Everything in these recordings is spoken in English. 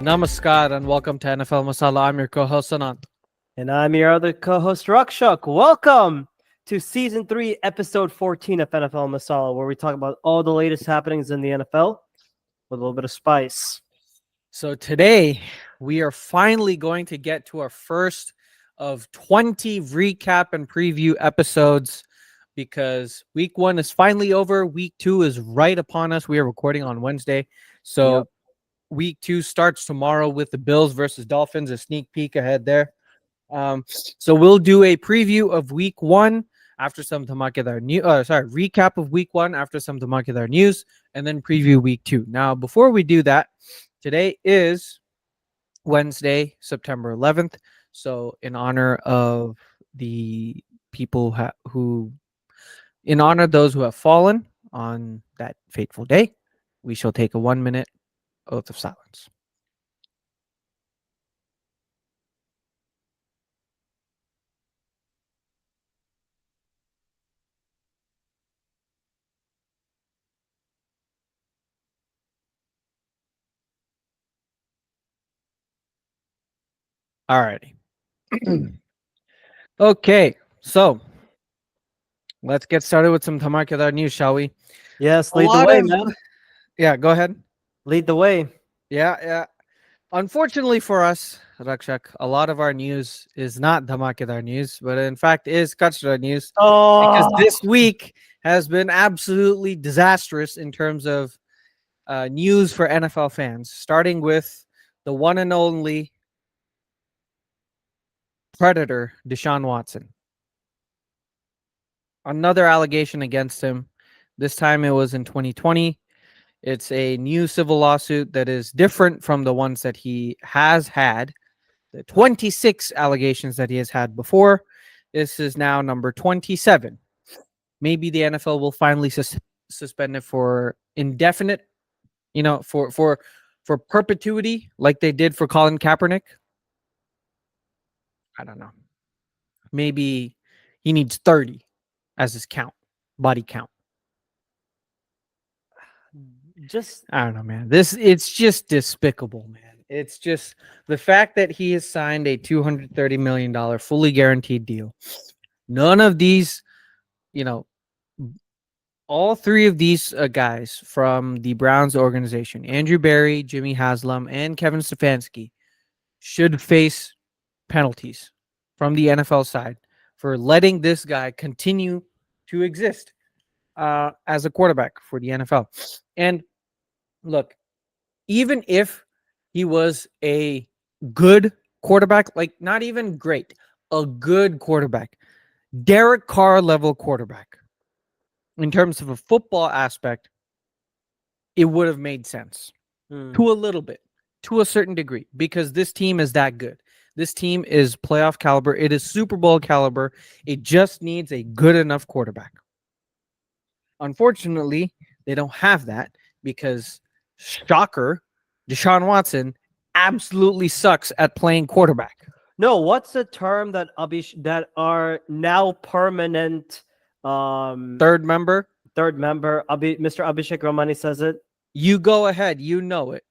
Namaskar and welcome to NFL Masala. I'm your co-host Anant. And I'm your other co-host, Rakshak. Welcome to Season 3, Episode 14 of NFL Masala, where we talk about all the latest happenings in the NFL with a little bit of spice. So today we are finally going to get to our first of 20 recap and preview episodes because week 1 is finally over. Week 2 is right upon us. We are recording on Wednesday. So week 2 starts tomorrow with the Bills versus Dolphins, a sneak peek ahead there. So we'll do a preview of week 1 after some Dhamakadar news. Recap of week 1 after some Dhamakadar news, and then preview week 2. Now, before we do that, today is Wednesday, September 11th. So, in honor of the people in honor of those who have fallen on that fateful day, we shall take a 1-minute oath of silence. Alrighty. Okay, so let's get started with some Dhamakadar news, shall we? Yes, lead the way, man. Yeah, go ahead. Lead the way. Yeah. Unfortunately for us, Rakshak, a lot of our news is not Dhamakadar news, but in fact is Kachra news. Because this week has been absolutely disastrous in terms of news for NFL fans, starting with the one and only Predator, Deshaun Watson. Another allegation against him. This time it was in 2020. It's a new civil lawsuit that is different from the ones that he has had. The 26 allegations that he has had before. This is now number 27. Maybe the NFL will finally suspend it for indefinite, for perpetuity, like they did for Colin Kaepernick. I don't know. Maybe he needs 30 as his body count. I don't know, man. It's just despicable, man. It's just the fact that he has signed a $230 million fully guaranteed deal. None of these, all three of these guys from the Browns organization, Andrew Berry, Jimmy Haslam, and Kevin Stefanski, should face penalties from the NFL side for letting this guy continue to exist as a quarterback for the NFL. And look, even if he was a good quarterback, like not even great, a good quarterback, Derek Carr level quarterback, in terms of a football aspect, it would have made sense to a little bit, to a certain degree, because this team is that good. This team is playoff caliber. It is Super Bowl caliber. It just needs a good enough quarterback. Unfortunately, they don't have that because, shocker, Deshaun Watson absolutely sucks at playing quarterback. No, what's the term that are now permanent third member? Mr. Abhishek Ramani says it. You go ahead. You know it.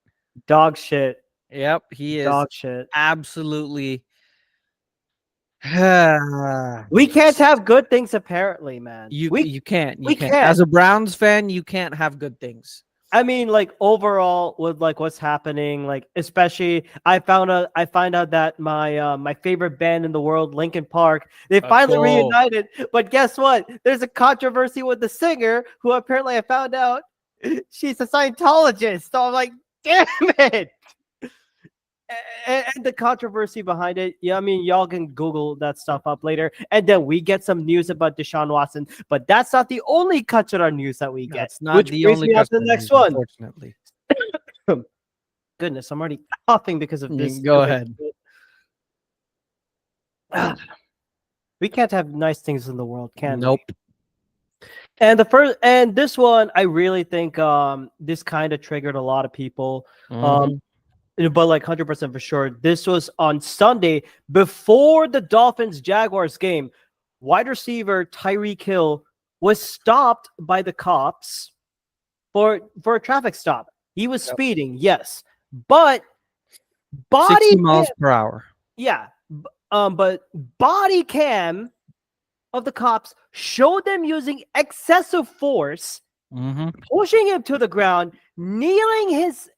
Dog shit. Yep, he is dog shit. Absolutely. We can't have good things, apparently, man. You can't. We can't. As a Browns fan, you can't have good things. I mean, like overall, with like what's happening, like especially, I find out that my favorite band in the world, Linkin Park, they finally reunited. But guess what? There's a controversy with the singer, who apparently I found out she's a Scientologist. So I'm like, damn it. And the controversy behind it, yeah, I mean, y'all can Google that stuff up later, and then we get some news about Deshaun Watson. But that's not the only Kachara news that we get. That's not the only. Which the next one. Unfortunately, goodness, I'm already coughing because of this. Go ahead. We can't have nice things in the world, can nope. we? And this one, I really think this kind of triggered a lot of people. But like 100% for sure, this was on Sunday before the Dolphins-Jaguars game. Wide receiver Tyreek Hill was stopped by the cops for a traffic stop. He was speeding, yes, but Body 60 cam, miles per hour. yeah. But body cam of the cops showed them using excessive force, Mm-hmm. pushing him to the ground, kneeling his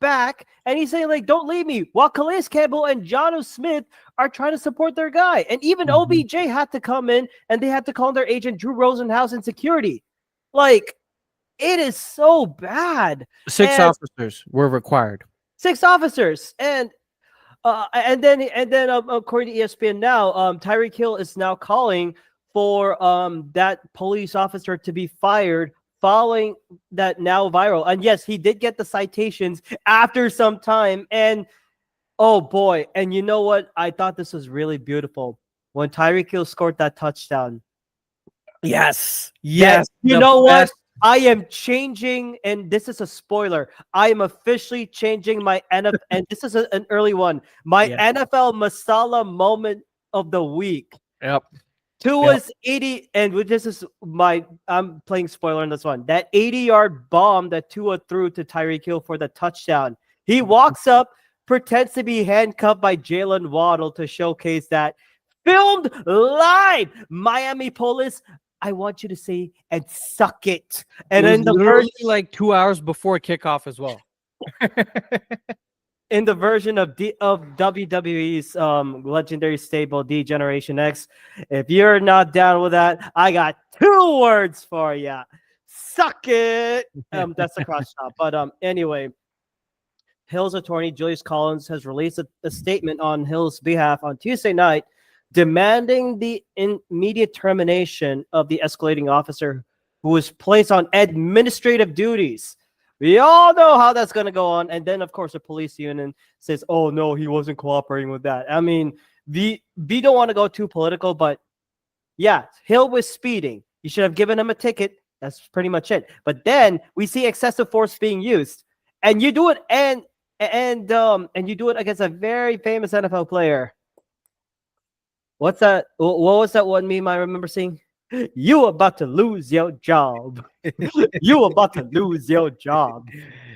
back, and he's saying, like, don't leave me, while Calais Campbell and Jono Smith are trying to support their guy. And even Mm-hmm. OBJ had to come in, and they had to call their agent Drew Rosenhaus in security. Like, it is so bad. 6 And officers were required. 6 officers. And then according to ESPN now, Tyreek Hill is now calling for that police officer to be fired following that now viral. And yes, he did get the citations after some time. And oh boy, and you know what? I thought this was really beautiful when Tyreek Hill scored that touchdown. Yes. That, Yes. you the know what? best- I am changing, and this is a spoiler. I am officially changing my NFL, and this is an early one. My Yeah. NFL Masala moment of the week. Yep. Tua's 80, and this is I'm playing spoiler on this one. That 80-yard bomb that Tua threw to Tyreek Hill for the touchdown. He walks up, pretends to be handcuffed by Jalen Waddle to showcase that. Filmed live, Miami Police. I want you to say and suck it. And It was in the literally like 2 hours before kickoff as well. in the version of WWE's legendary stable D Generation X, if you're not down with that, I got 2 words for you. Suck it. That's the cross shot. But anyway, Hill's attorney Julius Collins has released a statement on Hill's behalf on Tuesday night, demanding the immediate termination of the escalating officer who was placed on administrative duties. We all know how that's going to go on. And then, of course, the police union says, oh, no, he wasn't cooperating with that. I mean, we don't want to go too political, but yeah, Hill was speeding. You should have given him a ticket. That's pretty much it. But then we see excessive force being used. And you do it and you do it against a very famous NFL player. What's that? What was that one meme I remember seeing? You about to lose your job. You about to lose your job.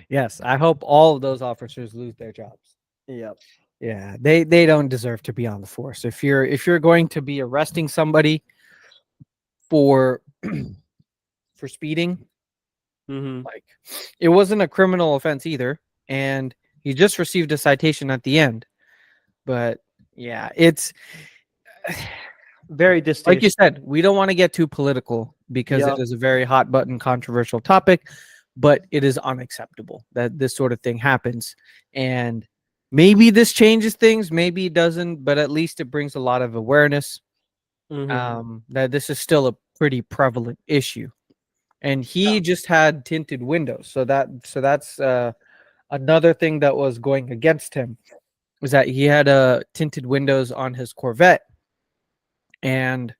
Yes, I hope all of those officers lose their jobs. Yep. Yeah, they don't deserve to be on the force. If you're going to be arresting somebody for for speeding, like it wasn't a criminal offense either, and he just received a citation at the end. But yeah, it's very distinct. Like you said, we don't want to get too political because it is a very hot button controversial topic, but it is unacceptable that this sort of thing happens. And maybe this changes things, maybe it doesn't, but at least it brings a lot of awareness that this is still a pretty prevalent issue. And he just had tinted windows, so that's another thing that was going against him, was that he had tinted windows on his Corvette, and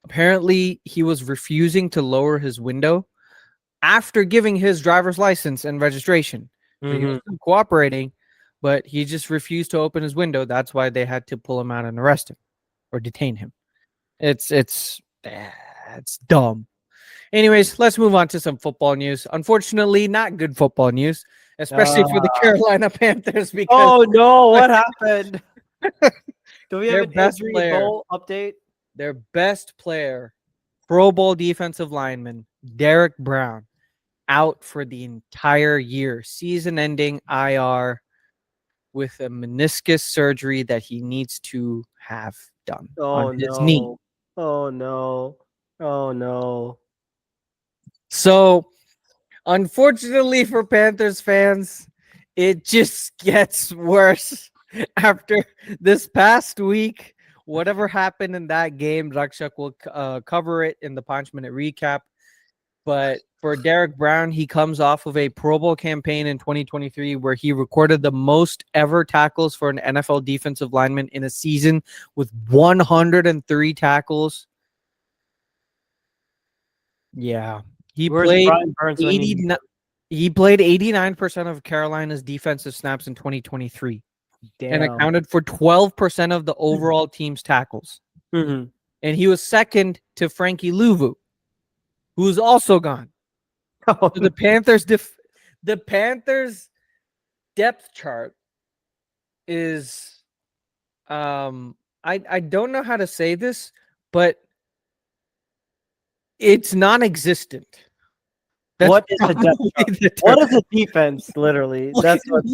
apparently he was refusing to lower his window after giving his driver's license and registration. So he was still cooperating, but he just refused to open his window. That's why they had to pull him out and arrest him or detain him. It's dumb. Anyways, let's move on to some football news. Unfortunately, not good football news, especially for the Carolina Panthers. Because oh no, what happened? Do we have an best injury player, bowl update? Their best player, Pro Bowl defensive lineman Derek Brown, out for the entire year, season-ending IR with a meniscus surgery that he needs to have done on his knee. Oh no. Oh no. So, unfortunately for Panthers fans, it just gets worse after this past week. Whatever happened in that game, Rakshak will cover it in the Punch Minute recap. But for Derek Brown, he comes off of a Pro Bowl campaign in 2023 where he recorded the most ever tackles for an NFL defensive lineman in a season with 103 tackles. Yeah. He played 89% of Carolina's defensive snaps in 2023. And accounted for 12% of the overall team's tackles. And he was second to Frankie Louvu, who's also gone. So the Panthers depth chart is I don't know how to say this, but it's non-existent. That's What is the depth probably chart? the What term. is the defense? Literally, that's what.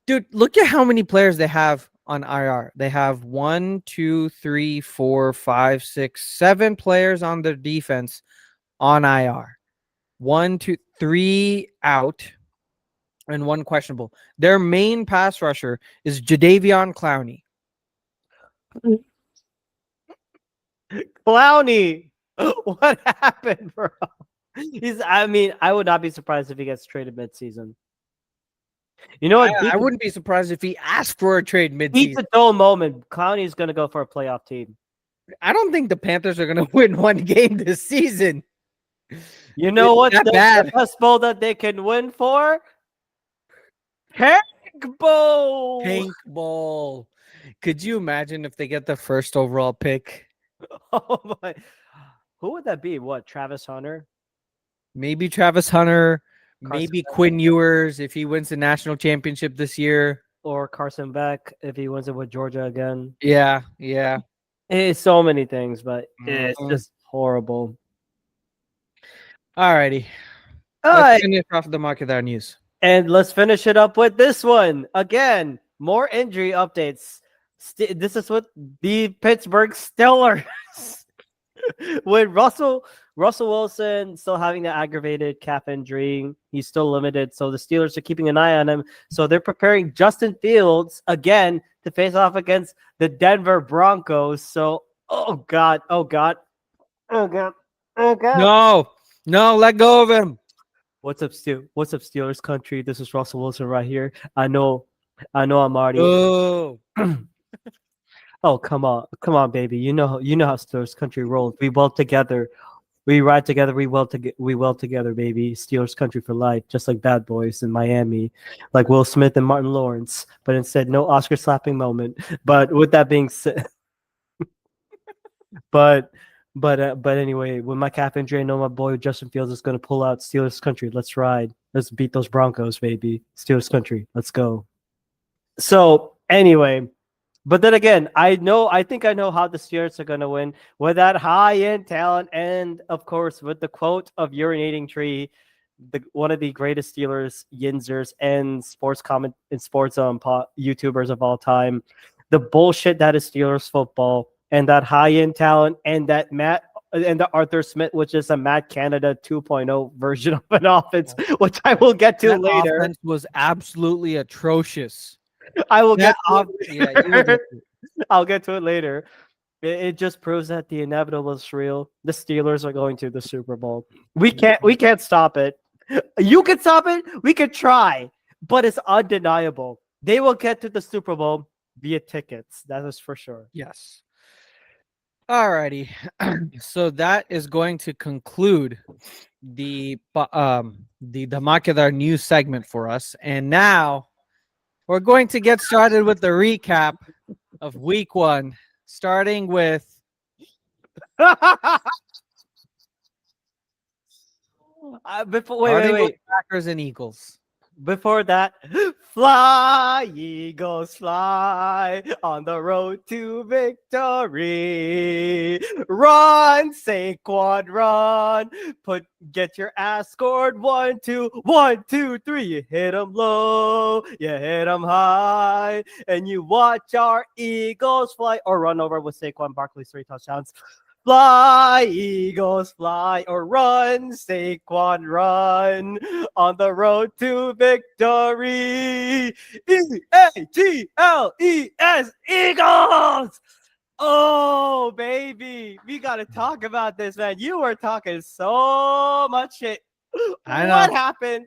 Dude, look at how many players they have on IR. They have 1, 2, 3, 4, 5, 6, 7 players on their defense on IR. 1, 2, 3 out and 1 questionable. Their main pass rusher is Jadeveon Clowney. Clowney, what happened, bro? I mean, I would not be surprised if he gets traded midseason. You know what? I wouldn't be surprised if he asked for a trade Beats midseason. a dull moment. Clowney's going to go for a playoff team. I don't think the Panthers are going to win 1 game this season. You know what? That bad. The best bowl that they can win for? Hank Bowl. Hank Bowl. Could you imagine if they get the first overall pick? Oh my! Who would that be? What? Travis Hunter? Maybe Travis Hunter. Carson Maybe Beck. Quinn Ewers if he wins the national championship this year. Or Carson Beck if he wins it with Georgia again. Yeah. It's so many things, but it's Mhm. just horrible. Alrighty. All Let's right. finish off the market our news. And let's finish it up with this one. Again, more injury updates. This is what the Pittsburgh Steelers with Russell Wilson still having the aggravated calf injury. He's still limited, so the Steelers are keeping an eye on him. So they're preparing Justin Fields again to face off against the Denver Broncos. So, oh God. No, let go of him. What's up, Steelers country? This is Russell Wilson right here. I know I'm already. Oh. Oh, come on, baby. You know how Steelers country rolls. We well together. We ride together. We well together, baby. Steelers country for life, just like Bad Boys in Miami, like Will Smith and Martin Lawrence. But instead, no Oscar slapping moment. But with that being said, but anyway, with my calf injury, I know my boy Justin Fields is going to pull out. Steelers country. Let's ride. Let's beat those Broncos, baby. Steelers country. Let's go. So anyway. But then again, I think I know how the Steelers are going to win with that high-end talent, and of course with the quote of urinating tree, one of the greatest Steelers yinzers and YouTubers of all time. The bullshit that is Steelers football, and that high-end talent, and that the Arthur Smith, which is a Matt Canada 2.0 version of an offense, which I will get to later. Offense was absolutely atrocious. I will get I'll get to it later. It just proves that the inevitable is real. The Steelers are going to the Super Bowl. We can't stop it. You can stop it. We could try, but it's undeniable. They will get to the Super Bowl via tickets. That is for sure. Yes. Alrighty. So that is going to conclude the Makidar news segment for us. And now we're going to get started with the recap of week 1, starting with wait. Packers and Eagles. Before that, fly, Eagles, fly on the road to victory. Run, Saquon, run. Get your ass scored. 1, 2, 1, 2, 3. You hit them low, you hit them high, and you watch our Eagles fly or run over with Saquon Barkley's 3 touchdowns. Fly, Eagles, fly, or run, Saquon, run on the road to victory. EAGLES, Eagles! Oh, baby, we got to talk about this, man. You were talking so much shit. I know. What happened?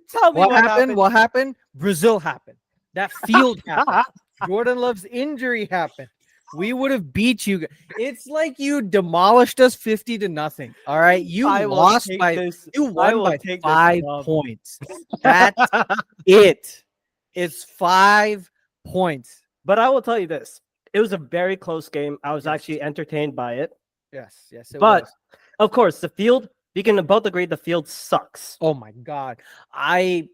Tell me what happened. What happened? Brazil happened. That field happened. Jordan Love's injury happened. We would have beat you. It's like you demolished us 50-0. All right, you won by 5 points. That's it. It's 5 points. But I will tell you this: it was a very close game. I was actually entertained by it. Yes, it but was. Of course, the field. We can both agree the field sucks. Oh my god, I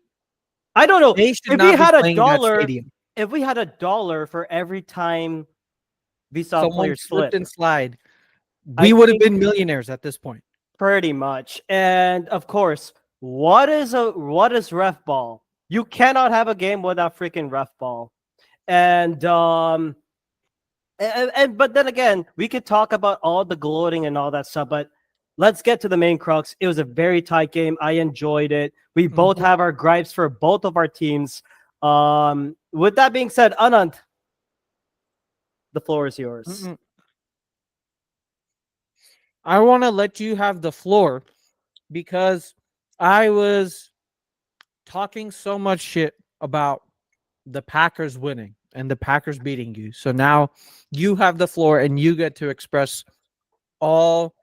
don't know if we had $1. if we had $1 for every time we saw Someone players slipped slip, and slide, I we would have think been millionaires at this point. pretty much. And of course, what is ref ball? You cannot have a game without freaking ref ball. And but then again, we could talk about all the gloating and all that stuff, but let's get to the main crux. It was a very tight game. I enjoyed it. We both Mhm. have our gripes for both of our teams. With that being said, Anand, the floor is yours. Mm-mm. I want to let you have the floor because I was talking so much shit about the Packers winning and the Packers beating you. So now you have the floor and you get to express all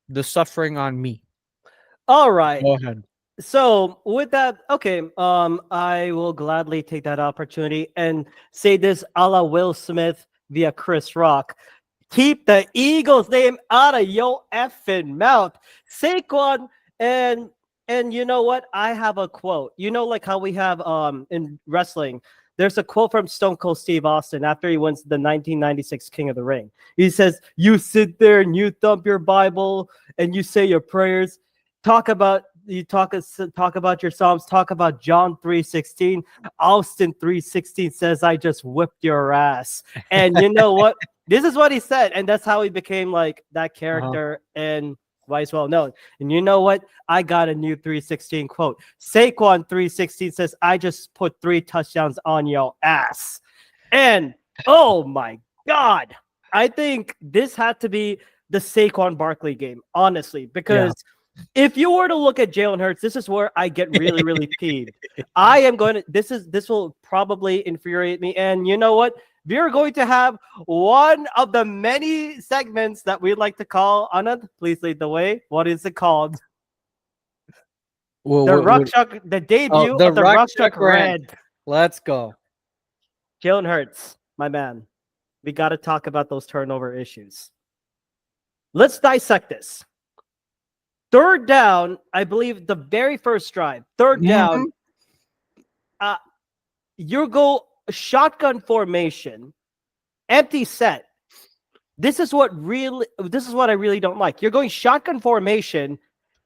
the suffering on me. All right. Go ahead. So with that, okay, I will gladly take that opportunity and say this a la Will Smith via Chris Rock. Keep the Eagles name out of your effing mouth. Saquon and you know what? I have a quote. You know, like how we have in wrestling, there's a quote from Stone Cold Steve Austin after he wins the 1996 King of the Ring. He says, "You sit there and you thump your Bible and you say your prayers. Talk about your Psalms. Talk about John 3:16. Austin 3:16 says, I just whipped your ass." And you know what? This is what he said, and that's how he became like that character and Vice well known. And you know what? I got a new 3:16 quote. Saquon 3:16 says, "I just put 3 touchdowns on your ass." And oh my God, I think this had to be the Saquon Barkley game, honestly, because if you were to look at Jalen Hurts, this is where I get really, really peeved. I am going to. This will probably infuriate me. And you know what? We're going to have one of the many segments that we'd like to call. Anand, please lead the way. What is it called? Well, The debut the of the Ruck Ruck Chuck Chuck Rant. Red. Let's go. Jalen Hurts, my man. We got to talk about those turnover issues. Let's dissect this. Third down, I believe the very first drive. Third down, you go shotgun formation, empty set. This is what I really don't like. You're going shotgun formation,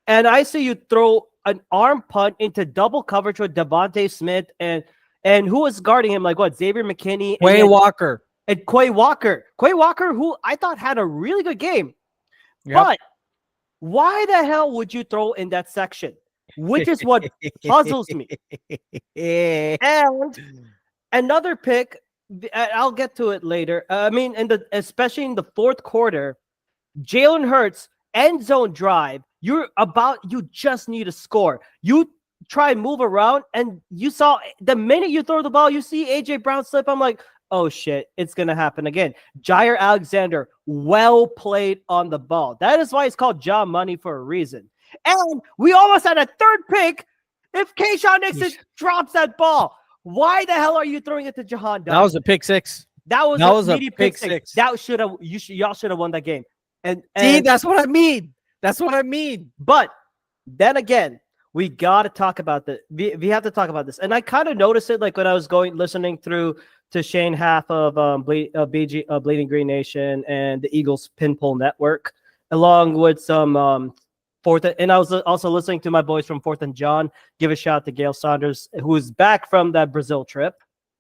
and I see you throw an arm punt into double coverage with Devontae Smith and who was guarding him? Like what? Xavier McKinney, Quay Walker, and Quay Walker. Quay Walker, who I thought had a really good game, but why the hell would you throw in that section? Which is what puzzles me. And another pick, I'll get to it later. I mean, especially in the fourth quarter, Jalen Hurts end zone drive. You just need to score. You try and move around, and you saw the minute you throw the ball, you see AJ Brown slip. I'm like, oh shit, it's gonna happen again. Jair Alexander, well played on the ball. That is why it's called John Money for a reason. And we almost had a third pick if Keyshawn Nixon drops that ball. Why the hell are you throwing it to Jahan Dodge? That was a pick six. That was a pick six. Y'all should have won that game. And see, that's what I mean. That's what I mean. But then again, we got to talk about this. We have to talk about this. And I kind of noticed it like when I was listening through to Shane Half of Bleeding Green Nation and the Eagles Pinpole Network, along with some Fourth. And I was also listening to my boys from Fourth and John. Give a shout out to Gail Saunders, who's back from that Brazil trip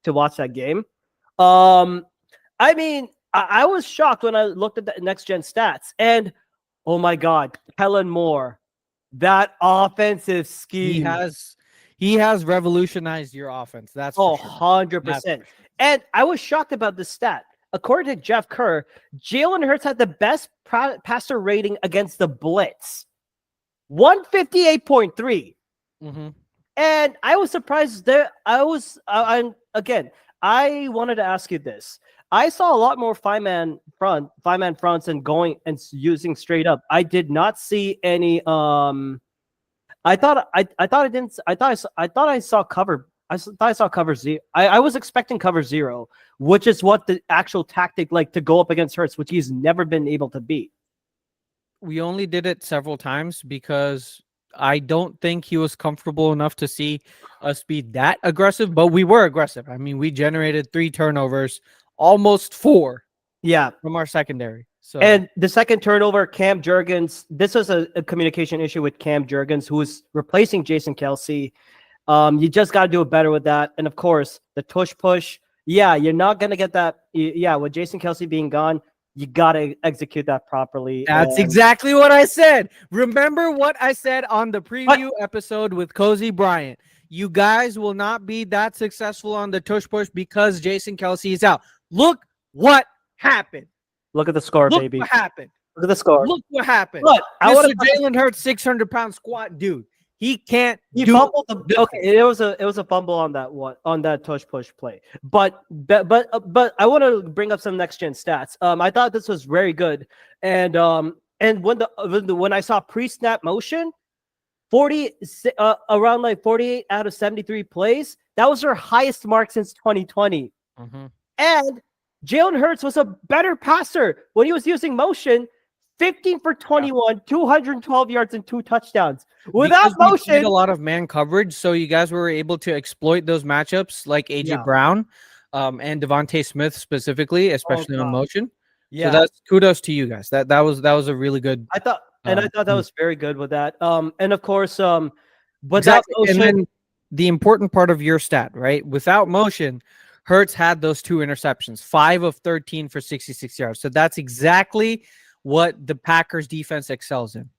to watch that game. I mean, I was shocked when I looked at the next gen stats, and oh my God, Kellen Moore, that offensive scheme. He has revolutionized your offense. That's 100%. And I was shocked about this stat. According to Jeff Kerr, Jalen Hurts had the best passer rating against the blitz, 158.3. Mm-hmm. And I was surprised there. I wanted to ask you this. I saw a lot more five-man fronts and going and using straight up. I did not see any. I thought I saw cover. I thought I saw cover zero. I was expecting cover zero, which is what the actual tactic like to go up against Hurts, which he's never been able to beat. We only did it several times because I don't think he was comfortable enough to see us be that aggressive, but we were aggressive. I mean, we generated 3 turnovers, almost 4 Yeah. from our secondary. So And the second turnover, Cam Jurgens, this was a communication issue with Cam Jurgens, who is replacing Jason Kelsey. You just got to do it better with that. And of course, the tush push. Yeah, you're not going to get that. Yeah, with Jason Kelsey being gone, you got to execute that properly. that's exactly what I said. Remember what I said on the preview episode with Cozy Bryant. You guys will not be that successful on the tush push because Jason Kelsey is out. Look what happened. Look at the score, Look baby. what happened. Look at the score. Look what happened. Look, Mr. Jalen Hurts, 600-pound squat dude. He can't. He fumbled okay, it was a fumble on that tush push play. But I want to bring up some next gen stats. I thought this was very good, and when I saw pre snap motion, around like 48 out of 73 plays, that was their highest mark since 2020. Mm-hmm. And Jalen Hurts was a better passer when he was using motion. 15 for 21, 212 yards and 2 touchdowns. Without motion, we played a lot of man coverage, so you guys were able to exploit those matchups like AJ Brown and Devontae Smith specifically, especially on motion. Yeah, so that's kudos to you guys. That was a really good. I thought that was very good with that. And of course, without exactly. motion, and then the important part of your stat, right? Without motion, Hurts had those 2 interceptions, 5 of 13 for 66 yards. So that's exactly what the Packers defense excels in.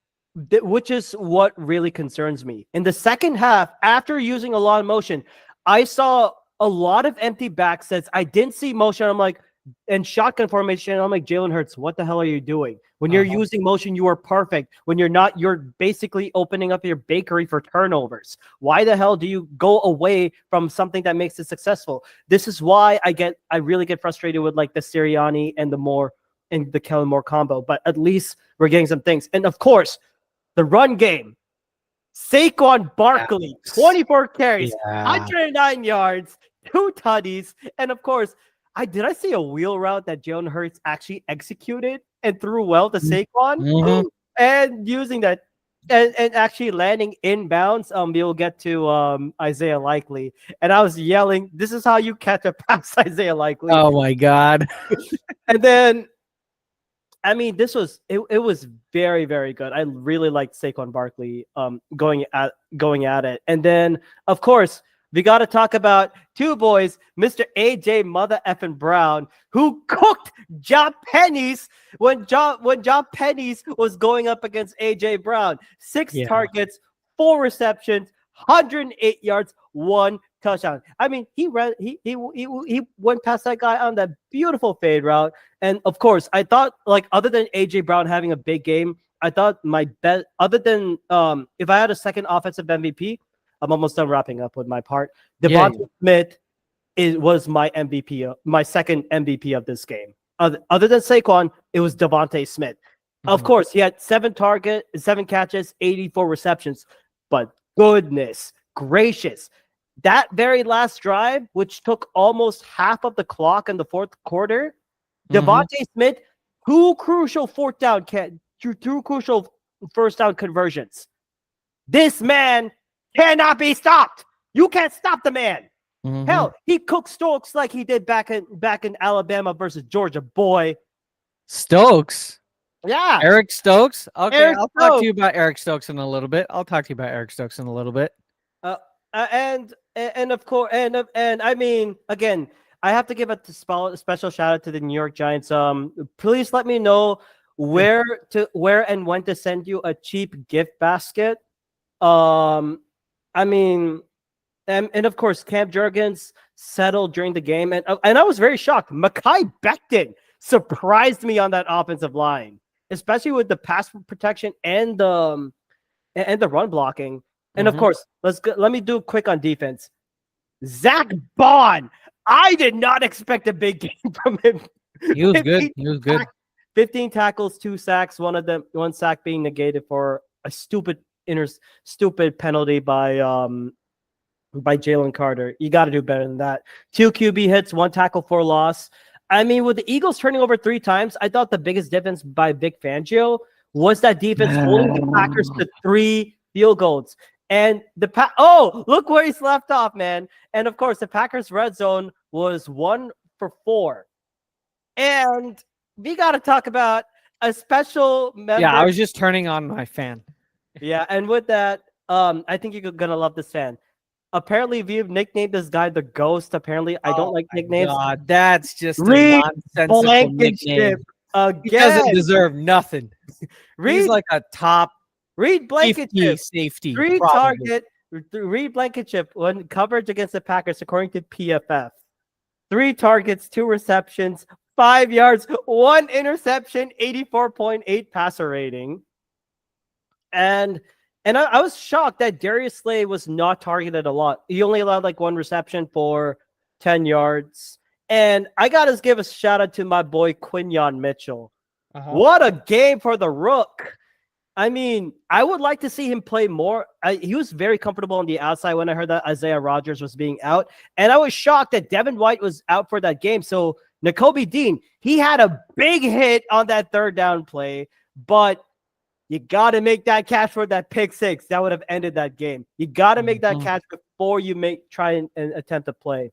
Which is what really concerns me. In the second half, after using a lot of motion, I saw a lot of empty back sets. I didn't see motion. I'm like, and shotgun formation, I'm like, Jalen Hurts, what the hell are you doing? When you're using motion, you are perfect. When you're not, you're basically opening up your bakery for turnovers. Why the hell do you go away from something that makes it successful? This is why I really get frustrated with like the Sirianni and the Kellen Moore combo, but at least we're getting some things. And of course, the run game. Saquon Barkley, 24 carries, 109 yards, 2 tutties, and of course, did I see a wheel route that Jalen Hurts actually executed and threw well to Saquon? And using that and actually landing inbounds. We'll get to Isaiah Likely. And I was yelling, this is how you catch a pass, Isaiah Likely. Oh my God. And then I mean, it was very, very good. I really liked Saquon Barkley going at it. And then, of course, we got to talk about 2 boys, Mr. AJ Mother effing Brown, who cooked John Pennies when John Pennies was going up against AJ Brown. 6 targets, 4 receptions, 108 yards, 1 touchdown. I mean, he went past that guy on that beautiful fade route. And of course, I thought, like, other than AJ Brown having a big game, I thought my bet, other than if I had a second offensive MVP, I'm almost done wrapping up with my part. Devontae Smith was my MVP, my second MVP of this game. Other than Saquon, it was Devontae Smith. Of course, he had 7 catches, 84 receptions. But goodness gracious, that very last drive, which took almost half of the clock in the fourth quarter, Devontae Smith, 2 crucial first down conversions. This man cannot be stopped. You can't stop the man. Hell, he cooked Stokes like he did back in Alabama versus Georgia. Boy, Stokes. Yeah, Eric Stokes. Okay, Eric I'll talk to you about Eric Stokes in a little bit. And of course, and I mean, again, I have to give a special shout out to the New York Giants. Please let me know where and when to send you a cheap gift basket. I mean, and of course, Cam Jurgens settled during the game, and I was very shocked. Mekhi Becton surprised me on that offensive line, especially with the pass protection and the run blocking. And of course, let me do quick on defense. Zach Bond, I did not expect a big game from him. He was good. 15 tackles, 2 sacks. One sack being negated for a stupid penalty by Jalen Carter. You got to do better than that. 2 QB hits, 1 tackle for loss. I mean, with the Eagles turning over 3 times, I thought the biggest difference by Vic Fangio was that defense holding the Packers to 3 field goals. And oh, look where he's left off, man. And of course, the Packers red zone was 1 for 4. And we got to talk about a special member. Yeah, I was just turning on my fan. Yeah, and with that, I think you're gonna love this fan. Apparently, we've nicknamed this guy the Ghost. Apparently, I don't like nicknames. God, that's just a Reed nonsensical nickname. Again. He doesn't deserve nothing. He's like a top Reed Blankenship safety. Reed Blankenship when coverage against the Packers, according to PFF. 3 targets, 2 receptions, 5 yards, 1 interception, 84.8 passer rating. And I was shocked that Darius Slay was not targeted a lot. He only allowed like 1 reception for 10 yards. And I got to give a shout out to my boy Quinyon Mitchell. What a game for the Rook. I mean, I would like to see him play more. He was very comfortable on the outside when I heard that Isaiah Rodgers was being out. And I was shocked that Devin White was out for that game. So Nakobe Dean, he had a big hit on that 3rd down play, but you got to make that catch for that pick 6. That would have ended that game. You got to make that catch before you try and attempt to play.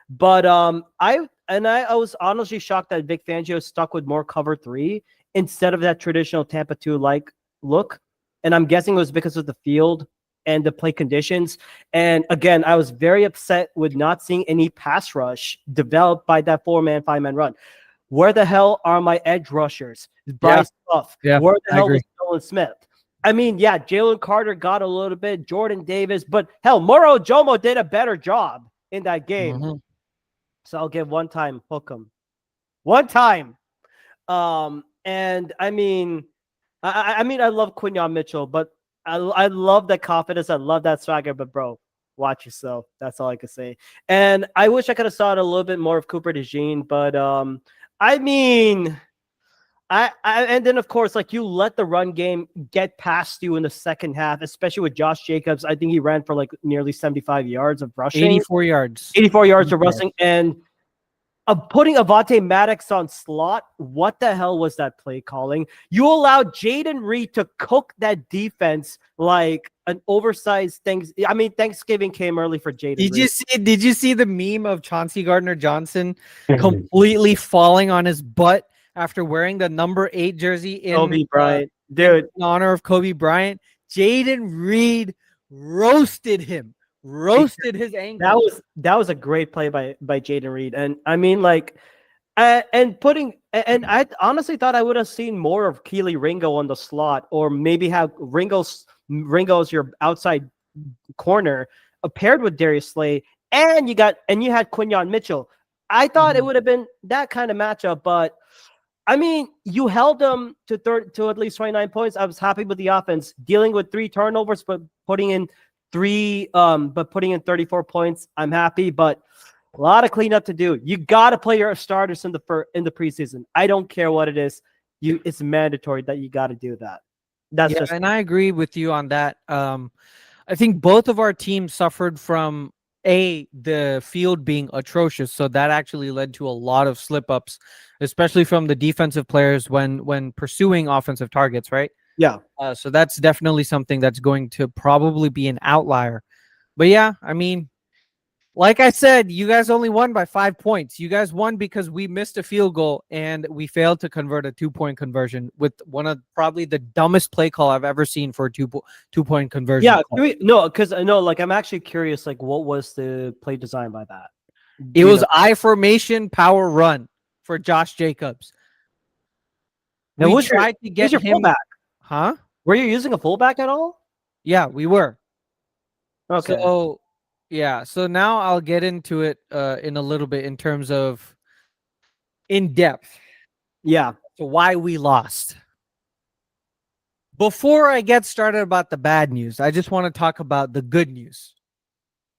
But I was honestly shocked that Vic Fangio stuck with more cover 3 instead of that traditional Tampa 2 like look. And I'm guessing it was because of the field and the play conditions. And again, I was very upset with not seeing any pass rush developed by that 4-man, 5-man run. Where the hell are my edge rushers? Bryce Huff. Yeah, where the hell was Nolan Smith? I mean, yeah, Jalen Carter got a little bit, Jordan Davis, but hell, Moro Jomo did a better job in that game. So I'll give one time, hook him. One time. And I mean, I love Quinyon Mitchell, but I love that confidence. I love that swagger, but bro, watch yourself. That's all I can say. And I wish I could have saw it a little bit more of Cooper DeJean, but I mean, and then of course, like you let the run game get past you in the second half, especially with Josh Jacobs. I think he ran for like nearly 75 yards of rushing. 84 yards. 84 yards of rushing. And putting Avonte Maddox on slot, what the hell was that play calling? You allowed Jaden Reed to cook that defense like an oversized thing. I mean, Thanksgiving came early for Jaden Reed. Did you see the meme of Chauncey Gardner-Johnson completely falling on his butt after wearing the number 8 jersey in Kobe Bryant, dude, in honor of Kobe Bryant? Jaden Reed roasted him. Roasted his ankle. That was a great play by Jaden Reed. And I mean, like, and I honestly thought I would have seen more of Keely Ringo on the slot, or maybe have Ringo's your outside corner paired with Darius Slay, and you had Quinyon Mitchell. I thought it would have been that kind of matchup, but I mean, you held them to at least 29 points. I was happy with the offense, dealing with 3 turnovers, but putting in 34 points. I'm happy, but a lot of cleanup to do. You got to play your starters in the preseason. I don't care what it is. It's mandatory that you got to do that. And I agree with you on that. I think both of our teams suffered from the field being atrocious, so that actually led to a lot of slip-ups, especially from the defensive players when pursuing offensive targets, right? Yeah. So that's definitely something that's going to probably be an outlier. But yeah, I mean, like I said, you guys only won by 5 points. You guys won because we missed a field goal and we failed to convert a 2-point conversion with one of probably the dumbest play call I've ever seen for a 2-point conversion. Yeah, like I'm actually curious, like what was the play design by that? It was I formation power run for Josh Jacobs. Now, we tried to get your him fullback. Huh? Were you using a fullback at all? Yeah, we were. Okay. So, yeah. So now I'll get into it in a little bit in terms of in depth. Yeah. So why we lost. Before I get started about the bad news, I just want to talk about the good news.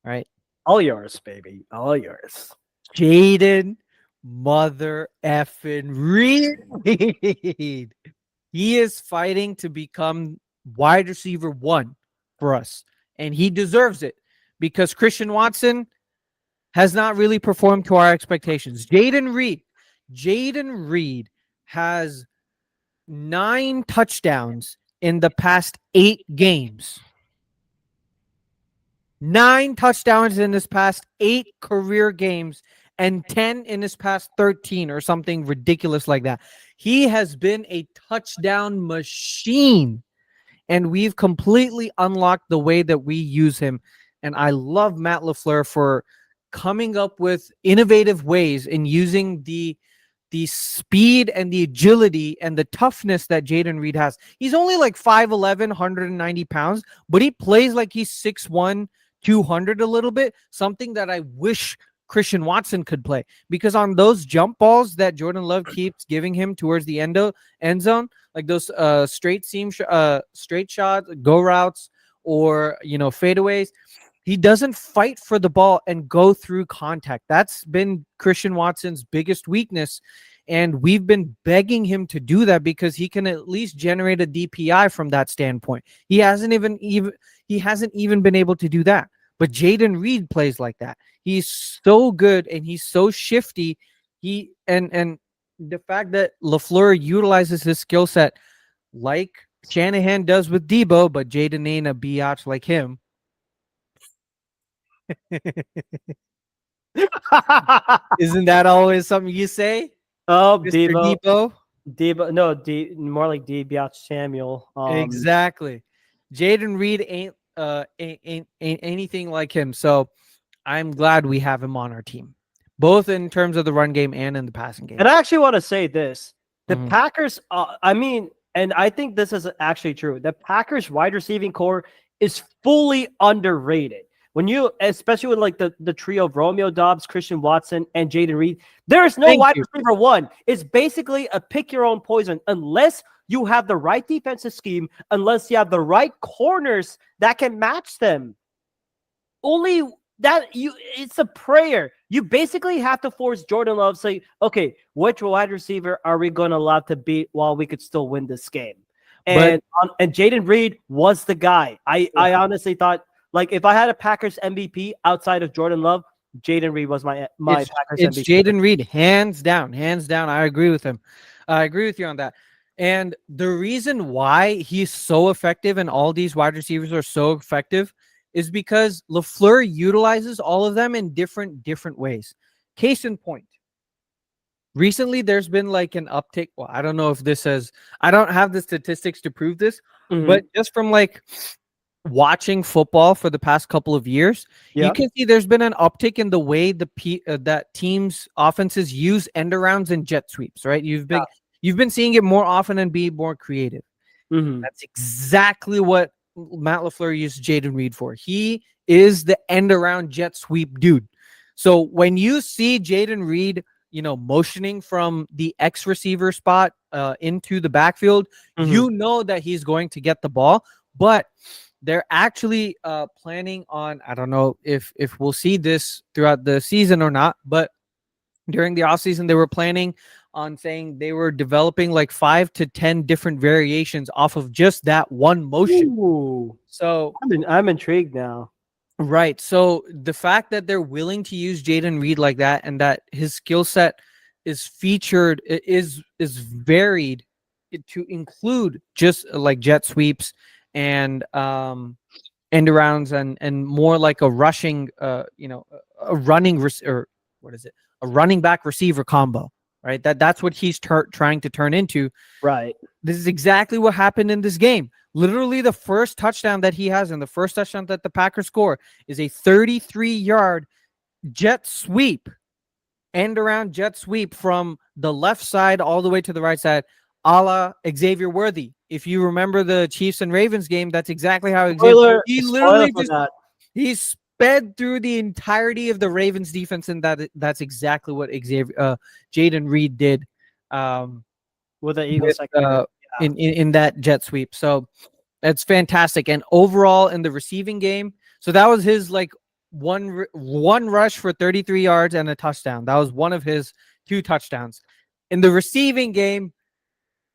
All right. All yours, baby. All yours. Jaden mother effing Reed. He is fighting to become wide receiver 1 for us. And he deserves it because Christian Watson has not really performed to our expectations. Jaden Reed has 9 touchdowns in the past 8 games. 9 touchdowns in his past 8 career games and 10 in his past 13 or something ridiculous like that. He has been a touchdown machine, and we've completely unlocked the way that we use him. And I love Matt LaFleur for coming up with innovative ways in using the speed and the agility and the toughness that Jaden Reed has. He's only like 5'11", 190 pounds, but he plays like he's 6'1", 200 a little bit, something that I wish Christian Watson could play, because on those jump balls that Jordan Love keeps giving him towards the end zone, like those straight shots, go routes, or fadeaways, he doesn't fight for the ball and go through contact. That's been Christian Watson's biggest weakness, and we've been begging him to do that because he can at least generate a DPI from that standpoint. He hasn't even been able to do that. But Jaden Reed plays like that. He's so good and he's so shifty. And the fact that LaFleur utilizes his skill set like Shanahan does with Debo, but Jaden ain't a biatch like him. Isn't that always something you say? Oh, Mr. Debo, no, more like Biatch Samuel. Exactly. Jaden Reed ain't anything like him. So I'm glad we have him on our team, both in terms of the run game and in the passing game. And I actually want to say this: the Packers. And I think this is actually true. The Packers wide receiving core is fully underrated. When you, especially with like the trio of Romeo Doubs, Christian Watson, and Jaden Reed, there is no wide receiver one. It's basically a pick your own poison unless you have the right defensive scheme, unless you have the right corners that can match them. Only that it's a prayer. You basically have to force Jordan Love to say, okay, which wide receiver are we going to allow to beat while we could still win this game? And Jaden Reed was the guy. I honestly thought, like, if I had a Packers MVP outside of Jordan Love, Jaden Reed was my Packers MVP. It's Jaden Reed, hands down. I agree with him. I agree with you on that. And the reason why he's so effective and all these wide receivers are so effective is because LaFleur utilizes all of them in different ways. Case in point, recently there's been like an uptick. Well, I don't know if I don't have the statistics to prove this, but just from like watching football for the past couple of years, you can see there's been an uptick in the way that teams' offenses use end arounds and jet sweeps, right? You've been seeing it more often and be more creative. That's exactly what Matt LaFleur used Jaden Reed for. He is the end around jet sweep dude. So when you see Jaden Reed, motioning from the X receiver spot into the backfield, you know that he's going to get the ball. But they're actually planning on, I don't know if we'll see this throughout the season or not, but during the offseason, they were planning on saying they were developing like 5 to 10 different variations off of just that one motion. Ooh. So I'm intrigued now. Right. So the fact that they're willing to use Jaden Reed like that and that his skill set is featured, is varied to include just like jet sweeps and end arounds and more like a rushing a running back receiver combo, right? That's what he's trying to turn into. Right. This is exactly what happened in this game. Literally the first touchdown that he has and the first touchdown that the Packers score is a 33-yard jet sweep, end around jet sweep from the left side all the way to the right side, a la Xavier Worthy. If you remember the Chiefs and Ravens game, that's exactly how he sped through the entirety of the Ravens defense, and that's exactly what Jaden Reed did with the Eagles in that jet sweep. So that's fantastic. And overall in the receiving game, so that was his like one rush for 33 yards and a touchdown. That was one of his 2 touchdowns. In the receiving game,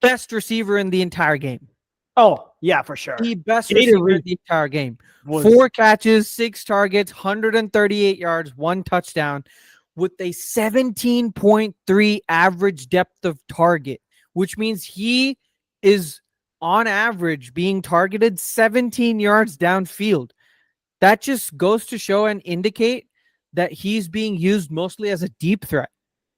best receiver in the entire game. Oh, yeah, for sure. The best receiver in the entire game. 4 catches, 6 targets, 138 yards, 1 touchdown with a 17.3 average depth of target, which means he is on average being targeted 17 yards downfield. that just goes to show and indicate that he's being used mostly as a deep threat,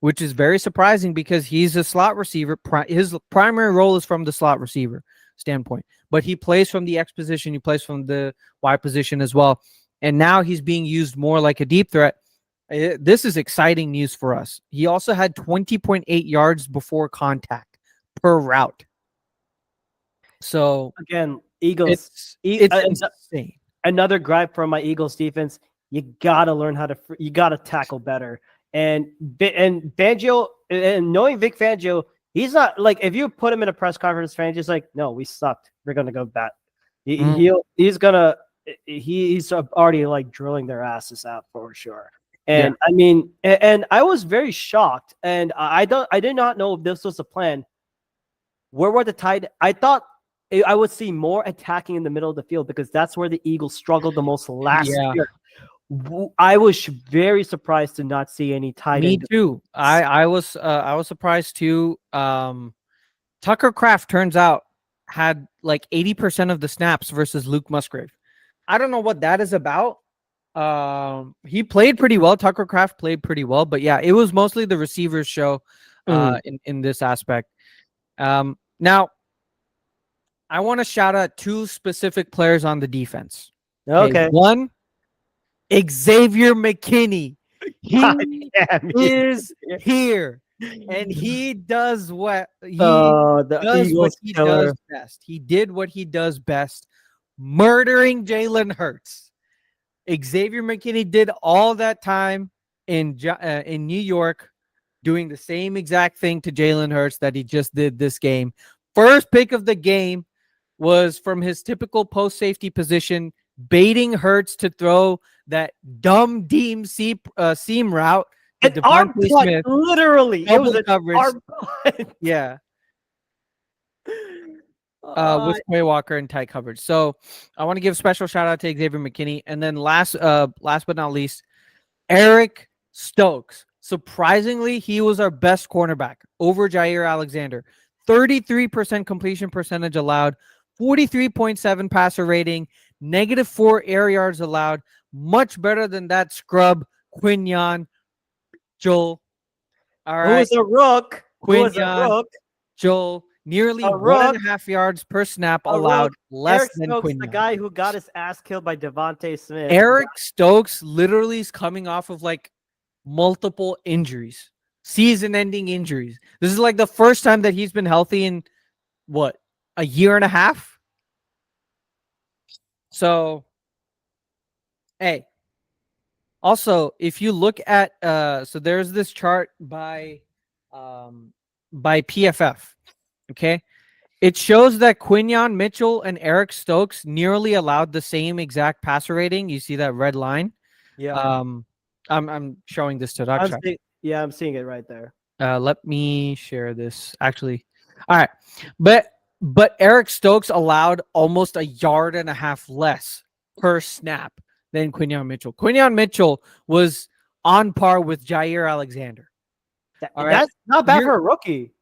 which is very surprising because he's a slot receiver. His primary role is from the slot receiver standpoint, but he plays from the X position. He plays from the Y position as well. And now he's being used more like a deep threat. This is exciting news for us. He also had 20.8 yards before contact per route. So again, Eagles. It's insane. Another gripe from my Eagles defense. You gotta learn how to. You gotta tackle better. And Fangio, and knowing Vic Fangio, he's not like, if you put him in a press conference, Fangio's like, no, we sucked. We're gonna go bat. He's already like drilling their asses out for sure. And I mean, and I was very shocked, and I did not know if this was a plan. Where were the tight? I thought I would see more attacking in the middle of the field because that's where the Eagles struggled the most last year. I was very surprised to not see any tight end. Me too. I was surprised too. Tucker Kraft, turns out, had like 80% of the snaps versus Luke Musgrave. I don't know what that is about. He played pretty well. Tucker Kraft played pretty well, but yeah, it was mostly the receivers show in this aspect. Now, I want to shout out two specific players on the defense. Okay. One, Xavier McKinney. He is here, and he does what he does best. He did what he does best, murdering Jalen Hurts. Xavier McKinney did all that time in New York, doing the same exact thing to Jalen Hurts that he just did this game. First pick of the game was from his typical post safety position, baiting Hurts to throw that dumb seam route to Devontae Smith. Literally, it was coverage. Yeah. With Quay Walker in tight coverage. So I want to give a special shout out to Xavier McKinney. And then last but not least, Eric Stokes. Surprisingly, he was our best cornerback over Jair Alexander. 33% completion percentage allowed, 43.7 passer rating, -4 air yards allowed. Much better than that scrub Quinyon Joel. All right. Who was a rook? Joel. Nearly 1.5 yards per snap allowed, less Eric than Stokes, Quinyon. the guy who got his ass killed by Devontae Smith. Eric Stokes literally is coming off of like multiple injuries, season-ending injuries. This is like the first time that he's been healthy in what, a year and a half? So, hey. Also, if you look at so there's this chart by PFF. Okay. It shows that Quinyon Mitchell and Eric Stokes nearly allowed the same exact passer rating. You see that red line? Yeah. I'm showing this to Dr. I'm seeing it right there. Let me share this. Actually, all right. But Eric Stokes allowed almost 1.5 yards less per snap than Quinyon Mitchell. Quinyon Mitchell was on par with Jair Alexander. That's not bad for a rookie.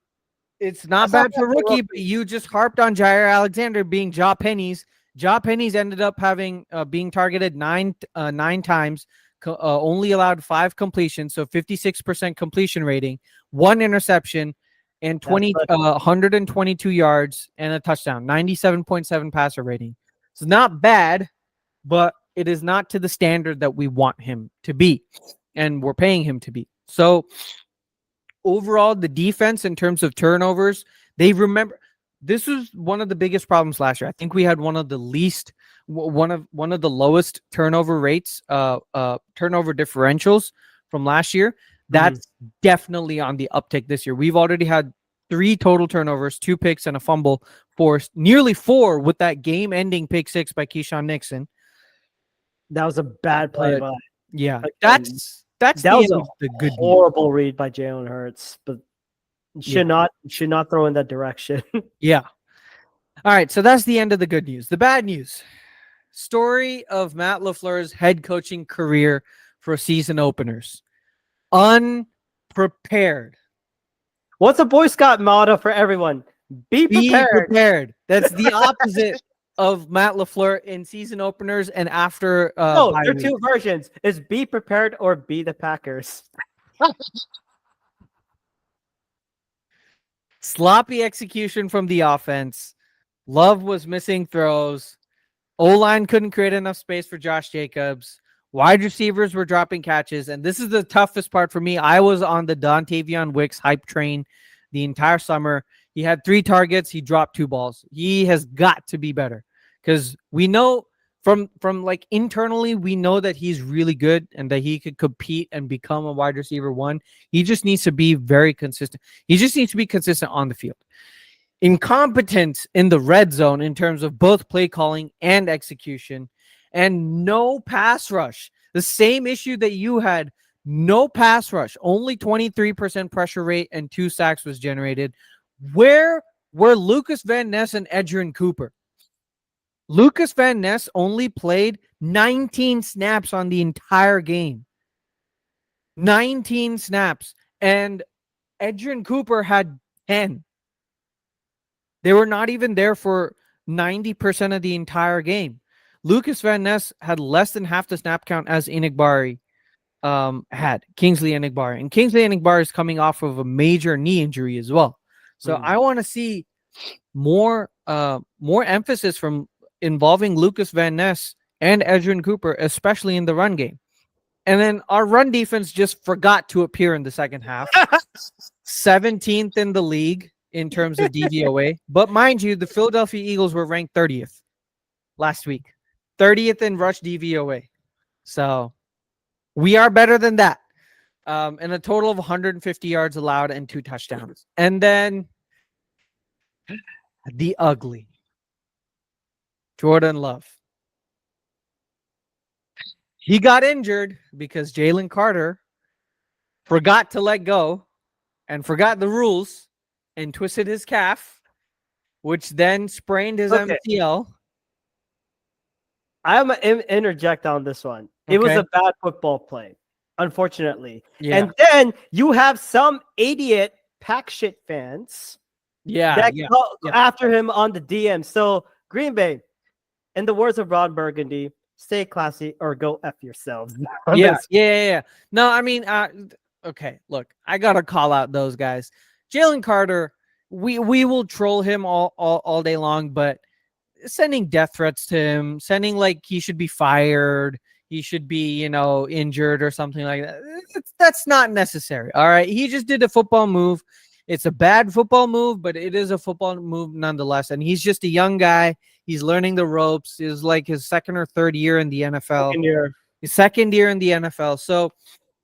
It's not bad for rookie, but you just harped on Jair Alexander being Jaw Pennies. Jaw Pennies ended up having being targeted nine times, only allowed 5 completions, so 56% completion rating, 1 interception, and 122 yards and a touchdown, 97.7 passer rating. It's not bad, but it is not to the standard that we want him to be, and we're paying him to be. So overall, the defense in terms of turnovers, they remember this was one of the biggest problems last year. I think we had one of the lowest turnover rates, turnover differentials from last year. That's definitely on the uptick this year. We've already had 3 total turnovers, 2 picks, and a fumble forced, nearly 4 with that game-ending pick 6 by Keyshawn Nixon. That was a bad play by. Yeah, that was the good horrible read by Jalen Hurts, but should not throw in that direction. Yeah. All right, so that's the end of the good news. The bad news: story of Matt LaFleur's head coaching career for season openers. Unprepared. What's a Boy Scout motto for everyone? Be prepared. Be prepared. That's the opposite of Matt LaFleur in season openers and after No, bye there are week. two versions. Is be prepared or be the Packers. Sloppy execution from the offense. Love was missing throws. O-line couldn't create enough space for Josh Jacobs. Wide receivers were dropping catches. And this is the toughest part for me. I was on the Dontavion Wicks hype train the entire summer. He had 3 targets. He dropped 2 balls. He has got to be better because we know from like internally, we know that he's really good and that he could compete and become a wide receiver 1. He just needs to be very consistent. He just needs to be consistent on the field. Incompetence in the red zone in terms of both play calling and execution, and no pass rush. The same issue that you had, no pass rush, only 23% pressure rate and 2 sacks was generated. Where were Lucas Van Ness and Edgerrin Cooper? Lucas Van Ness only played 19 snaps on the entire game. 19 snaps. And Edgerrin Cooper had 10. They were not even there for 90% of the entire game. Lucas Van Ness had less than half the snap count as Enigbari had, Kingsley Enigbari. And Kingsley Enigbari is coming off of a major knee injury as well. So I want to see more emphasis from involving Lucas Van Ness and Edgerrin Cooper, especially in the run game. And then our run defense just forgot to appear in the second half. 17th in the league in terms of DVOA. But mind you, the Philadelphia Eagles were ranked 30th last week. 30th in rush DVOA. So we are better than that. And a total of 150 yards allowed and 2 touchdowns. And then the ugly Jordan Love. He got injured because Jalen Carter forgot to let go and forgot the rules and twisted his calf, which then sprained his MCL. I'm going to interject on this one. It was a bad football play, unfortunately. Yeah. And then you have some idiot pack shit fans that go after him on the DM. So, Green Bay, in the words of Ron Burgundy, stay classy or go F yourselves. Yeah. No, I mean, okay, look, I got to call out those guys. Jalen Carter, we will troll him all day long, but sending death threats to him, sending like he should be fired, he should be, injured or something like that. That's not necessary. All right. He just did a football move. It's a bad football move, but it is a football move nonetheless. And he's just a young guy. He's learning the ropes. It's like his 2nd or 3rd year in the NFL. His 2nd year in the NFL. So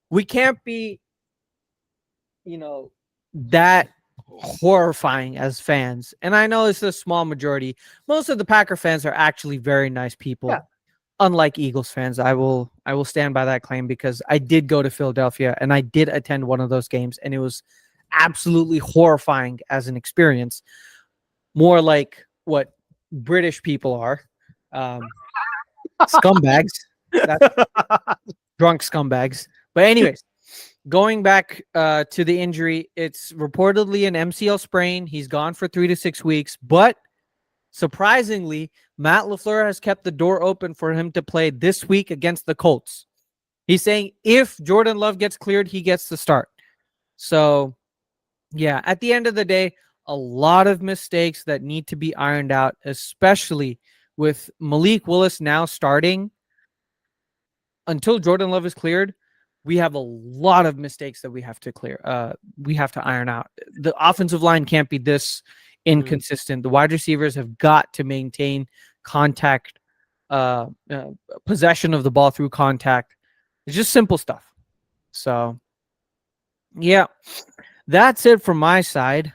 we can't be, that horrifying as fans. And I know it's a small majority. Most of the Packer fans are actually very nice people. Yeah. Unlike Eagles fans. I will stand by that claim because I did go to Philadelphia and I did attend one of those games and it was absolutely horrifying as an experience. More like what British people are. Scumbags. Drunk scumbags. But anyways, going back to the injury, it's reportedly an MCL sprain. He's gone for 3 to 6 weeks, but surprisingly, Matt LaFleur has kept the door open for him to play this week against the Colts. He's saying if Jordan Love gets cleared, he gets the start. So, yeah, at the end of the day, a lot of mistakes that need to be ironed out, especially with Malik Willis now starting. Until Jordan Love is cleared, we have a lot of mistakes that we have to clear. We have to iron out. The offensive line can't be this inconsistent. The wide receivers have got to maintain contact, possession of the ball through contact. It's just simple stuff. So, yeah, that's it from my side.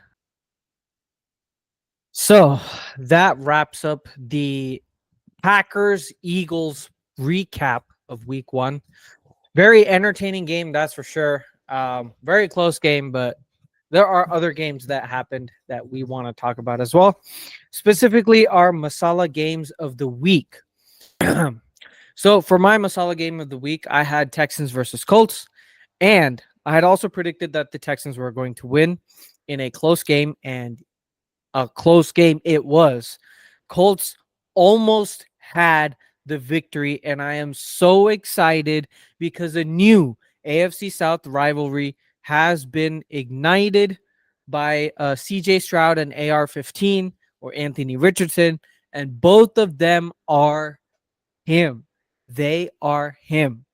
So that wraps up the Packers-Eagles recap of week 1. Very entertaining game, that's for sure. Very close game, but there are other games that happened that we want to talk about as well. Specifically, our Masala games of the week. So for my Masala game of the week, I had Texans versus Colts, and I had also predicted that the Texans were going to win in a close game, and a close game it was. Colts almost had the victory, and I am so excited because a new AFC South rivalry has been ignited by CJ Stroud and AR-15 or Anthony Richardson, and both of them are him. They are him.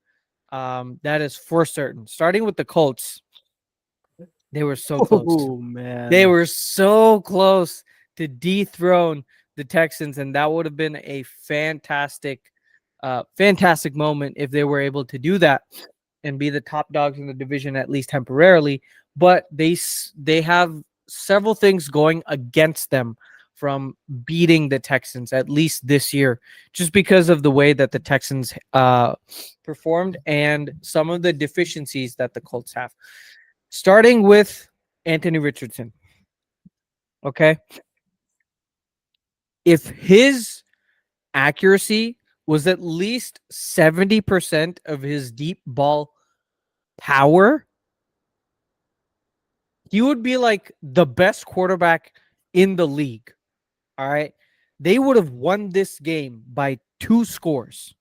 That is for certain. Starting with the Colts, they were so close. Oh man. They were so close to dethrone the Texans, and that would have been a fantastic moment if they were able to do that and be the top dogs in the division at least temporarily. But they have several things going against them from beating the Texans at least this year, just because of the way that the Texans performed and some of the deficiencies that the Colts have. Starting with Anthony Richardson. Okay. If his accuracy was at least 70% of his deep ball power, he would be like the best quarterback in the league. All right. They would have won this game by 2 scores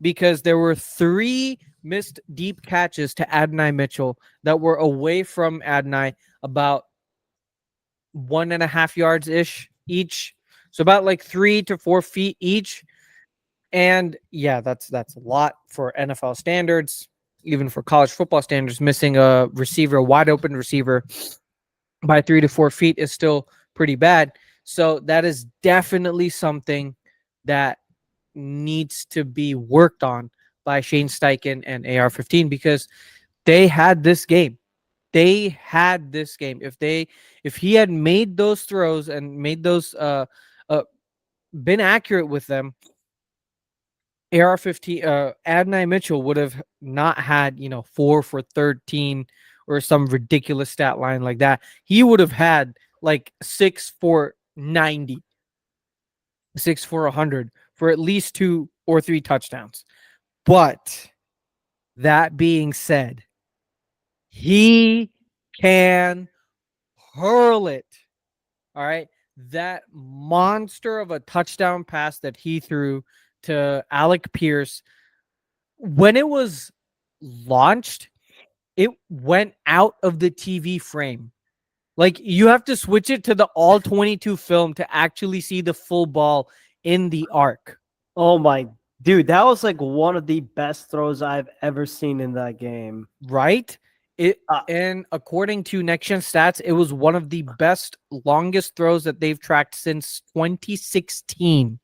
because there were 3 missed deep catches to Adonai Mitchell that were away from Adonai about 1.5 yards ish each. So about like 3 to 4 feet each. And yeah, that's a lot for NFL standards, even for college football standards. Missing a receiver, a wide open receiver by 3 to 4 feet is still pretty bad. So that is definitely something that needs to be worked on by Shane Steichen and AR-15 because they had this game. They had this game. If he had made those throws and made those been accurate with them, AR-15 Adonai Mitchell would have not had 4 for 13 or some ridiculous stat line like that. He would have had like 6 for 90, 6 for 100 for at least 2 or 3 touchdowns. But that being said, he can hurl it. All right. That monster of a touchdown pass that he threw to Alec Pierce, when it was launched, it went out of the TV frame. Like, you have to switch it to the all 22 film to actually see the full ball in the arc. Oh my dude, that was like one of the best throws I've ever seen in that game. Right? And according to Next Gen Stats, it was one of the best, longest throws that they've tracked since 2016.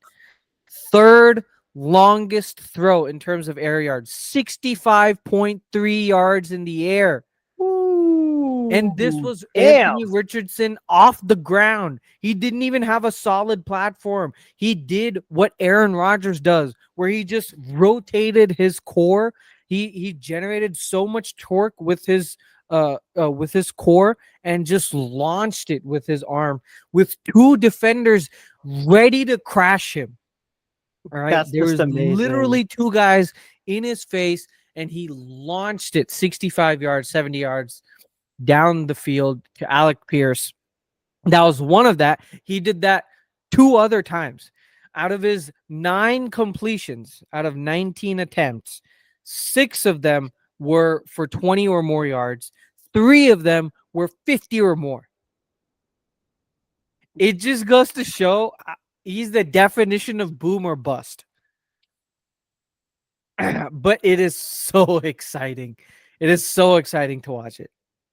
Third longest throw in terms of air yards, 65.3 yards in the air. Ooh, And this was damn. Anthony Richardson off the ground. He didn't even have a solid platform. He did what Aaron Rodgers does, where he just rotated his core. He generated so much torque with his core and just launched it with his arm with 2 defenders ready to crash him. All right. That's There just was amazing. literally 2 guys in his face, and he launched it 65 yards, 70 yards down the field to Alec Pierce. That was one of that. He did that 2 other times. Out of his 9 completions, out of 19 attempts, 6 of them were for 20 or more yards. 3 of them were 50 or more. It just goes to show he's the definition of boom or bust. But it is so exciting. It is so exciting to watch it.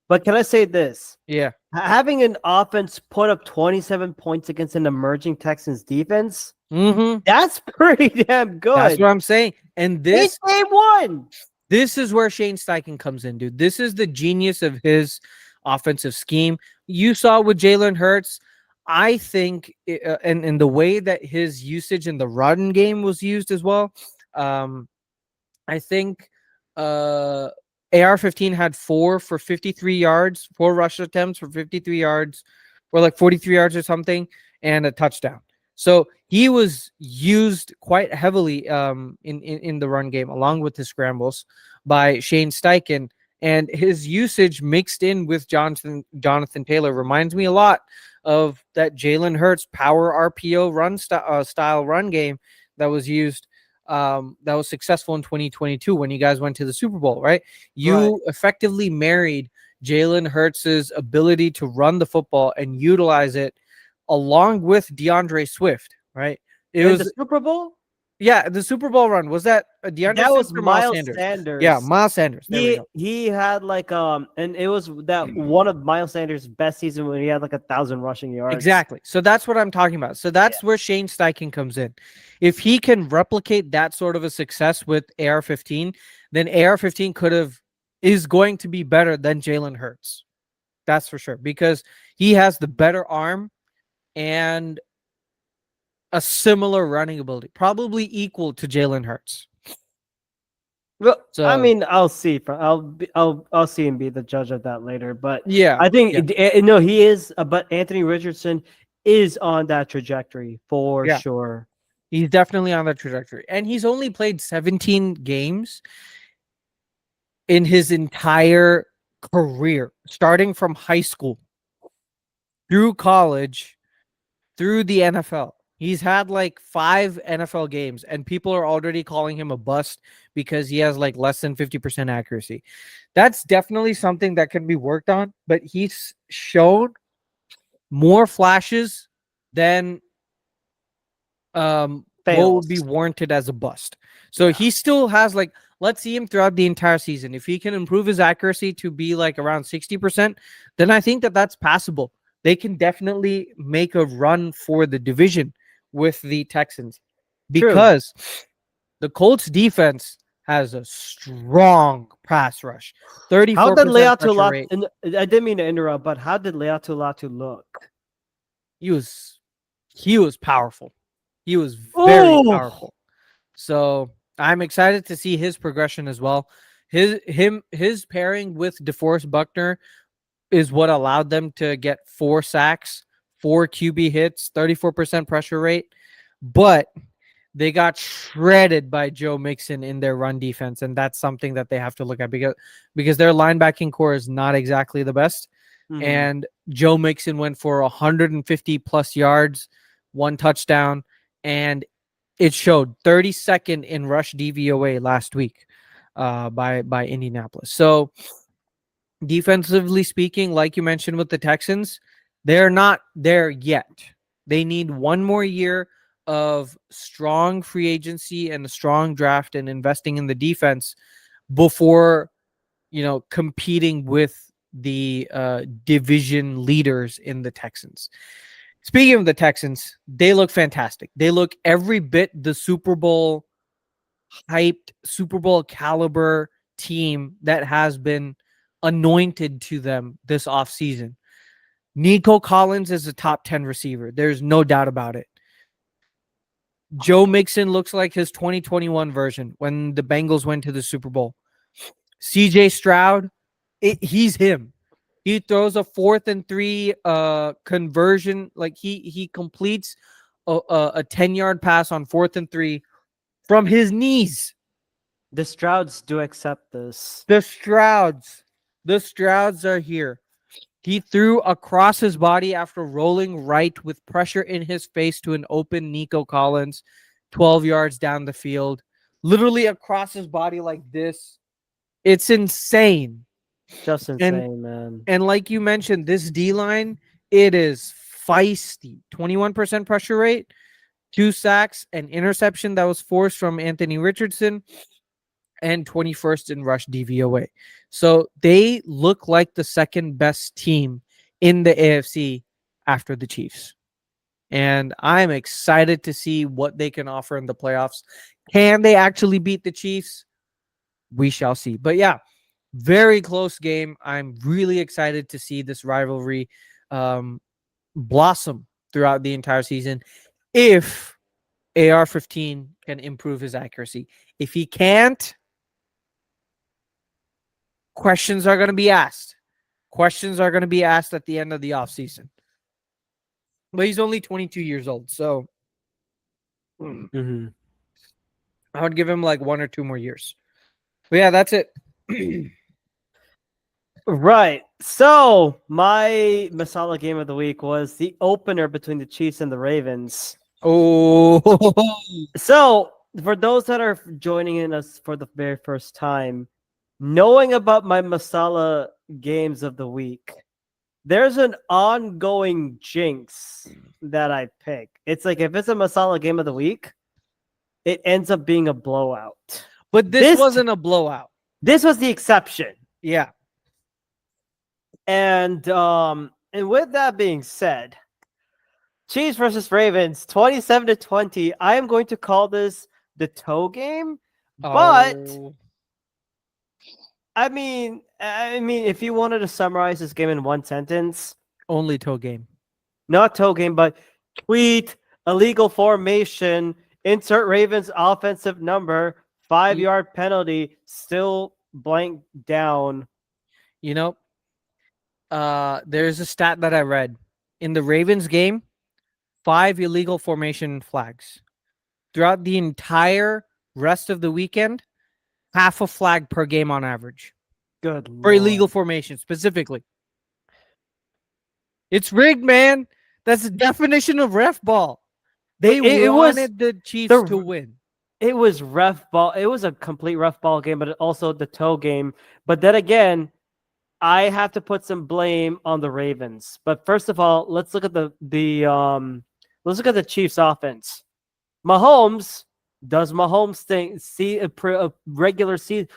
But can I say this? Yeah. Having an offense put up 27 points against an emerging Texans defense, that's pretty damn good. That's what I'm saying. And this game 1. This is where Shane Steichen comes in, dude. This is the genius of his offensive scheme. You saw with Jalen Hurts. I think, and the way that his usage in the run game was used as well. I think AR-15 had 4 for 53 yards, 4 rush attempts for 53 yards, or like 43 yards or something, and a touchdown. So he was used quite heavily in the run game, along with his scrambles by Shane Steichen. And his usage mixed in with Jonathan Taylor reminds me a lot of that Jalen Hurts power RPO style run game that was used, that was successful in 2022 when you guys went to the Super Bowl, right? Right. You effectively married Jalen Hurts's ability to run the football and utilize it along with DeAndre Swift, right? It In the was, Super Bowl, yeah, the Super Bowl run. Was that DeAndre that Swift was or Miles Miles Sanders? Yeah, Sanders. Miles Sanders. There we go. He had like and it was that one of Miles Sanders' best season when he had like 1,000 rushing yards. Exactly. So that's what I'm talking about. So that's where Shane Steichen comes in. If he can replicate that sort of a success with AR-15, then AR-15 is going to be better than Jalen Hurts. That's for sure, because he has the better arm and a similar running ability, probably equal to Jalen Hurts. Well, I So mean, I'll see. I'll see and be the judge of that later. But yeah, I think yeah, no, he is. But Anthony Richardson is on that trajectory for yeah. sure. He's definitely on that trajectory. And he's only played 17 games in his entire career, starting from high school through college, through the NFL. He's had like 5 NFL games, and people are already calling him a bust because he has like less than 50% accuracy. That's definitely something that can be worked on, but he's shown more flashes than what would be Fails. warranted as a bust. So Yeah. he still has like, let's see him throughout the entire season. If he can improve his accuracy to be like around 60%, then I think that that's passable. They can definitely make a run for the division with the Texans, True. because the Colts defense has a strong pass rush, How did 34% Leatu pressure Lat? rate. I didn't mean to interrupt, but how did Leatu Latu look? He was he was powerful. He was very Oh, powerful. So I'm excited to see his progression as well. His pairing with DeForest Buckner is what allowed them to get 4 sacks, 4 QB hits, 34% pressure rate. But they got shredded by Joe Mixon in their run defense, and that's something that they have to look at, because their linebacking core is not exactly the best. mhm. And Joe Mixon went for 150 plus yards, 1 touchdown, and it showed 32nd in rush DVOA last week by Indianapolis. So defensively speaking, like you mentioned with the Texans, they're not there yet. They need one more year of strong free agency and a strong draft and investing in the defense before, competing with the division leaders in the Texans. Speaking of the Texans, they look fantastic. They look every bit the Super Bowl hyped, Super Bowl caliber team that has been anointed to them this offseason. Nico Collins is a top 10 receiver. There's no doubt about it. Joe Mixon looks like his 2021 version when the Bengals went to the Super Bowl. CJ Stroud, he's him. He throws a 4th and 3 conversion. Like he completes a 10-yard pass on 4th and 3 from his knees. The Strouds do accept this. The Strouds are here. He threw across his body after rolling right with pressure in his face to an open Nico Collins, 12 yards down the field, literally across his body like this. It's insane. Just And insane, man. and like you mentioned, this D line, it is feisty. 21% pressure rate, 2 sacks, an interception that was forced from Anthony Richardson, and 21st in rush DVOA. So they look like the second best team in the AFC after the Chiefs. And I'm excited to see what they can offer in the playoffs. Can they actually beat the Chiefs? We shall see. But yeah, very close game. I'm really excited to see this rivalry blossom throughout the entire season if AR-15 can improve his accuracy. If he can't, questions are going to be asked. Questions are going to be asked at the end of the offseason. But he's only 22 years old, so Mm-hmm. I would give him like 1 or 2 more years. But yeah, that's it. Right. So my Masala game of the week was the opener between the Chiefs and the Ravens. Oh, So for those that are joining in us for the very first time, knowing about my Masala games of the week, there's an ongoing jinx that I pick. It's like if it's a Masala game of the week, it ends up being a blowout. but this wasn't a blowout. This was the exception. Yeah. And with that being said, Chiefs versus Ravens, 27-20. I am going to call this the toe game, but Oh. I mean, if you wanted to summarize this game in one sentence, Only toe game. not toe game, but tweet, illegal formation, insert Ravens offensive number, 5-yard penalty, still blank down. You know, there's a stat that I read in the Ravens game, 5 illegal formation flags throughout the entire rest of the weekend, half a flag per game on average Good for Lord. illegal formation specifically. It's rigged, man. That's the definition of ref ball. They It was wanted the Chiefs to win. It was ref ball. It was a complete ref ball game, but also the toe game. But then again, I have to put some blame on the Ravens. But first of all, let's look at the Chiefs offense. Mahomes does Mahomes thing. See a regular season.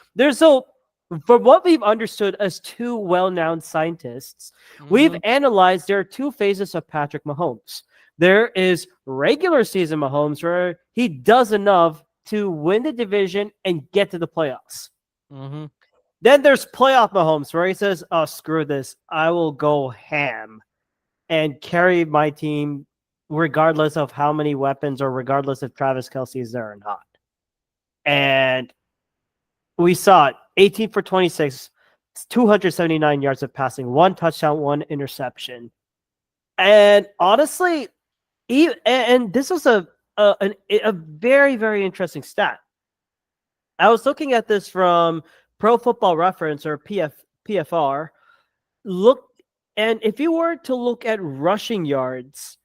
From what we've understood as two well-known scientists, we've analyzed there are two phases of Patrick Mahomes. There is regular season Mahomes where he does enough to win the division and get to the playoffs. Mm-hmm. Then there's playoff Mahomes where he says, "Oh, screw this. I will go ham and carry my team regardless of how many weapons or regardless if Travis Kelce is there or not." And we saw it. 18 for 26, 279 yards of passing, 1 touchdown, 1 interception. And honestly, and this was a very, very interesting stat. I was looking at this from Pro Football Reference or PFR. And if you were to look at rushing yards,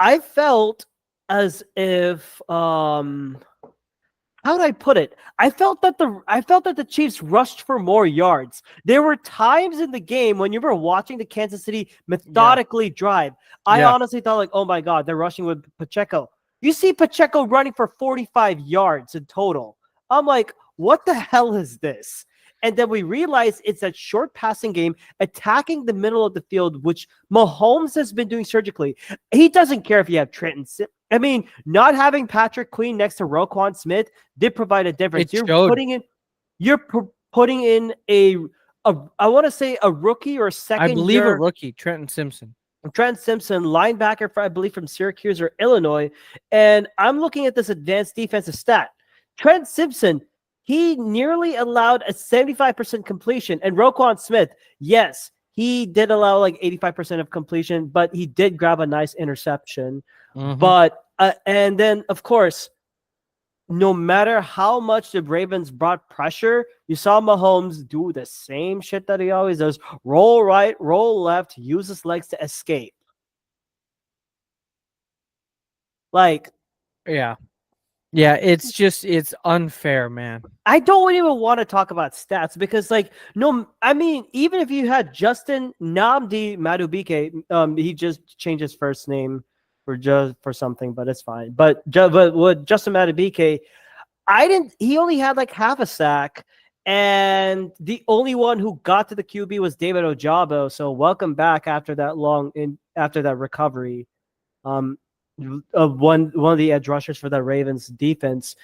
I felt as if how do I put it? I felt that the Chiefs rushed for more yards. There were times in the game when you were watching the Kansas City methodically drive. I honestly thought like, oh my God, they're rushing with Pacheco. You see Pacheco running for 45 yards in total. I'm like, what the hell is this? And then we realize it's a short passing game attacking the middle of the field, which Mahomes has been doing surgically. He doesn't care if you have Trenton. I mean, not having Patrick Queen next to Roquan Smith did provide a difference. You're putting in a I want to say a rookie or a second. I believe a rookie, Trenton Simpson, linebacker, I believe from Syracuse or Illinois. And I'm looking at this advanced defensive stat. Trent Simpson, he nearly allowed a 75% completion. And Roquan Smith, yes, he did allow like 85% of completion, but he did grab a nice interception. Mm-hmm. But, and then, of course, no matter how much the Ravens brought pressure, you saw Mahomes do the same shit that he always does. Roll right, roll left, use his legs to escape. Like, yeah, it's unfair, man. I don't even want to talk about stats because, like, no, I mean, even if you had Justin Nnamdi Madubuike, he just changed his first name for something, but it's fine. But with Justin Madubuike, he only had like half a sack, and the only one who got to the QB was David Ojabo. So welcome back after that recovery. Of one of the edge rushers for the Ravens defense.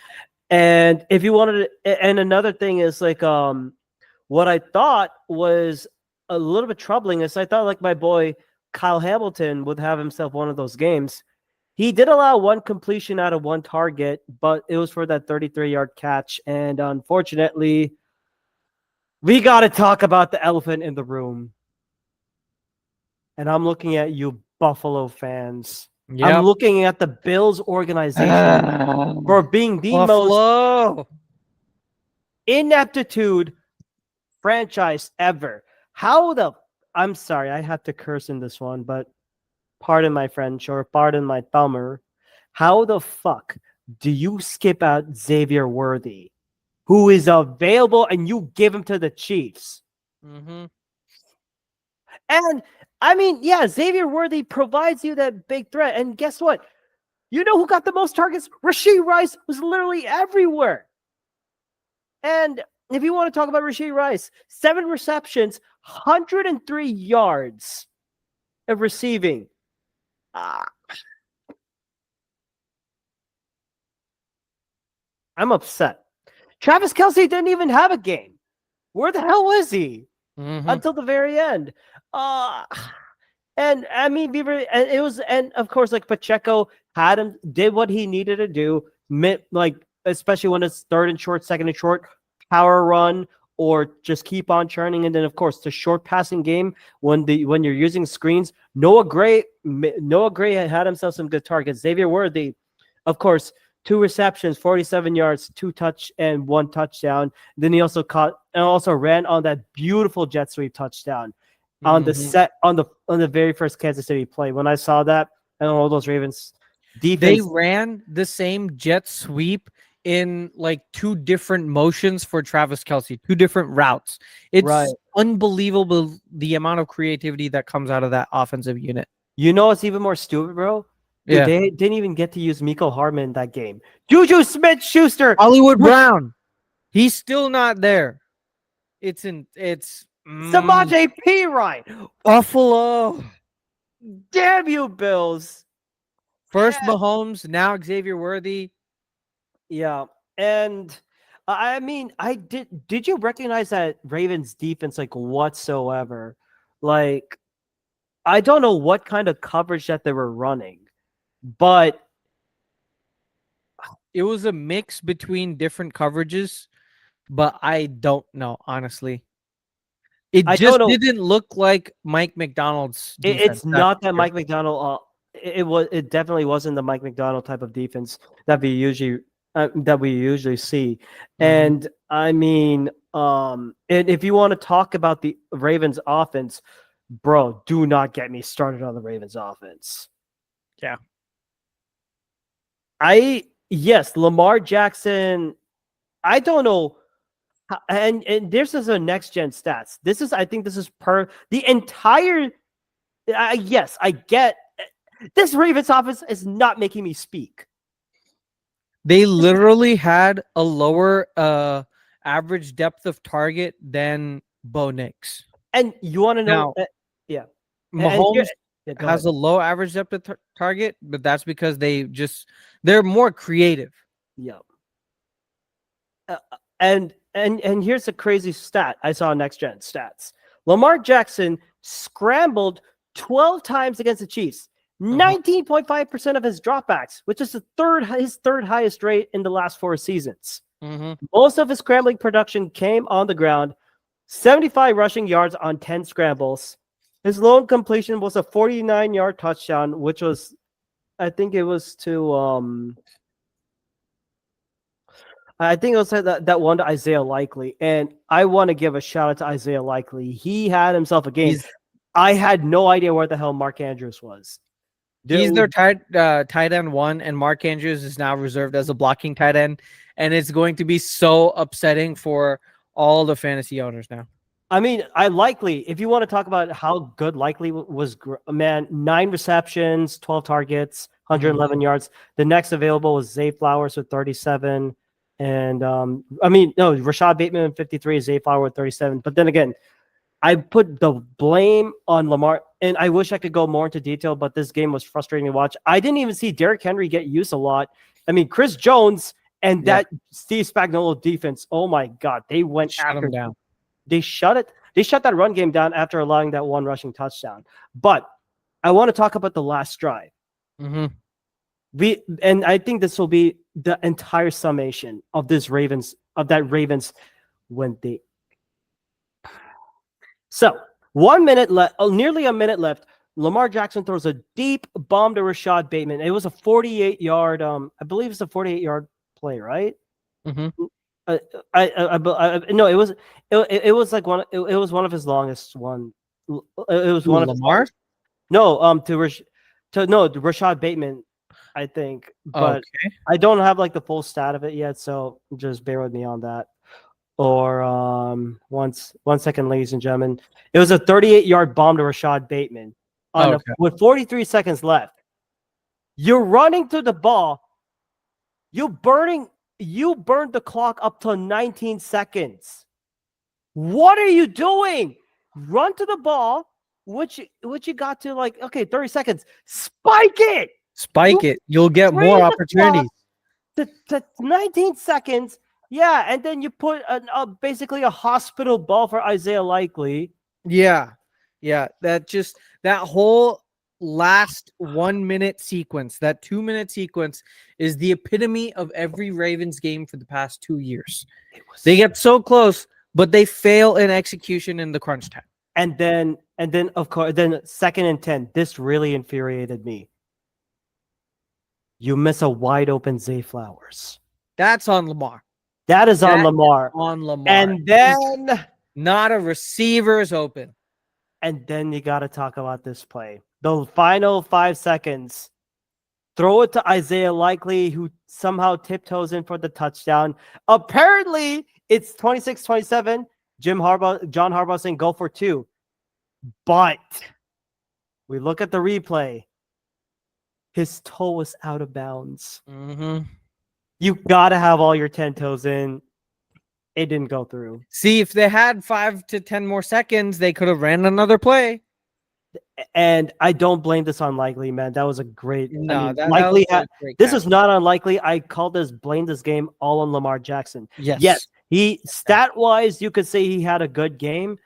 And if you wanted to, and another thing is like what I thought was a little bit troubling is I thought like my boy Kyle Hamilton would have himself one of those games. He did allow one completion out of one target, but it was for that 33-yard catch. And unfortunately, we got to talk about the elephant in the room. And I'm looking at you Buffalo fans. Yep. I'm looking at the Bills organization for being the most ineptitude franchise ever. How the I'm sorry, I had to curse in this one, but pardon my French or pardon my thumber. How the fuck do you skip out Xavier Worthy, who is available, and you give him to the Chiefs? Mm-hmm. And I mean, yeah, Xavier Worthy provides you that big threat. And guess what? You know who got the most targets? Rashee Rice was literally everywhere. And if you want to talk about Rashee Rice, 7 receptions, 103 yards of receiving. I'm upset. Travis Kelce didn't even have a game. Where the hell was he until the very end? And I mean, and of course, like Pacheco did what he needed to do, like especially when it's third and short, second and short, power run, or just keep on churning. And then, of course, the short passing game when you're using screens. Noah Gray had himself some good targets. Xavier Worthy, of course, 2 receptions, 47 yards, 1 touchdown. Then he also ran on that beautiful jet sweep touchdown on the very first Kansas City play. When I saw that, and all those Ravens defense, they ran the same jet sweep in like 2 different motions for Travis Kelce, 2 different routes. It's unbelievable the amount of creativity that comes out of that offensive unit. You know what's even more stupid, bro? Dude, they didn't even get to use Miko Hardman in that game. Juju Smith-Schuster, Hollywood Brown, he's still not there. Samaje Perine, Buffalo. Damn you, Bills. First Mahomes, now Xavier Worthy. Yeah, and I mean, did you recognize that Ravens defense like whatsoever? Like, I don't know what kind of coverage that they were running, but it was a mix between different coverages, but I don't know, honestly. It just didn't look like Mike McDonald's defense. It's not that Mike McDonald. It definitely wasn't the Mike McDonald type of defense that we usually see. And I mean, and if you want to talk about the Ravens offense, bro, do not get me started on the Ravens offense. Yeah. Yes, Lamar Jackson, I don't know. And this is a next gen stats. I think this is per the entire. Yes, I get this Ravens offense is not making me speak. They literally had a lower average depth of target than Bo Nix. And you want to know? Yeah, Mahomes has a low average depth of target, but that's because they're more creative. Yeah. And here's a crazy stat I saw on Next Gen Stats. Lamar Jackson scrambled 12 times against the Chiefs. 19.5% of his dropbacks, which is his third highest rate in the last 4 seasons. Most of his scrambling production came on the ground. 75 rushing yards on 10 scrambles. His lone completion was a 49-yard touchdown, which was, I think it was to I think it was that one to Isaiah Likely, and I want to give a shout out to Isaiah Likely. He had himself a game. I had no idea where the hell Mark Andrews was. He's their tight end 1, and Mark Andrews is now reserved as a blocking tight end, and it's going to be so upsetting for all the fantasy owners now. I mean, if you want to talk about how good Likely was, man, 9 receptions, 12 targets, 111 yards. The next available was Zay Flowers with 37. And Rashad Bateman with 53, Zay Flowers with 37. But then again, I put the blame on Lamar, and I wish I could go more into detail, but this game was frustrating to watch. I didn't even see Derrick Henry get used a lot. I mean, Chris Jones and that Steve Spagnuolo defense, oh my God, they went shut him down. They shut that run game down after allowing that 1 rushing touchdown. But I want to talk about the last drive. And I think this will be the entire summation of Ravens when they. So 1 minute left, nearly a minute left. Lamar Jackson throws a deep bomb to Rashad Bateman. It was a 48-yard, I believe it's a 48-yard play, right? No, it was like it was one of his longest one. It was one of his Lamar? longest. No, to Rashad Bateman, I think, but Okay. I don't have like the full stat of it yet, so just bear with me on that. Or one second, ladies and gentlemen. It was a 38-yard bomb to Rashad Bateman Okay. with 43 seconds left. You're running to the ball. You burned the clock up to 19 seconds. What are you doing? Run to the ball, which you got to like, okay, 30 seconds. Spike it. Spike it. You'll get more Freeze the clock opportunities. to 19 seconds. Yeah, and then you put basically a hospital ball for Isaiah Likely. Yeah. Yeah. That whole last 1 minute sequence, that 2 minute sequence is the epitome of every Ravens game for the past 2 years. They get so close, but they fail in execution in the crunch time. And then of course, then 2nd and 10. This really infuriated me. You miss a wide open Zay Flowers. That's on Lamar. That is on Lamar. On Lamar. And then not a receiver is open. And then you got to talk about this play. The final 5 seconds. Throw it to Isaiah Likely, who somehow tiptoes in for the touchdown. Apparently, it's 26-27. John Harbaugh saying go for 2. But we look at the replay. His toe was out of bounds. Mm-hmm. You got to have all your 10 toes in. It didn't go through. See, if they had 5 to 10 more seconds, they could have ran another play. And I don't blame this on Likely, man. That was a great. No, Likely. This catch. is not unlikely. I call this blame this game all on Lamar Jackson. Yes. He stat wise, you could say he had a good game,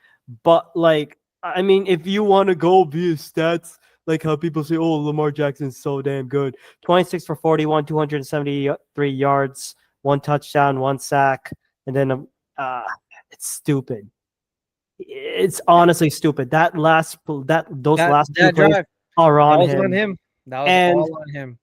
but like, I mean, if you want to go via stats, like how people say, oh, Lamar Jackson's so damn good. 26 for 41, 273 yards, 1 touchdown, 1 sack, and then it's stupid. It's honestly stupid. Those last two plays are on him. That was all on him.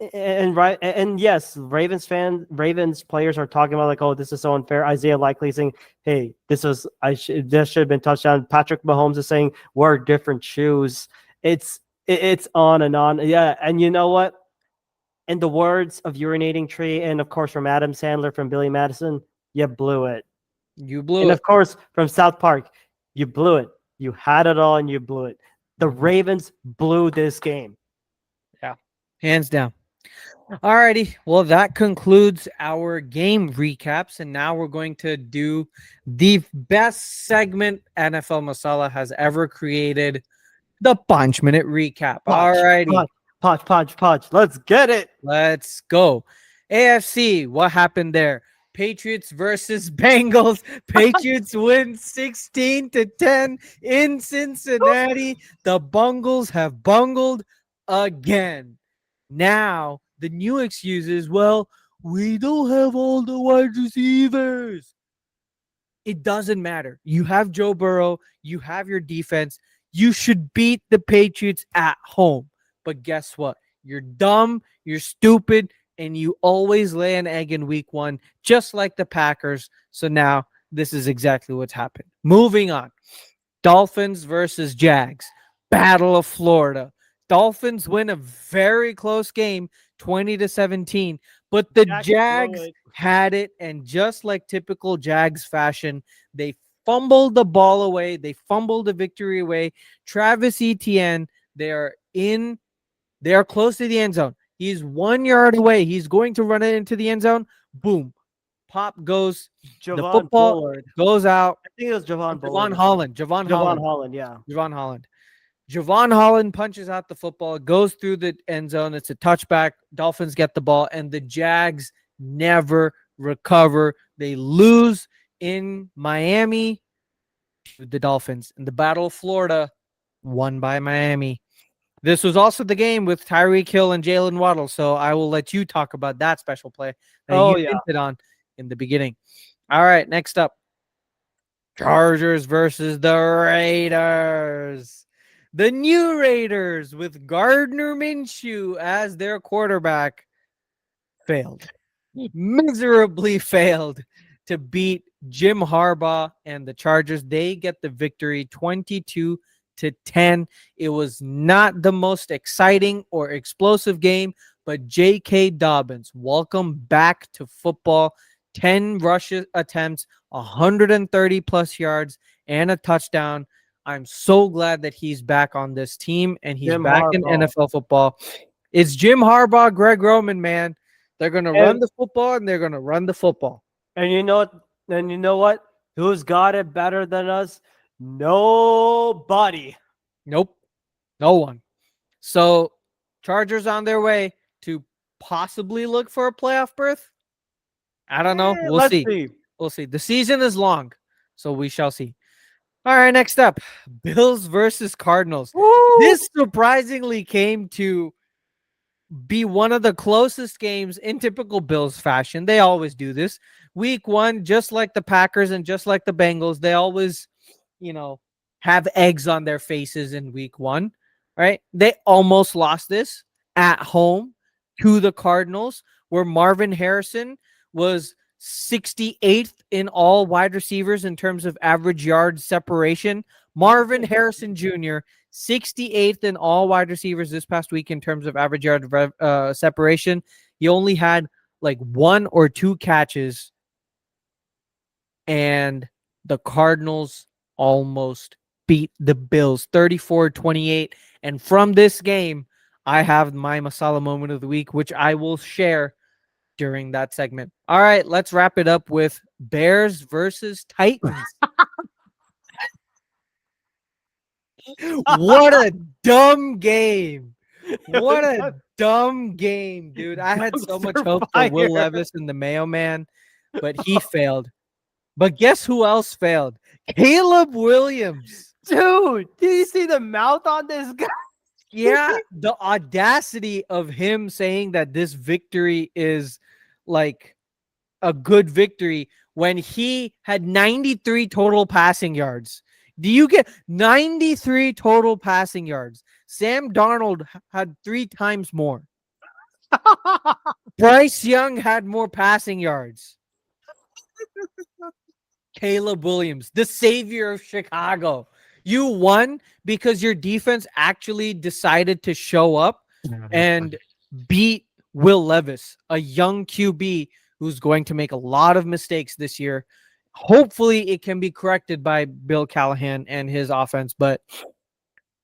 And yes, Ravens players are talking about like, oh, this is so unfair. Isaiah Likely saying, hey, this should have been touchdown. Patrick Mahomes is saying wear different shoes. It's on and on. Yeah, and you know what? In the words of Urinating Tree, and of course from Adam Sandler, from Billy Madison, you blew it. You blew it. And of course, from South Park, you blew it. You had it all and you blew it. The Ravens blew this game. Yeah, hands down. Alrighty, well, that concludes our game recaps, and now we're going to do the best segment NFL Masala has ever created, the Punch Minute Recap. Alrighty. Podge. Let's get it. Let's go. AFC, what happened there? Patriots versus Bengals. Patriots win 16-10 in Cincinnati. The Bungles have bungled again. Now, the new excuse is, well, we don't have all the wide receivers. It doesn't matter. You have Joe Burrow. You have your defense. You should beat the Patriots at home. But guess what? You're dumb. You're stupid. And you always lay an egg in week 1, just like the Packers. So now this is exactly what's happened. Moving on. Dolphins versus Jags. Battle of Florida. Dolphins win a very close game, 20-17. But the Jags had it. And just like typical Jags fashion, they fumbled the ball away. They fumbled the victory away. Travis Etienne, they are close to the end zone. He's 1 yard away. He's going to run it into the end zone. Boom. Pop goes. The football goes out. I think it was Javon Holland. Yeah. Javon Holland. Javon Holland punches out the football. It goes through the end zone. It's a touchback. Dolphins get the ball, and the Jags never recover. They lose in Miami with the Dolphins. In the Battle of Florida, won by Miami. This was also the game with Tyreek Hill and Jalen Waddle, so I will let you talk about that special play that you hinted on in the beginning. All right, next up, Chargers versus the Raiders. The new Raiders with Gardner Minshew as their quarterback failed. miserably failed to beat Jim Harbaugh and the Chargers. They get the victory 22-10. It was not the most exciting or explosive game, but J.K. Dobbins, welcome back to football. 10 rush attempts, 130 plus yards, and a touchdown. I'm so glad that he's back on this team and he's Jim back in Harbaugh. NFL football. It's Jim Harbaugh, Greg Roman, man. They're going to run the football and they're going to run the football. And you know what? Who's got it better than us? Nobody. Nope. No one. So Chargers on their way to possibly look for a playoff berth. I don't know. We'll see. We'll see. The season is long, so we shall see. All right, next up, Bills versus Cardinals. Woo! This surprisingly came to be one of the closest games in typical Bills fashion. They always do this. Week 1, just like the Packers and just like the Bengals, they always, have eggs on their faces in week 1, right? They almost lost this at home to the Cardinals, where Marvin Harrison was 68th in all wide receivers in terms of average yard separation. Marvin Harrison Jr., 68th in all wide receivers this past week in terms of average yard separation. He only had like 1 or 2 catches, and the Cardinals almost beat the Bills 34-28. And from this game, I have my Masala moment of the week, which I will share during that segment. All right, let's wrap it up with Bears versus Titans. What a dumb game. What a dumb game, dude. I had so much hope for Will Levis and the Mayo Man, but he failed. But guess who else failed? Caleb Williams. Dude, did you see the mouth on this guy? Yeah, the audacity of him saying that this victory is like a good victory when he had 93 total passing yards. Do you get 93 total passing yards? Sam Darnold had 3 times more. Bryce Young had more passing yards. Caleb Williams, the savior of Chicago. You won because your defense actually decided to show up and beat Will Levis, a young QB who's going to make a lot of mistakes this year. Hopefully it can be corrected by Bill Callahan and his offense, but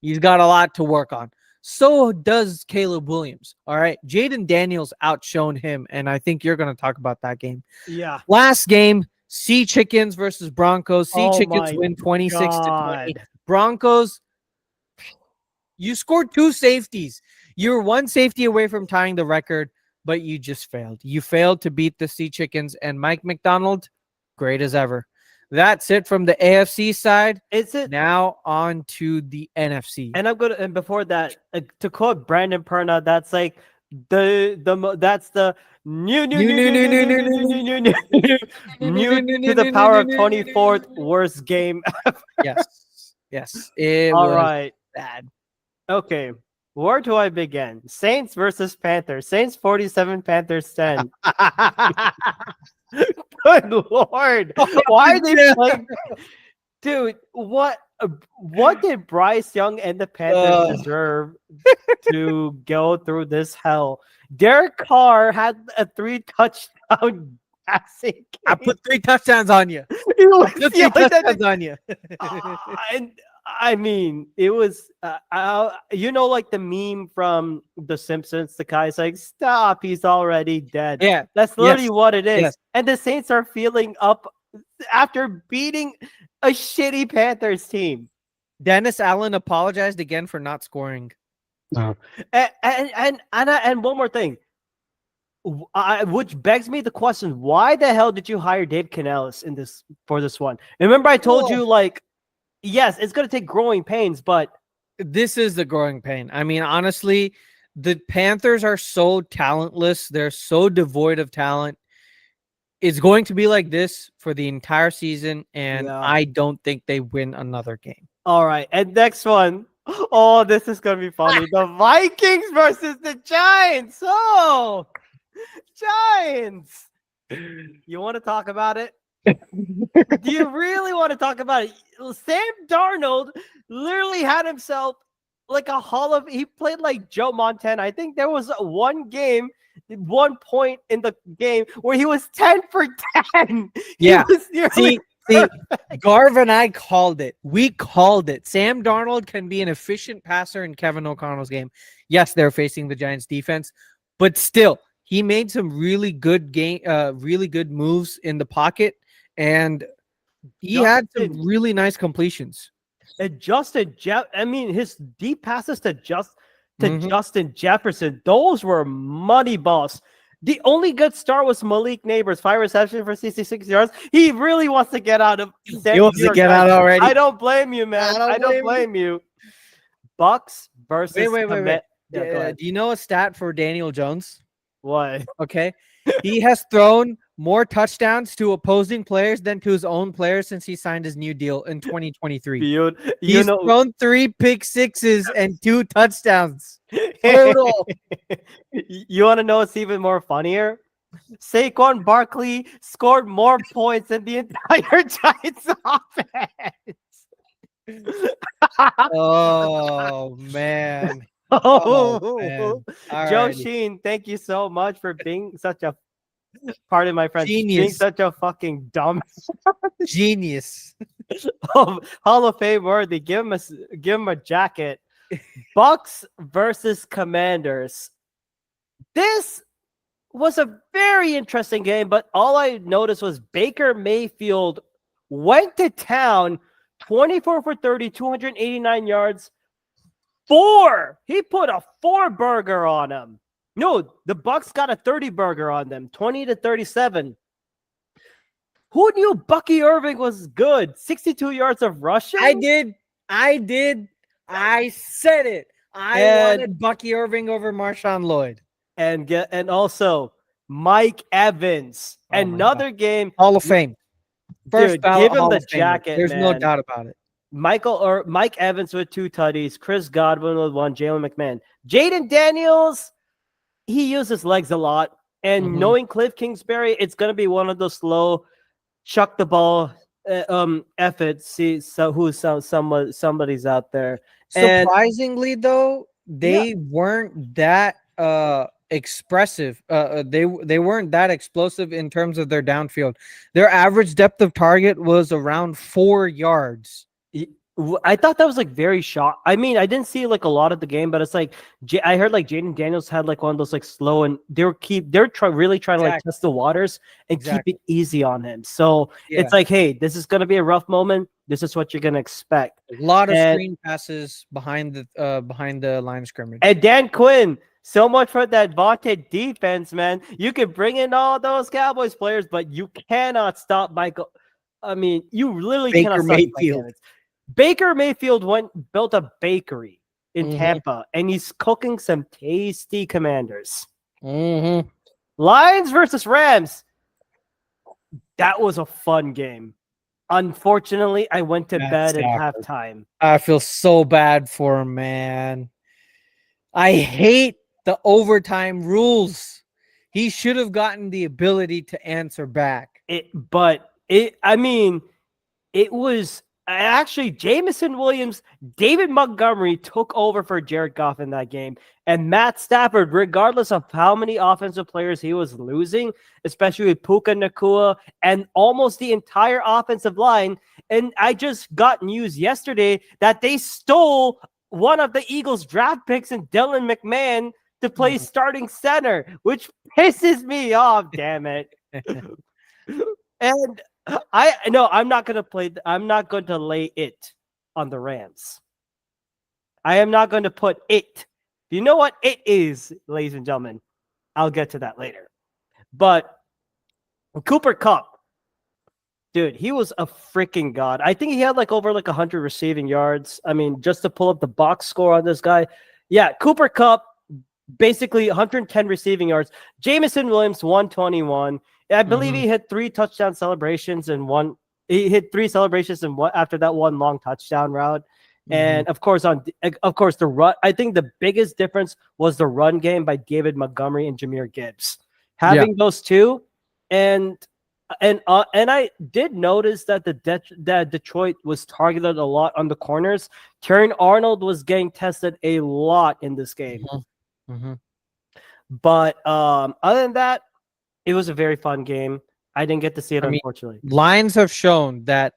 he's got a lot to work on. So does Caleb Williams. All right. Jaden Daniels outshone him, and I think you're going to talk about that game. Yeah. Last game, Sea Chickens versus Broncos. Sea Chickens win 26-20. Broncos, you scored 2 safeties. You were 1 safety away from tying the record, but you just failed. You failed to beat the Sea Chickens, and Mike McDonald, great as ever. That's it from the AFC side. Is it now on to the NFC? And I'm gonna, and before that, to quote Brandon Perna, that's like that's the new to the power of 24th worst game. Yes. It All was right. bad. Okay. Where do I begin? Saints versus Panthers. Saints 47, Panthers 10. Good Lord. Why are they playing? Dude, what did Bryce Young and the Panthers deserve to go through this hell? Derek Carr had a 3 touchdown passing game. I put 3 touchdowns on you. On you. And I mean, it was, like the meme from The Simpsons. The guy's like, "Stop! He's already dead." Yeah, that's literally what it is. Yes. And the Saints are feeling up after beating a shitty Panthers team. Dennis Allen apologized again for not scoring. No. And one more thing, which begs me the question: why the hell did you hire Dave Canales for this one? And remember, I told you, like, yes, it's going to take growing pains, but this is the growing pain. I mean, honestly, the Panthers are so talentless. They're so devoid of talent. It's going to be like this for the entire season, and I don't think they win another game. All right, and next one. Oh, this is going to be funny. The Vikings versus the Giants. Oh, Giants. You want to talk about it? Do you really want to talk about it? Sam Darnold literally had himself like a he played like Joe Montana. I think there was one point in the game where he was 10 for 10. Yeah. He was nearly See, Garv and I called it. We called it. Sam Darnold can be an efficient passer in Kevin O'Connell's game. Yes, they're facing the Giants defense, but still, he made some really good moves in the pocket, and he had some really nice completions. Justin his deep passes to Justin Jefferson, those were money balls. The only good start was Malik Neighbors, 5 receptions for 66 yards. He really wants to get out of. He wants to get out already. I don't blame you, man. I don't blame you. Bucks versus. Wait. Do you know a stat for Daniel Jones? What? Okay, he has thrown more touchdowns to opposing players than to his own players since he signed his new deal in 2023. He's thrown 3 pick sixes and 2 touchdowns total. You want to know what's even more funnier? Saquon Barkley scored more points than the entire Giants offense. Oh man. Joe Sheen, thank you so much for being such a pardon my French, genius. Being such a fucking dumb genius. Hall of Fame worthy. Give him a jacket. Bucks versus Commanders. This was a very interesting game, but all I noticed was Baker Mayfield went to town, 24 for 30, 289 yards. He put a 4 burger on him. No, the Bucks got a 30 burger on them, 20-37. Who knew Bucky Irving was good? 62 yards of rushing. I did. I said it. I wanted Bucky Irving over Marshawn Lloyd, and also Mike Evans. Another game, Hall of Fame. First, give him the jacket. There's no doubt about it. Mike Evans with 2 tutties, Chris Godwin with 1, Jalen McMahon. Jaden Daniels, he uses legs a lot. And knowing Cliff Kingsbury, it's going to be one of those slow, chuck the ball efforts. See somebody's out there. Surprisingly, though, they weren't that expressive. They weren't that explosive in terms of their downfield. Their average depth of target was around 4 yards. I thought that was like very shock. I mean, I didn't see like a lot of the game, but it's like I heard like Jaden Daniels had like one of those like slow, and they're really trying to like test the waters and keep it easy on him. So it's like, hey, this is gonna be a rough moment. This is what you're gonna expect. A lot of screen passes behind the line of scrimmage. And Dan Quinn, so much for that vaunted defense, man. You can bring in all those Cowboys players, but you cannot stop Michael. I mean, you literally cannot stop Mayfield. Baker Mayfield built a bakery in Tampa, and he's cooking some tasty Commanders. Lions versus Rams. That was a fun game. Unfortunately, I went to bed at halftime. I feel so bad for him, man. I hate the overtime rules. He should have gotten the ability to answer back. It was actually Jameson Williams, David Montgomery took over for Jared Goff in that game. And Matt Stafford, regardless of how many offensive players he was losing, especially with Puka Nacua and almost the entire offensive line. And I just got news yesterday that they stole one of the Eagles draft picks in Dylan McMahon to play starting center, which pisses me off, damn it. And I'm not going to lay it on the Rams. I am not going to put it. You know what it is, ladies and gentlemen. I'll get to that later. But Cooper Kupp, dude, he was a freaking god. I think he had like over like 100 receiving yards. I mean, just to pull up the box score on this guy. Yeah, Cooper Kupp, basically 110 receiving yards. Jameson Williams, 121. I believe he hit 3 touchdown celebrations and he hit 3 celebrations and after that one long touchdown route. And of course, the run. I think the biggest difference was the run game by David Montgomery and Jahmyr Gibbs. having those two, and I did notice that that Detroit was targeted a lot on the corners. Terry Arnold was getting tested a lot in this game. But other than that, it was a very fun game. I didn't get to see it, unfortunately. Lions have shown that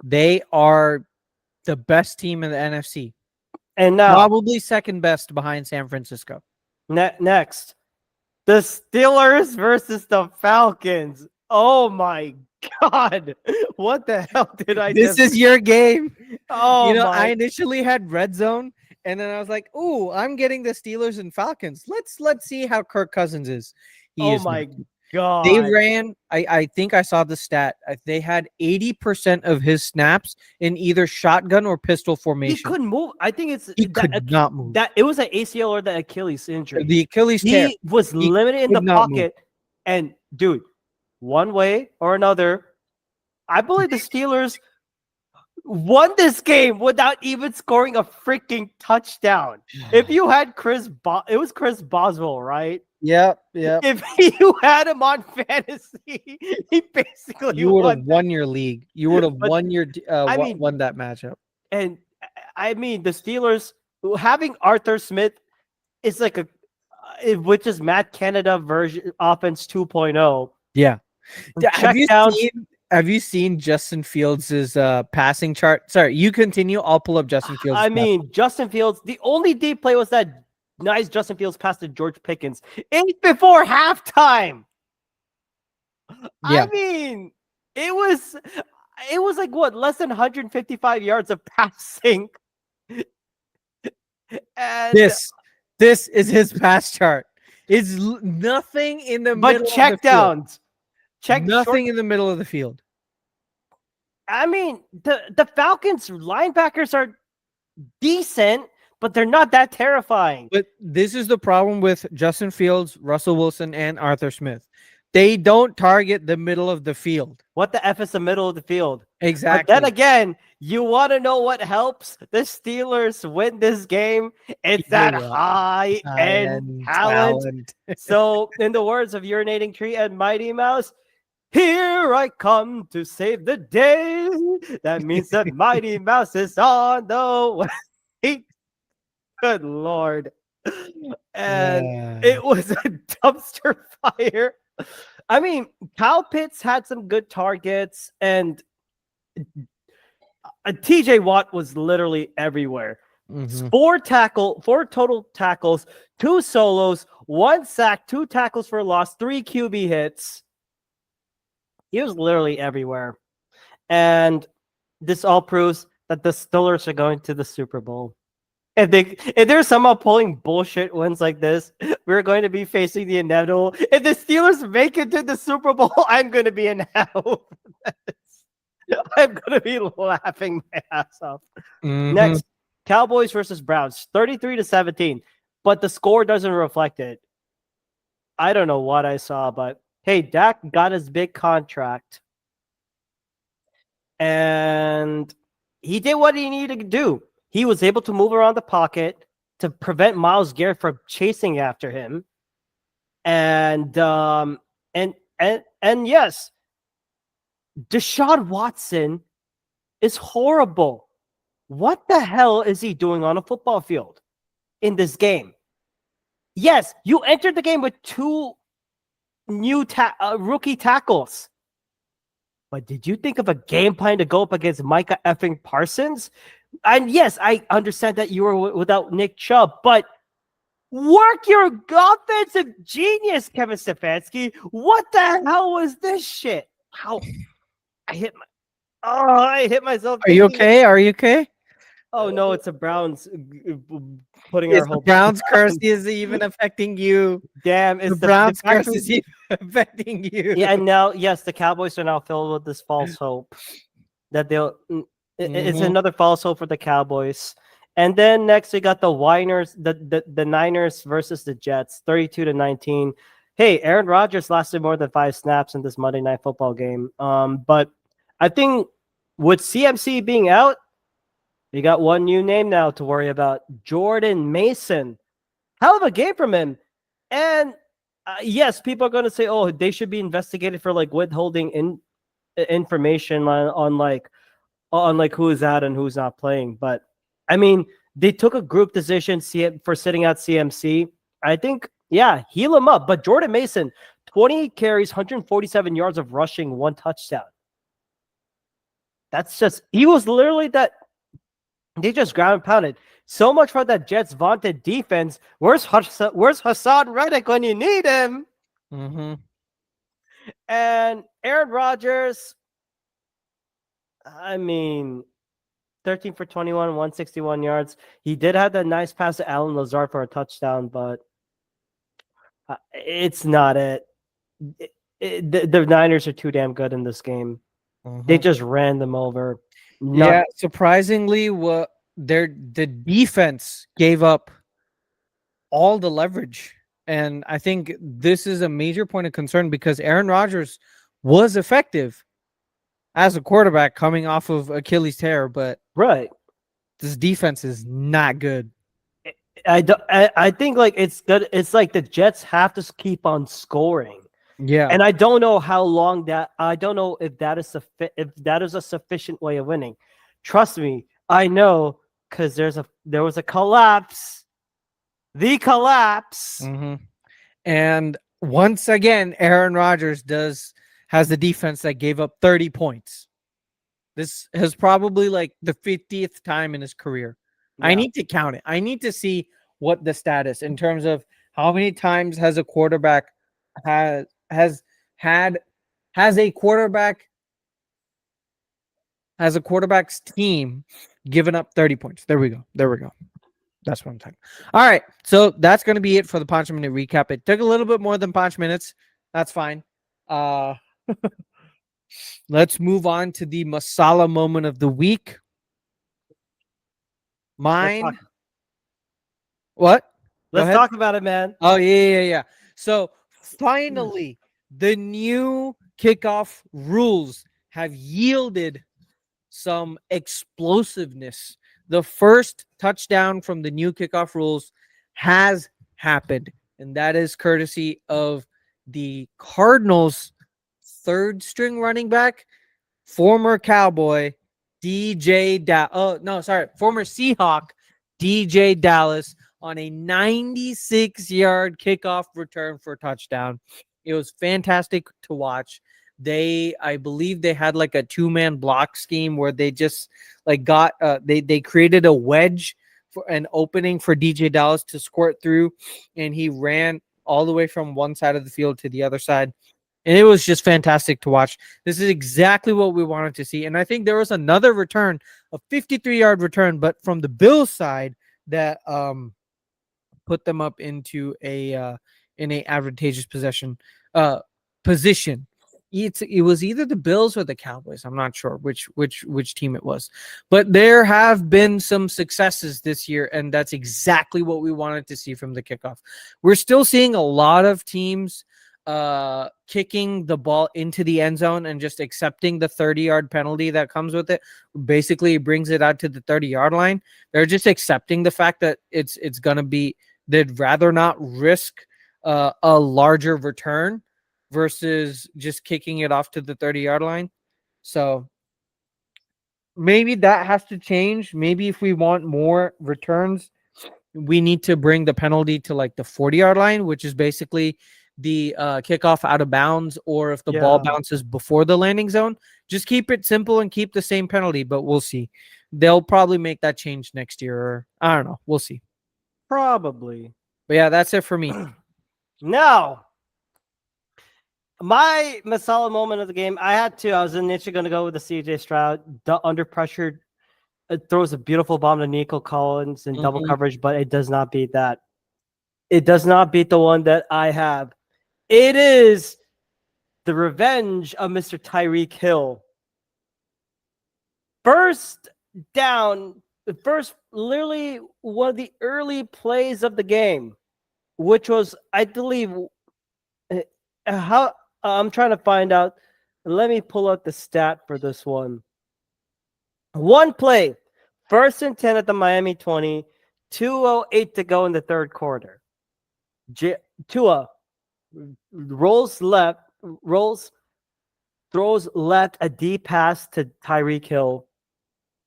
they are the best team in the NFC. And now, probably second best behind San Francisco. Next, the Steelers versus the Falcons. Oh my God. What the hell did I This is your game. Oh, I initially had red zone, and then I was like, "Ooh, I'm getting the Steelers and Falcons. Let's see how Kirk Cousins is." My God. They ran, I think I saw the stat. They had 80% of his snaps in either shotgun or pistol formation. He couldn't move. I think he could not move. That it was an ACL or the Achilles injury. The Achilles tear. He was limited in the pocket. And dude, one way or another, I believe the Steelers won this game without even scoring a freaking touchdown. If you had it was Chris Boswell, right? Yep. If you had him on fantasy, he basically would have won your league. You would have won your won that matchup. And I mean, the Steelers having Arthur Smith is like which is Matt Canada version offense 2.0. Yeah. Have you seen Justin Fields' passing chart? Sorry, you continue. I'll pull up Justin Fields. I mean, Justin Fields, the only deep play was that nice Justin Fields pass to George Pickens before halftime. Yeah. I mean, it was like what, less than 155 yards of passing. And this is his pass chart. It's nothing in the middle. But check downs. Nothing in the middle of the field. I mean, the Falcons linebackers are decent, but they're not that terrifying. But this is the problem with Justin Fields, Russell Wilson, and Arthur Smith. They don't target the middle of the field. What the F is the middle of the field? Exactly. But then again, you want to know what helps the Steelers win this game? It's that high-end talent. So, in the words of Urinating Tree and Mighty Mouse, here I come to save the day. That means that Mighty Mouse is on the way. Good Lord. And it was a dumpster fire. I mean, Kyle Pitts had some good targets, and TJ Watt was literally everywhere. 4 total tackles, 2 solos, 1 sack, 2 tackles for loss, 3 QB hits. He was literally everywhere. And this all proves that the Steelers are going to the Super Bowl. If they're somehow pulling bullshit wins like this, we're going to be facing the inevitable. If the Steelers make it to the Super Bowl, I'm going to be in hell. I'm going to be laughing my ass off. Next, Cowboys versus Browns, 33-17. But the score doesn't reflect it. I don't know what I saw, but hey, Dak got his big contract. And he did what he needed to do. He was able to move around the pocket to prevent Myles Garrett from chasing after him. And yes, Deshaun Watson is horrible. What the hell is he doing on a football field in this game? Yes, you entered the game with 2 new rookie tackles. But did you think of a game plan to go up against Micah effing Parsons? And yes, I understand that you were without Nick Chubb, but work your offensive genius, Kevin Stefanski. What the hell was this shit? How I hit myself. Are you okay? Are you okay? Oh no, it's the Browns putting It's our whole Browns curse is even affecting you. Damn, it's the Browns curse is even affecting you. Yeah, and now yes, the Cowboys are now filled with this false hope that they'll. It's another false hope for the Cowboys. And then next we got the Niners versus the Jets, 32-19. Hey, Aaron Rodgers lasted more than 5 snaps in this Monday Night Football game. But I think with CMC being out, we got one new name now to worry about. Jordan Mason. Hell of a game from him. And yes, people are going to say, oh, they should be investigated for like withholding information on like who is out and who's not playing. But I mean, they took a group decision for sitting out CMC. I think, yeah, heal him up. But Jordan Mason, 20 carries, 147 yards of rushing, 1 touchdown. That's just, he was literally that. They just ground and pounded. So much for that Jets vaunted defense. Where's Hassan Reddick when you need him? Mm-hmm. And Aaron Rodgers, I mean, 13 for 21, 161 yards. He did have that nice pass to Alan Lazard for a touchdown, but it's not it. The Niners are too damn good in this game. Mm-hmm. They just ran them over. Yeah, surprisingly, the defense gave up all the leverage. And I think this is a major point of concern because Aaron Rodgers was effective as a quarterback coming off of Achilles tear, but right, this defense is not good. I think like it's good. It's like the Jets have to keep on scoring. Yeah, and I don't know how long that. I don't know if that is a sufficient way of winning. Trust me, I know because there was a collapse. The collapse. Mm-hmm. And once again, Aaron Rodgers has the defense that gave up 30 points. This has probably like the 50th time in his career. Yeah. I need to count it. I need to see what the status in terms of how many times has a quarterback has a quarterback's team given up 30 points. There we go. That's what I'm talking. All right. So that's going to be it for the Pancho Minute recap. It took a little bit more than Pancho Minutes. That's fine. Let's move on to the Masala moment of the week. Mine. What? Let's talk about it, man. Oh, yeah. So finally, the new kickoff rules have yielded some explosiveness. The first touchdown from the new kickoff rules has happened, and that is courtesy of the Cardinals' third string running back, former Cowboy former Seahawk DJ Dallas on a 96-yard kickoff return for a touchdown. It was fantastic to watch. I believe they had like a 2-man block scheme where they just like they created a wedge for an opening for DJ Dallas to squirt through, and he ran all the way from one side of the field to the other side. And it was just fantastic to watch. This is exactly what we wanted to see. And I think there was another return, a 53-yard return, but from the Bills side that put them up into in a advantageous position. It was either the Bills or the Cowboys. I'm not sure which team it was, but there have been some successes this year, and that's exactly what we wanted to see from the kickoff. We're still seeing a lot of teams kicking the ball into the end zone and just accepting the 30-yard penalty that comes with it. Basically, it brings it out to the 30-yard line. They're just accepting the fact that it's gonna be. They'd rather not risk a larger return versus just kicking it off to the 30-yard line. So maybe that has to change. Maybe if we want more returns, we need to bring the penalty to like the 40-yard line, which is basically the kickoff out of bounds, or if the ball bounces before the landing zone. Just keep it simple and keep the same penalty, but we'll see. They'll probably make that change next year, or I don't know. We'll see. Probably. But yeah, that's it for me. Now, my Masala moment of the game, I was initially going to go with the CJ Stroud. Under pressure, it throws a beautiful bomb to Nico Collins in double coverage, but it does not beat that. It does not beat the one that I have. It is the revenge of Mr. Tyreek Hill. First down, literally one of the early plays of the game, which was, I believe, I'm trying to find out. Let me pull out the stat for this one. One play, 1st and 10 at the Miami 20, 2:08 to go in the third quarter. Tua rolls left, rolls, throws left a deep pass to Tyreek Hill,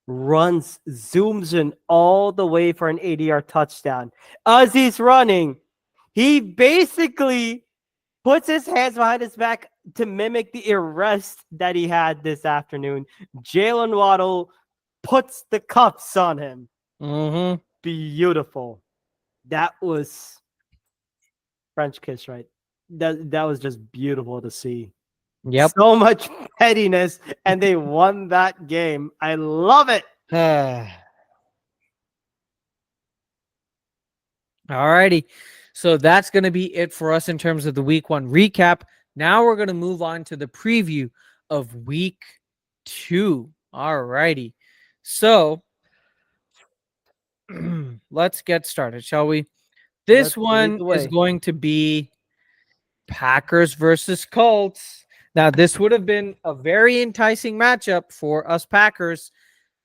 runs, zooms in all the way for an 80-yard touchdown. As he's running, he basically puts his hands behind his back to mimic the arrest that he had this afternoon. Jalen Waddle puts the cuffs on him. Mm-hmm. Beautiful. That was French kiss, right? That was just beautiful to see. Yep. So much pettiness, and they won that game. I love it. Alrighty. So that's going to be it for us in terms of the week 1 recap. Now we're going to move on to the preview of week 2. Alrighty. So let's get started, shall we? This one is going to be Packers versus Colts. Now, this would have been a very enticing matchup for us Packers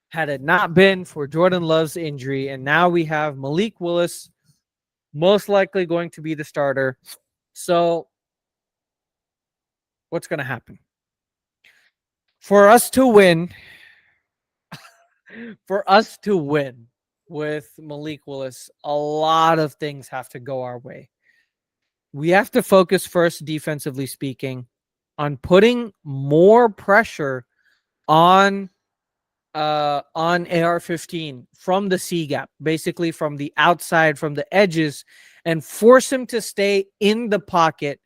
had it not been for Jordan Love's injury. And now we have Malik Willis most likely going to be the starter. So what's going to happen? For us to win with Malik Willis, a lot of things have to go our way. We have to focus first, defensively speaking, on putting more pressure on AR-15 from the C gap, basically from the outside, from the edges, and force him to stay in the pocket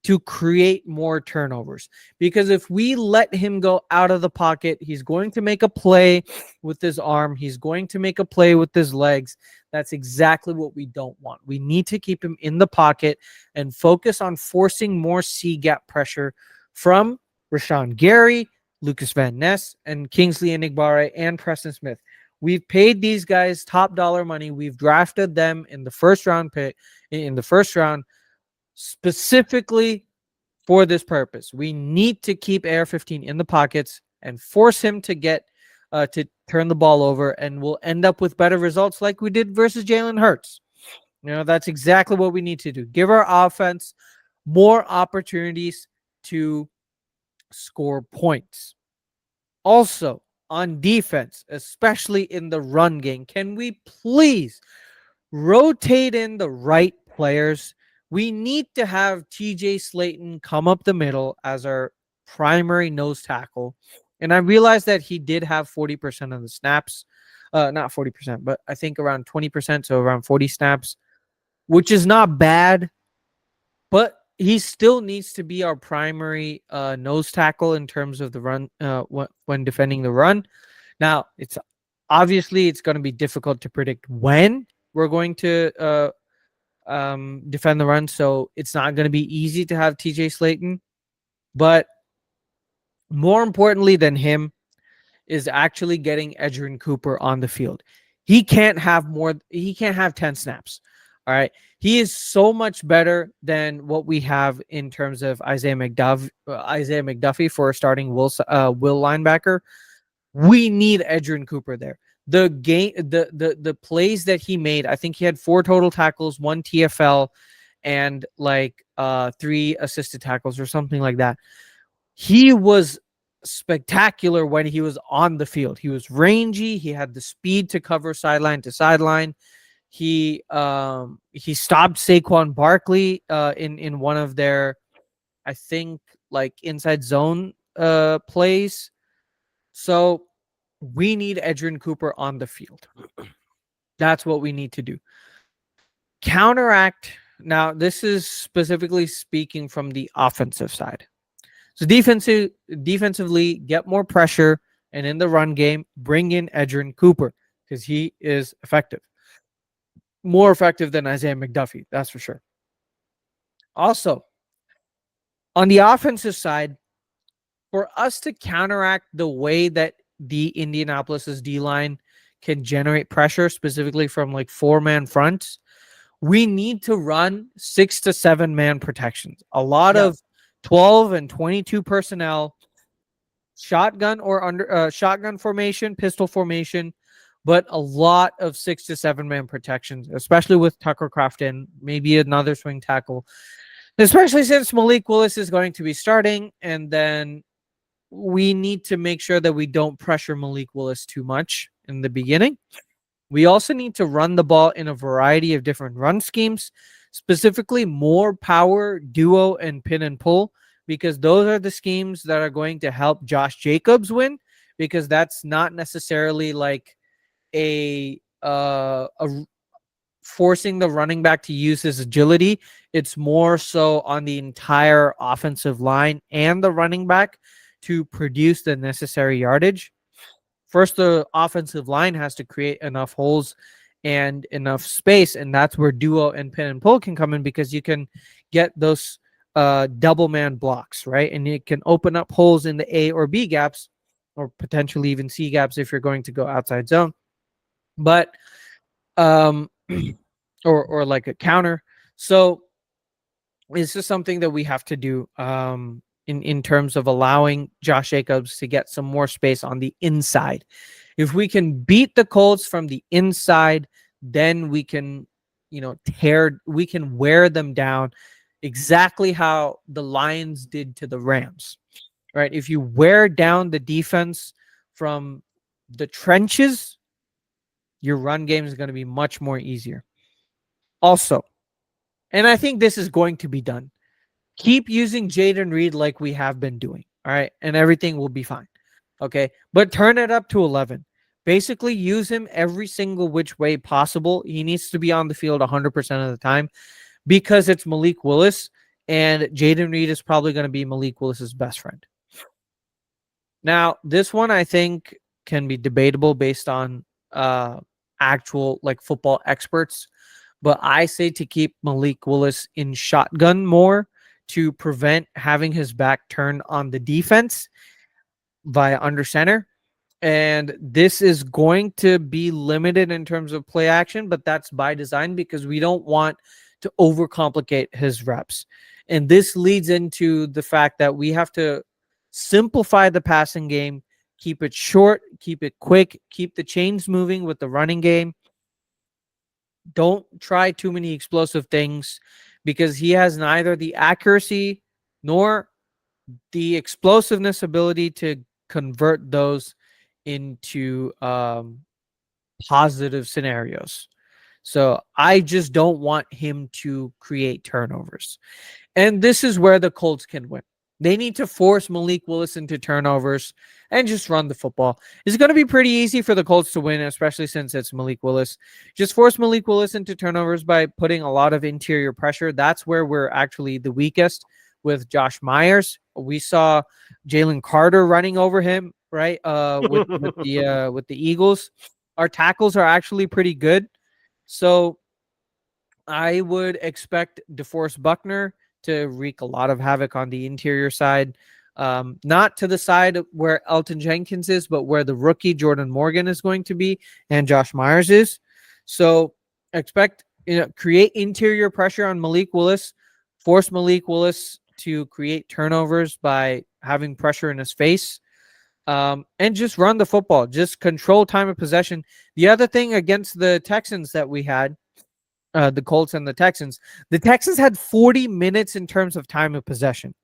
to create more turnovers. Because if we let him go out of the pocket, he's going to make a play with his arm. He's going to make a play with his legs. That's exactly what we don't want. We need to keep him in the pocket and focus on forcing more C gap pressure from Rashawn Gary, Lucas Van Ness, and Kingsley Enigbare, and Preston Smith. We've paid these guys top dollar money. We've drafted them in the first round specifically for this purpose. We need to keep AR-15 in the pockets and force him to get to turn the ball over, and we'll end up with better results like we did versus Jalen Hurts. That's exactly what we need to do. Give our offense more opportunities to score points. Also, on defense, especially in the run game, can we please rotate in the right players? We need to have TJ Slayton come up the middle as our primary nose tackle. And I realized that he did have 40% of the snaps. Not 40%, but I think around 20%, so around 40 snaps, which is not bad. But he still needs to be our primary nose tackle in terms of the run when defending the run. Now, it's going to be difficult to predict when we're going to defend the run, so it's not going to be easy to have TJ Slayton. But more importantly than him is actually getting Edgerrin Cooper on the field. He can't have 10 snaps. All right. He is so much better than what we have in terms of Isaiah McDuffie for starting will linebacker. We need Edgerrin Cooper there. The plays that he made, I think he had 4 total tackles, 1 TFL, and 3 assisted tackles or something like that. He was spectacular when he was on the field. He was rangy. He had the speed to cover sideline to sideline. He stopped Saquon Barkley in one of their, I think, inside zone plays. So we need Edgerrin Cooper on the field. That's what we need to do. Counteract. Now, this is specifically speaking from the offensive side. So defensively, get more pressure, and in the run game, bring in Edgerrin Cooper because he is effective. More effective than Isaiah McDuffie, that's for sure. Also, on the offensive side, for us to counteract the way that the Indianapolis's D-line can generate pressure, specifically from 4-man fronts, we need to run 6 to 7-man protections. A lot of 12 and 22 personnel, shotgun or under shotgun formation, pistol formation, but a lot of 6 to 7-man protections, especially with Tucker Craft in, maybe another swing tackle. especially since Malik Willis is going to be starting, and then we need to make sure that we don't pressure Malik Willis too much in the beginning. We also need to run the ball in a variety of different run schemes, specifically more power, duo, and pin and pull, because those are the schemes that are going to help Josh Jacobs win, because that's not necessarily like a forcing the running back to use his agility. It's more so on the entire offensive line and the running back to produce the necessary yardage. First, the offensive line has to create enough holes and enough space, and that's where duo and pin and pull can come in, because you can get those double man blocks, right? And it can open up holes in the A or B gaps, or potentially even C gaps if you're going to go outside zone. But um, or like a counter. So it's just something that we have to do in terms of allowing Josh Jacobs to get some more space on the inside. If we can beat the Colts from the inside, then we can, we can wear them down exactly how the Lions did to the Rams, right? If you wear down the defense from the trenches, your run game is going to be much more easier. Also, and I think this is going to be done, keep using Jaden Reed like we have been doing. All right. And everything will be fine. Okay. But turn it up to 11. Basically, use him every single which way possible. He needs to be on the field 100% of the time, because it's Malik Willis, and Jaden Reed is probably going to be Malik Willis's best friend. Now, this one I think can be debatable based on actual like football experts, but I say to keep Malik Willis in shotgun more to prevent having his back turned on the defense via under center. And this is going to be limited in terms of play action, but that's by design, because we don't want to overcomplicate his reps. And this leads into the fact that we have to simplify the passing game, keep it short, keep it quick, keep the chains moving with the running game. Don't try too many explosive things, because he has neither the accuracy nor the explosiveness ability to convert those into positive scenarios. So I just don't want him to create turnovers. And this is where the Colts can win. They need to force Malik Willis into turnovers and just run the football. It's going to be pretty easy for the Colts to win, especially since it's Malik Willis. Just force Malik Willis into turnovers by putting a lot of interior pressure. That's where we're actually the weakest with Josh Myers. We saw Jalen Carter running over him, right? With the Eagles. Our tackles are actually pretty good. So I would expect DeForest Buckner to wreak a lot of havoc on the interior side. Not to the side where Elton Jenkins is, but where the rookie Jordan Morgan is going to be and Josh Myers is. So expect, create interior pressure on Malik Willis, force Malik Willis to create turnovers by having pressure in his face, and just run the football. Just control time of possession. The other thing against the Texans that we had, the Colts and the Texans had 40 minutes in terms of time of possession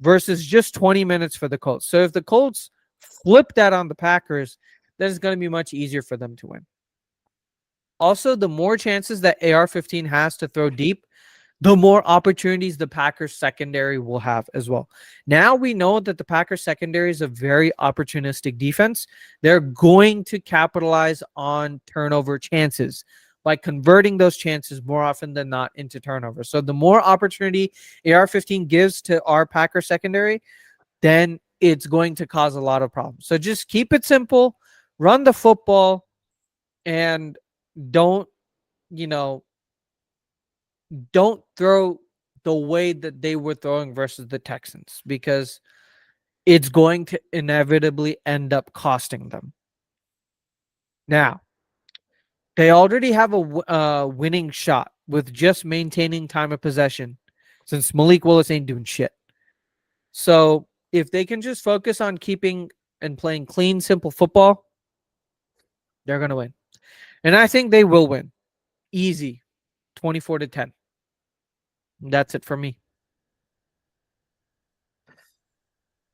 versus just 20 minutes for the Colts. So if the Colts flip that on the Packers, then it's going to be much easier for them to win. Also, the more chances that AR-15 has to throw deep, the more opportunities the Packers secondary will have as well. Now we know that the Packers secondary is a very opportunistic defense. They're going to capitalize on turnover chances by converting those chances more often than not into turnovers. So the more opportunity AR-15 gives to our Packer secondary, then it's going to cause a lot of problems. So just keep it simple, run the football, and don't throw the way that they were throwing versus the Texans, because it's going to inevitably end up costing them. Now, they already have a winning shot with just maintaining time of possession, since Malik Willis ain't doing shit. So if they can just focus on keeping and playing clean, simple football, they're going to win. And I think they will win. Easy. 24-10. That's it for me.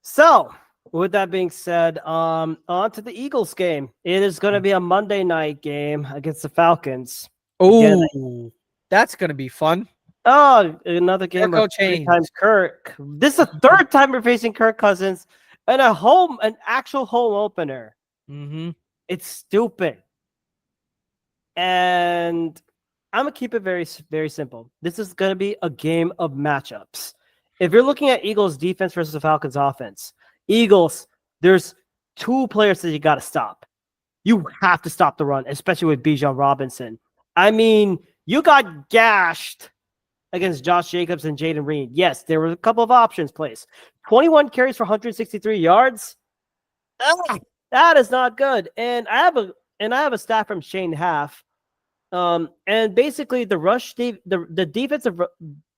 So, with that being said, on to the Eagles game. It is going to be a Monday night game against the Falcons. Again, Oh, that's gonna be fun. oh, another game of Circle three change. times Kirk. This is the third time we're facing Kirk Cousins and an actual home opener. Mm-hmm. It's stupid. And I'm gonna keep it very, very simple. This is gonna be a game of matchups. If you're looking at Eagles defense versus the Falcons offense, Eagles, there's two players that you got to stop. You have to stop the run, especially with Bijan Robinson. I mean, you got gashed against Josh Jacobs and Jaden Reed. Yes, there were a couple of options placed. 21 carries for 163 yards. That is not good. And I have a stat from Shane Half. And basically the defensive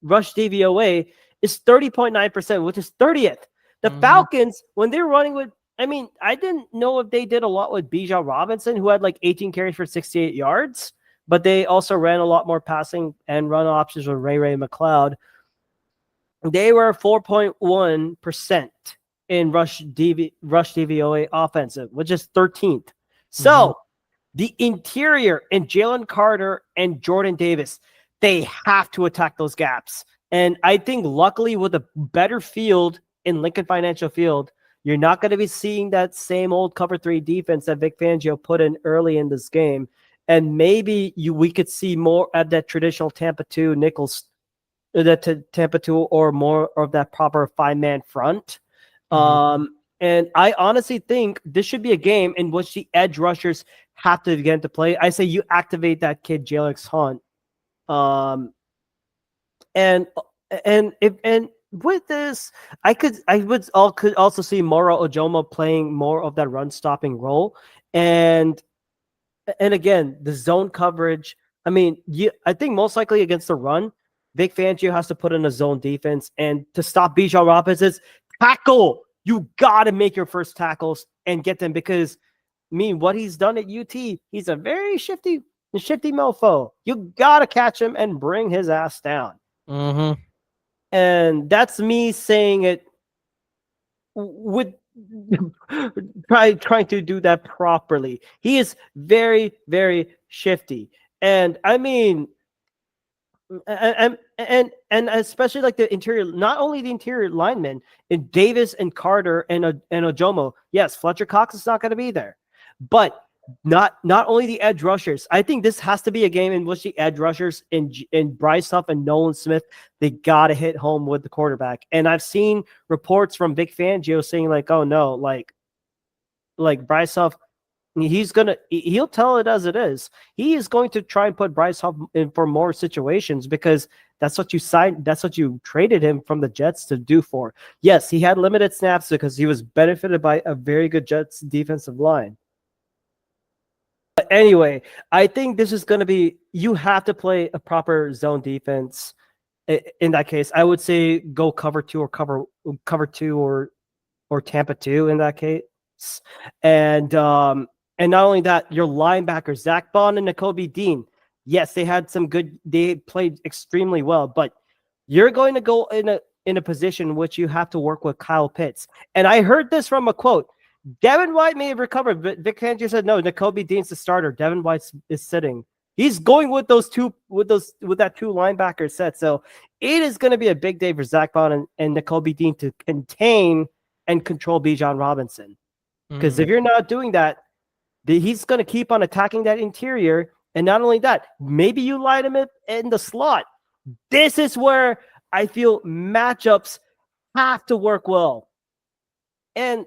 rush DVOA is 30.9%, which is 30th. The Falcons, when they're running with, I mean, I didn't know if they did a lot with Bijan Robinson, who had like 18 carries for 68 yards, but they also ran a lot more passing and run options with Ray McLeod. They were 4.1% in rush DVOA offensive, which is 13th. So the interior and Jalen Carter and Jordan Davis, they have to attack those gaps. And I think luckily with a better field in Lincoln Financial Field, you're not going to be seeing that same old cover 3 defense that Vic Fangio put in early in this game. And maybe we could see more of that traditional Tampa 2 nickels, Tampa 2 or more of that proper 5-man front. And I honestly think this should be a game in which the edge rushers have to get into play. I say you activate that kid, Jalex Hunt. And with this, I could also see Moro Ojomo playing more of that run stopping role. And again, the zone coverage. I mean, I think most likely against the run, Vic Fangio has to put in a zone defense, and to stop Bijan Robinson's tackle. You got to make your first tackles and get them, because what he's done at UT, he's a very shifty mofo. You got to catch him and bring his ass down. And that's me saying it with trying to do that properly. He is very, very shifty. And I mean, and especially like the interior, not only the interior linemen in Davis and Carter and Ojomo. Yes, Fletcher Cox is not going to be there, but not only the edge rushers. I think this has to be a game in which the edge rushers in Bryce Huff and Nolan Smith, they got to hit home with the quarterback. And I've seen reports from Vic Fangio saying like, oh no, like Bryce Huff, he'll tell it as it is. He is going to try and put Bryce Huff in for more situations, because that's what you signed. That's what you traded him from the Jets to do for. Yes, he had limited snaps because he was benefited by a very good Jets defensive line. But anyway, I think this is going to be, you have to play a proper zone defense. In that case, I would say go cover 2 or cover 2 or Tampa 2 in that case. And not only that, your linebackers, Zach Bond and Nakobe Dean, yes, they played extremely well, but you're going to go in a position which you have to work with Kyle Pitts. And I heard this from a quote. Devin White may have recovered, but Vic Fangio said no. Nakobe Dean's the starter. Devin White is sitting. He's going with that 2 linebacker set. So it is going to be a big day for Zach Bond and Nakobe Dean to contain and control Bijan Robinson. Because if you're not doing that, he's going to keep on attacking that interior. And not only that, maybe you line him in the slot. This is where I feel matchups have to work well. And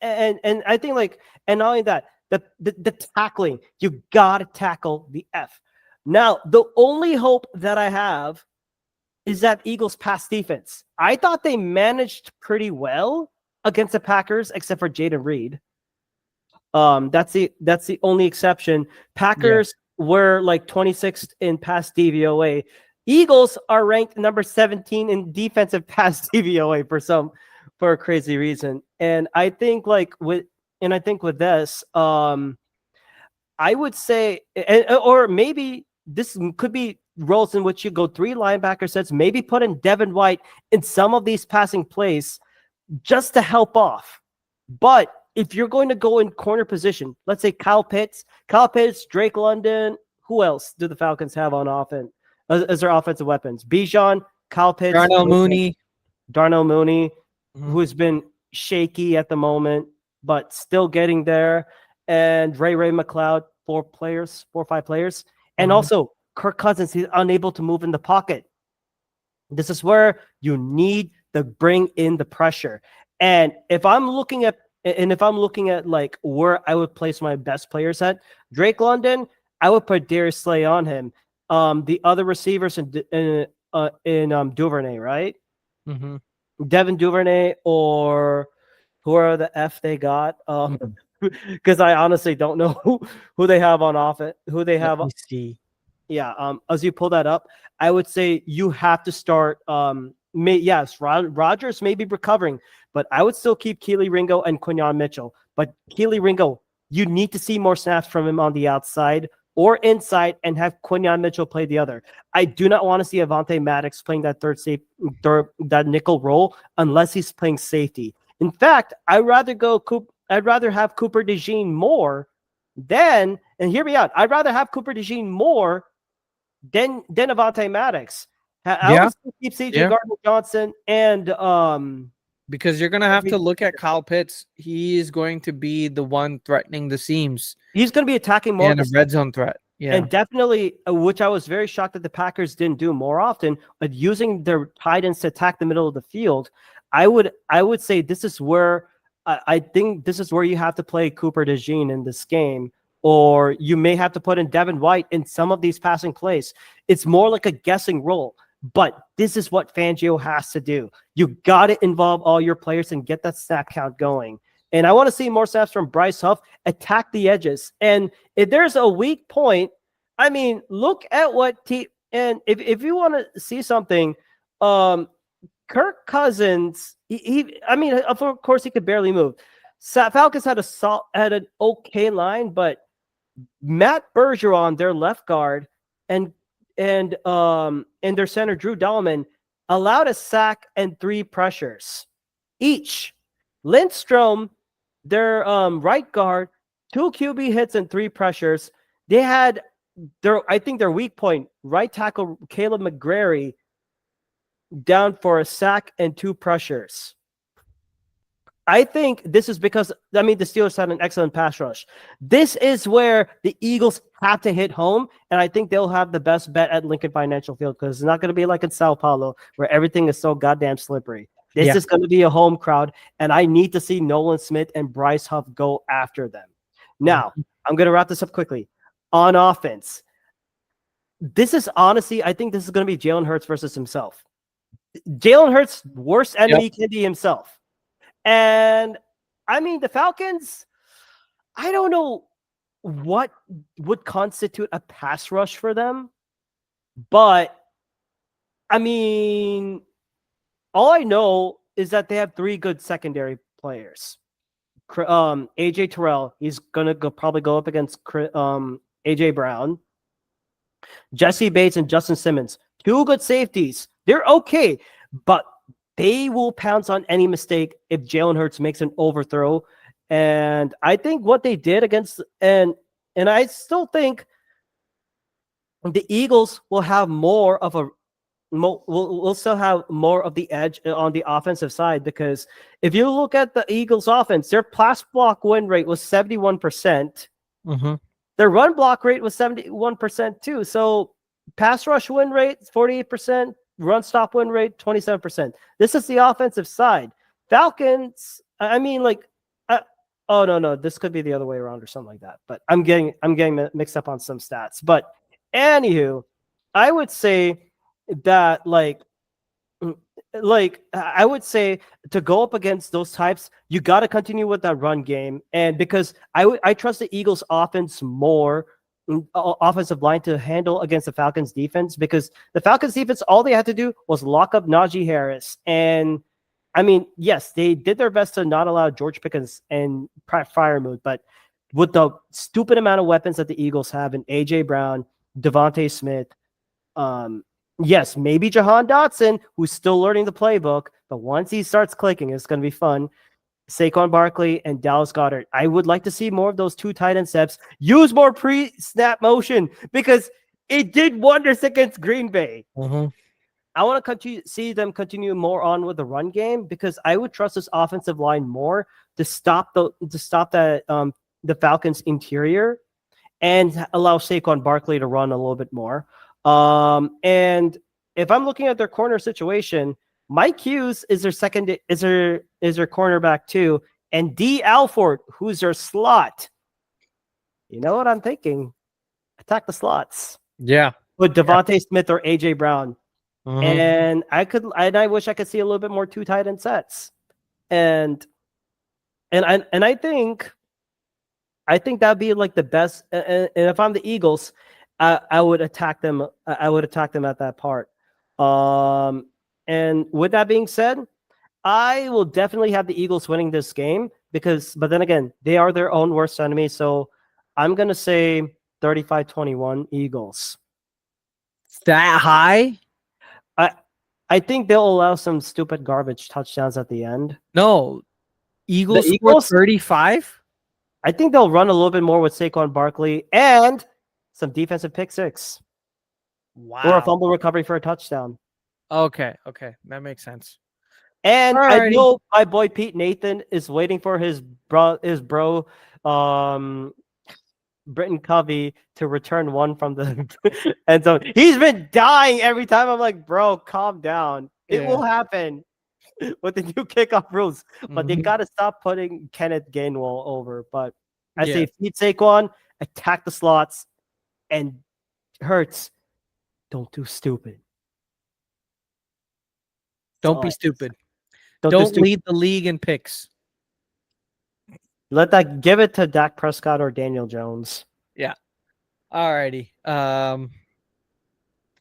I think and not only that, the tackling, you got to tackle the F. Now, the only hope that I have is that Eagles pass defense. I thought they managed pretty well against the Packers, except for Jaden Reed. That's the only exception. Packers were like 26th in pass DVOA. Eagles are ranked number 17 in defensive pass DVOA for a crazy reason. And I think with this, I would say, or maybe this could be roles in which you go 3 linebacker sets, maybe put in Devin White in some of these passing plays. just to help off. But if you're going to go in corner position, let's say Kyle Pitts, Drake London, who else do the Falcons have on offense as their offensive weapons? Bijan, Kyle Pitts, Darnell Mooney, who's been shaky at the moment, but still getting there, and Ray McLeod, 4 or 5 players, and also Kirk Cousins, he's unable to move in the pocket. This is where you need to bring in the pressure. And if I'm looking at like where I would place my best players at, Drake London, I would put Darius Slay on him. The other receivers in Duvernay, right? Devin Duvernay, or who are the F they got? Because I honestly don't know who they have on offense. Who they have? Let me see. Yeah. As you pull that up, I would say you have to start. Rodgers may be recovering, but I would still keep Keely Ringo and Quinyon Mitchell. But Keely Ringo, you need to see more snaps from him on the outside or inside, and have Quinyon Mitchell play the other. I do not want to see Avonte Maddox playing that that nickel role unless he's playing safety. In fact, I'd rather have Cooper DeJean more than, and hear me out, I'd rather have Cooper DeJean more than Avonte Maddox. I would still keep CJ Gardner-Johnson and because you're going to have to look at Kyle Pitts. He is going to be the one threatening the seams. He's going to be attacking more. And a red zone threat. Yeah. And definitely, which I was very shocked that the Packers didn't do more often, but using their tight ends to attack the middle of the field. I would say this is where I think this is where you have to play Cooper DeJean in this game, or you may have to put in Devin White in some of these passing plays. It's more like a guessing role. But this is what Fangio has to do. You got to involve all your players and get that snap count going. And I want to see more snaps from Bryce Huff, attack the edges. And if there's a weak point, I mean, look at what and if you want to see something, Kirk Cousins, of course he could barely move. Falcons had an okay line, but Matt Bergeron, their left guard, and their center Drew Dahlman allowed a sack and 3 pressures each. Lindstrom, their right guard, 2 QB hits and 3 pressures. They had their weak point, right tackle Caleb McGrary, down for a sack and 2 pressures. I think this is because, the Steelers had an excellent pass rush. This is where the Eagles have to hit home, and I think they'll have the best bet at Lincoln Financial Field, because it's not going to be like in Sao Paulo where everything is so goddamn slippery. This is going to be a home crowd, and I need to see Nolan Smith and Bryce Huff go after them. Now, I'm going to wrap this up quickly. On offense, this is honestly, I think this is going to be Jalen Hurts versus himself. Jalen Hurts' worst enemy can be himself. And the Falcons, I don't know what would constitute a pass rush for them, but all I know is that they have 3 good secondary players. AJ Terrell, he's gonna probably go up against AJ Brown, Jesse Bates, and Justin Simmons. 2 good safeties. They're okay, but they will pounce on any mistake if Jalen Hurts makes an overthrow. And I think what they did against, and I still think the Eagles will have more of we'll still have more of the edge on the offensive side, because if you look at the Eagles offense, their pass block win rate was 71%. Their run block rate was 71% too. So pass rush win rate 48%. Run stop win rate 27%. This is the offensive side. Falcons, oh no, this could be the other way around or something like that. But I'm getting mixed up on some stats. But anywho, I would say that I would say to go up against those types, you got to continue with that run game, and because I trust the Eagles offense more. Offensive line to handle against the Falcons defense, because the Falcons defense, all they had to do was lock up Najee Harris. And yes, they did their best to not allow George Pickens and Pat Freiermuth, but with the stupid amount of weapons that the Eagles have in AJ Brown, Devontae Smith, yes, maybe Jahan Dotson, who's still learning the playbook, but once he starts clicking, it's going to be fun. Saquon Barkley and Dallas Goedert. I would like to see more of those two tight end steps. Use more pre-snap motion because it did wonders against Green Bay. I want to see them continue more on with the run game because I would trust this offensive line more to stop the Falcons' interior and allow Saquon Barkley to run a little bit more. And if I'm looking at their corner situation, Mike Hughes is their cornerback too, and D. Alford, who's their slot. You know what I'm thinking? Attack the slots. Yeah, with Devontae Smith or AJ Brown. And I wish I could see a little bit more two tight end sets. And I think that'd be like the best. And if I'm the Eagles, I would attack them. I would attack them at that part. And with that being said, I will definitely have the Eagles winning this game but then again, they are their own worst enemy. So I'm gonna say 35-21 Eagles. That high? I think they'll allow some stupid garbage touchdowns at the end. No. Eagles score 35? I think they'll run a little bit more with Saquon Barkley and some defensive pick six. Wow. Or a fumble recovery for a touchdown. Okay. That makes sense. And I know my boy Pete Nathan is waiting for his bro Britton Covey to return one from the end zone. He's been dying every time. I'm like, bro, calm down. It will happen with the new kickoff rules. But they got to stop putting Kenneth Gainwell over. But I say feed Saquon, attack the slots, and Hurts, don't do stupid. Don't be stupid. Don't lead the league in picks. Give it to Dak Prescott or Daniel Jones. Yeah. Alrighty.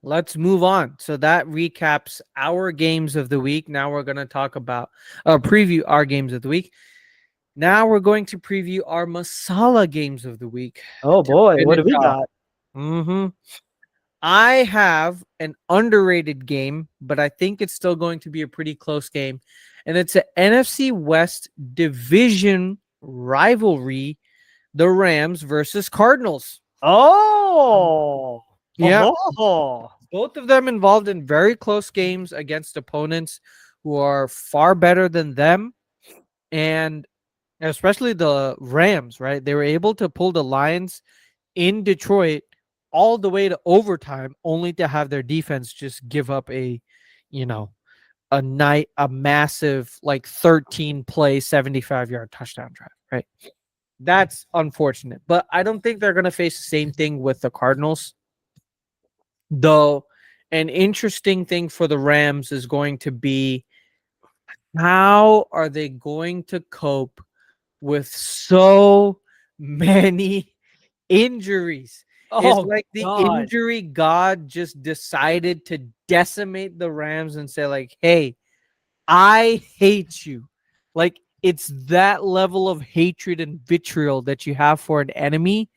Let's move on. So that recaps our games of the week. Now we're going to talk about preview our games of the week. Now we're going to preview our Masala games of the week. Oh boy, what do we got? I have an underrated game, but I think it's still going to be a pretty close game. And it's an NFC West division rivalry, the Rams versus Cardinals. Oh, yeah. Both of them involved in very close games against opponents who are far better than them. And especially the Rams, right? They were able to pull the Lions in Detroit all the way to overtime, only to have their defense just give up a massive like 13 play 75-yard touchdown drive, right? That's unfortunate, but I don't think they're going to face the same thing with the Cardinals. Though an interesting thing for the Rams is going to be how are they going to cope with so many injuries? It's like the injury god just decided to decimate the Rams and say like, hey, I hate you. Like it's that level of hatred and vitriol that you have for an enemy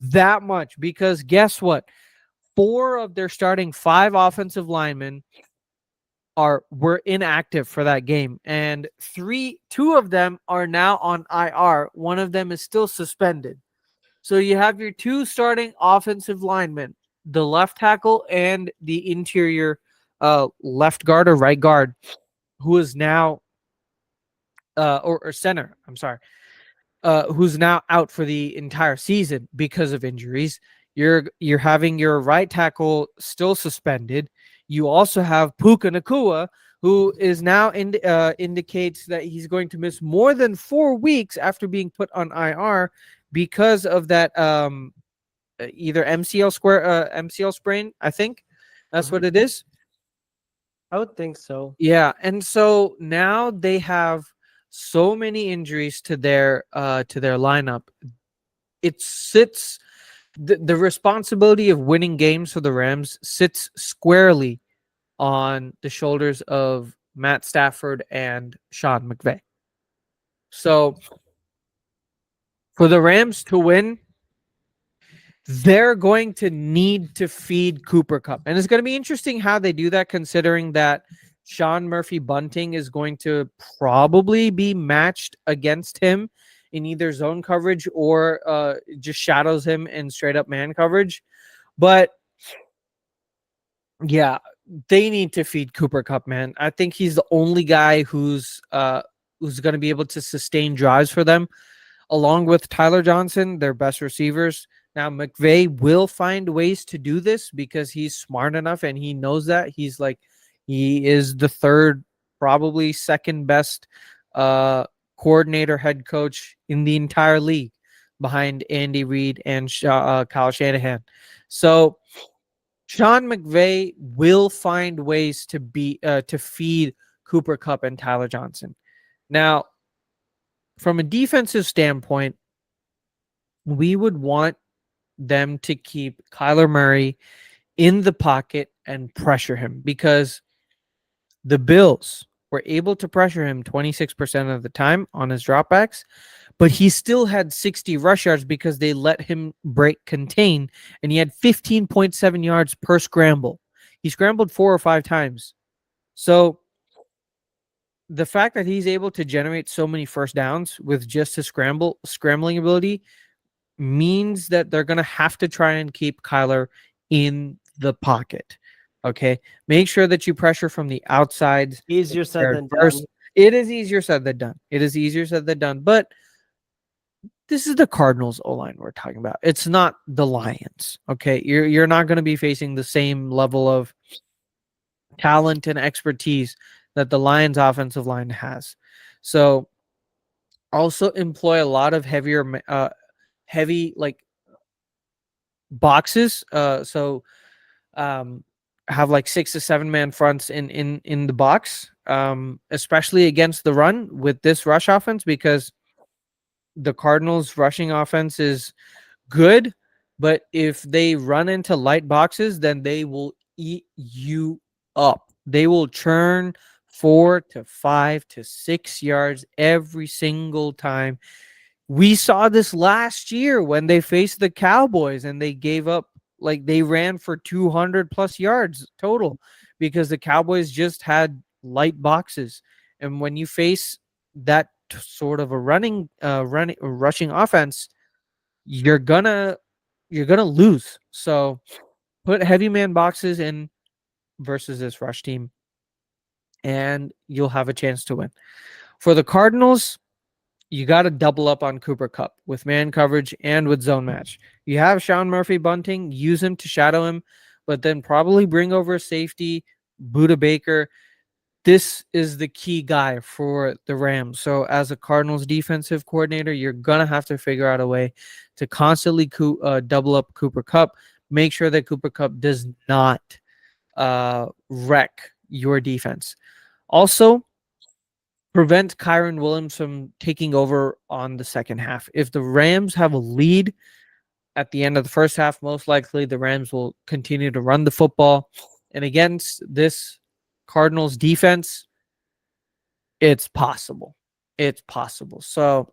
that much, because guess what? 4 of their starting 5 offensive linemen were inactive for that game, and 2 of them are now on IR. One of them is still suspended. So you have your 2 starting offensive linemen, the left tackle and the interior left guard or right guard, who is now or center, I'm sorry, who's now out for the entire season because of injuries. You're having your right tackle still suspended. You also have Puka Nacua, who is now indicates that he's going to miss more than 4 weeks after being put on IR because of that either MCL sprain. I think that's what it is. I would think so. Yeah, and so now they have so many injuries to their lineup. It sits the responsibility of winning games for the Rams sits squarely on the shoulders of Matt Stafford and Sean McVay. So for the Rams to win, they're going to need to feed Cooper Kupp. And it's going to be interesting how they do that, considering that Sean Murphy Bunting is going to probably be matched against him in either zone coverage or just shadows him in straight up man coverage. But yeah, they need to feed Cooper Cup, man. I think he's the only guy who's going to be able to sustain drives for them, along with Tyler Johnson, their best receivers. Now, McVay will find ways to do this because he's smart enough and he knows that. He is the third, probably second best coordinator head coach in the entire league behind Andy Reid and Kyle Shanahan. So Sean McVay will find ways to feed Cooper Cup and Tyler Johnson. Now, from a defensive standpoint, we would want them to keep Kyler Murray in the pocket and pressure him, because the Bills were able to pressure him 26% of the time on his dropbacks, but he still had 60 rush yards because they let him break contain, and he had 15.7 yards per scramble. He scrambled 4 or 5 times. So the fact that he's able to generate so many first downs with just his scrambling ability means that they're going to have to try and keep Kyler in the pocket. Okay. Make sure that you pressure from the outside. Easier said than done. It is easier said than done. It is easier said than done. But this is the Cardinals O-line we're talking about. It's not the Lions. Okay. You're not going to be facing the same level of talent and expertise that the Lions offensive line has. So also employ a lot of heavy like boxes. Have like 6 to 7 man fronts in the box, especially against the run with this rush offense, because the Cardinals rushing offense is good, but if they run into light boxes, then they will eat you up. They will churn 4 to 5 to 6 yards every single time. We saw this last year when they faced the Cowboys and they gave up, like they ran for 200 plus yards total because the Cowboys just had light boxes. And when you face that sort of a rushing offense, you're gonna lose. So put heavy man boxes in versus this rush team, and you'll have a chance to win. For the Cardinals, you got to double up on Cooper Cup with man coverage and with zone match. You have Sean Murphy Bunting, use him to shadow him, but then probably bring over safety, Budda Baker. This is the key guy for the Rams. So as a Cardinals defensive coordinator, you're going to have to figure out a way to constantly double up Cooper Cup. Make sure that Cooper Cup does not wreck your defense. Also, prevent Kyren Williams from taking over on the second half. If the Rams have a lead at the end of the first half, most likely the Rams will continue to run the football. And against this Cardinals defense, it's possible. It's possible. So,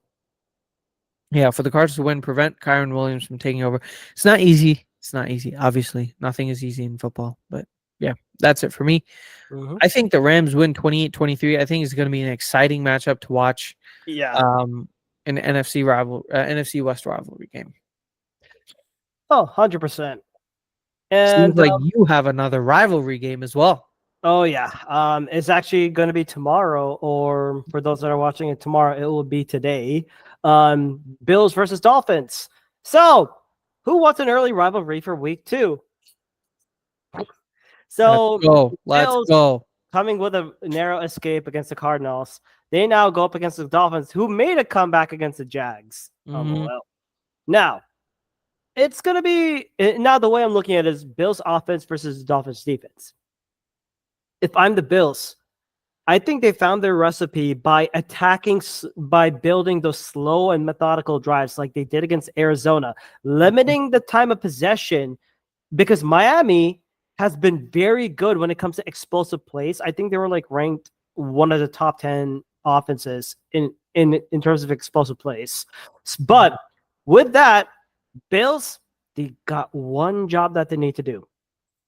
yeah, for the Cardinals to win, prevent Kyren Williams from taking over. It's not easy. It's not easy. Obviously, nothing is easy in football. But yeah, that's it for me. Mm-hmm. I think the Rams win 28-23. I think it's going to be an exciting matchup to watch. Yeah. An NFC West rivalry game. Oh, 100%. And seems like you have another rivalry game as well. Oh yeah. It's actually going to be tomorrow, or for those that are watching it tomorrow, it will be today. Bills versus Dolphins. So, who wants an early rivalry for week 2? So Let's go. Coming with a narrow escape against the Cardinals, they now go up against the Dolphins, who made a comeback against the Jags. Mm-hmm. Now, it's going to be, now the way I'm looking at it is Bills offense versus Dolphins defense. If I'm the Bills, I think they found their recipe by building those slow and methodical drives like they did against Arizona, limiting the time of possession, because Miami has been very good when it comes to explosive plays. I think they were like ranked one of the top 10 offenses in terms of explosive plays. But with that, Bills, they got one job that they need to do.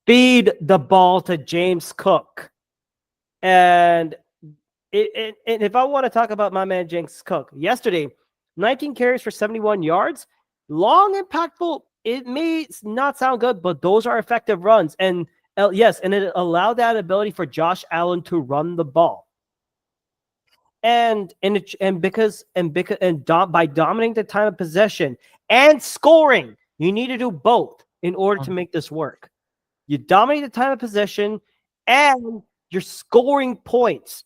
Feed the ball to James Cook. And and if I want to talk about my man James Cook, yesterday, 19 carries for 71 yards, long, impactful. It may not sound good, but those are effective runs. And yes, and it allowed that ability for Josh Allen to run the ball. By dominating the time of possession and scoring, you need to do both in order to make this work. You dominate the time of possession and you're scoring points.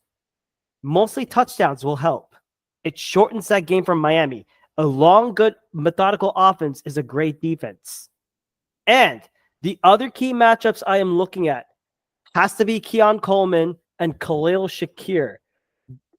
Mostly touchdowns will help. It shortens that game from Miami. A long, good, methodical offense is a great defense. And the other key matchups I am looking at has to be Keon Coleman and Khalil Shakir.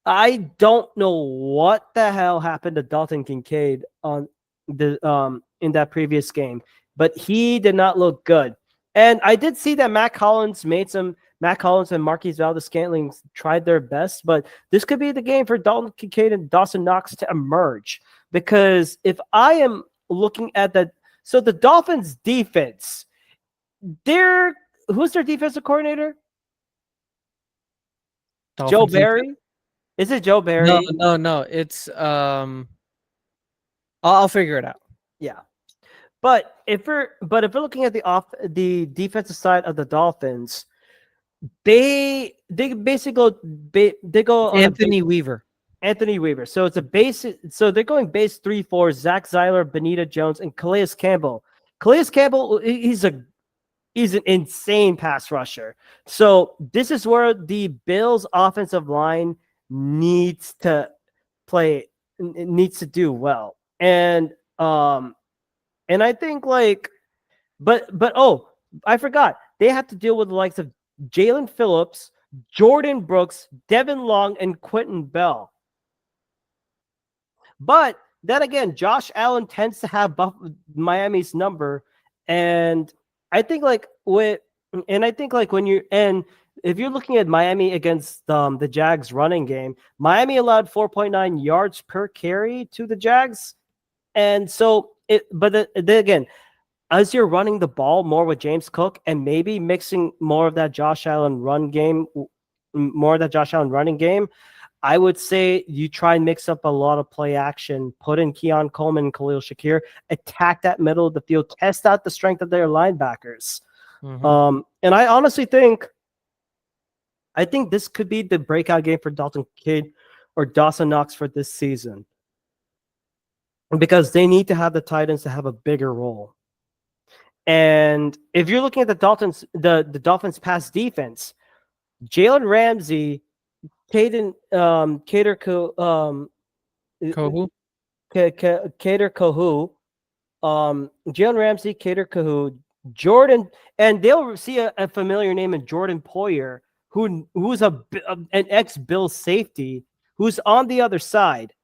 I don't know what the hell happened to Dalton Kincaid on the in that previous game, but he did not look good. And I did see that Matt Collins and Marquise Valdes-Scantling tried their best, but this could be the game for Dalton Kincaid and Dawson Knox to emerge. Because if I am looking at the Dolphins defense, who's their defensive coordinator? Dolphins Joe Barry? Is it Joe Barry? No. It's I'll figure it out. Yeah. But if we're looking at the defensive side of the Dolphins, they basically go on Anthony Weaver. Anthony Weaver. So it's a base. So they're going base 3-4. Zach Zeiler, Benita Jones, and Calais Campbell. Calais Campbell, he's an insane pass rusher. So this is where the Bills' offensive line needs to do well. And I think but I forgot, they have to deal with the likes of Jalen Phillips, Jordan Brooks, Devin Long, and Quentin Bell. But then again, Josh Allen tends to have Miami's number, and I think if you're looking at Miami against the Jags running game, Miami allowed 4.9 yards per carry to the Jags, and so again, as you're running the ball more with James Cook and maybe mixing more of that Josh Allen running game, I would say you try and mix up a lot of play action, put in Keon Coleman and Khalil Shakir, attack that middle of the field, test out the strength of their linebackers. Mm-hmm. And I honestly think this could be the breakout game for Dalton Kincaid or Dawson Knox for this season, because they need to have the tight ends to have a bigger role. And if you're looking at the Dolphins pass defense, Jalen Ramsey, Cater Kohu, Jalen Ramsey, Cater Kohu, Jordan, and they'll see a familiar name in Jordan Poyer, who's an ex-Bills safety, who's on the other side.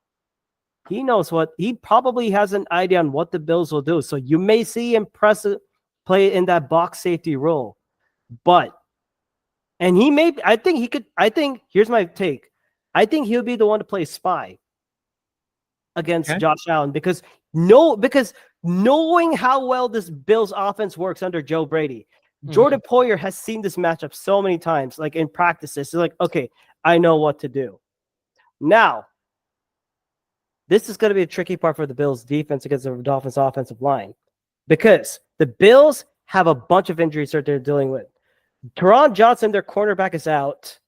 He probably has an idea on what the Bills will do. So you may see him play in that box safety role, and here's my take. I think he'll be the one to play spy against Josh Allen, because knowing how well this Bills offense works under Joe Brady, Jordan Poyer has seen this matchup so many times, like in practices. So okay, I know what to do. Now, this is going to be a tricky part for the Bills defense against the Dolphins offensive line, because the Bills have a bunch of injuries that they're dealing with. Teron Johnson, their cornerback, is out.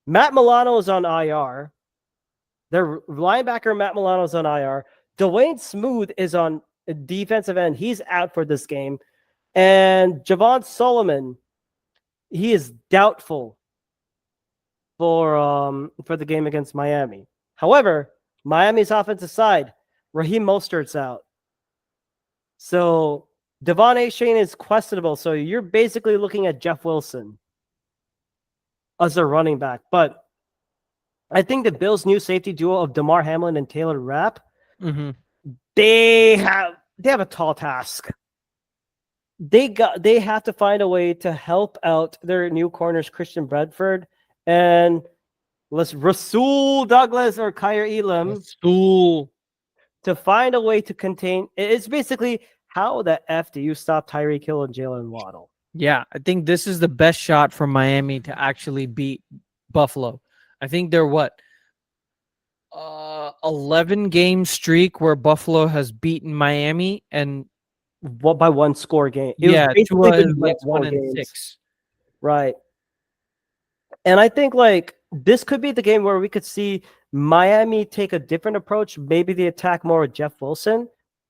Matt Milano is on IR. Their linebacker, Matt Milano, is on IR. Dwayne Smooth is on defensive end. He's out for this game. And Javon Solomon, he is doubtful for the game against Miami. However, Miami's offensive side, Raheem Mostert's out. So Devon Achane is questionable. So you're basically looking at Jeff Wilson as a running back. But I think the Bills' new safety duo of DeMar Hamlin and Taylor Rapp, they have a tall task. They have to find a way to help out their new corners, Christian Bradford and Rasul Douglas or Kyer Elam, to find a way to contain. It's basically, how the F do you stop Tyreek Hill and Jalen Waddle? Yeah, I think this is the best shot for Miami to actually beat Buffalo. I think they're what 11 game streak where Buffalo has beaten Miami, and What by one score game? It was yeah, basically Tua been is one like score 1-6. games, right? And I think like this could be the game where we could see Miami take a different approach. Maybe they attack more with Jeff Wilson,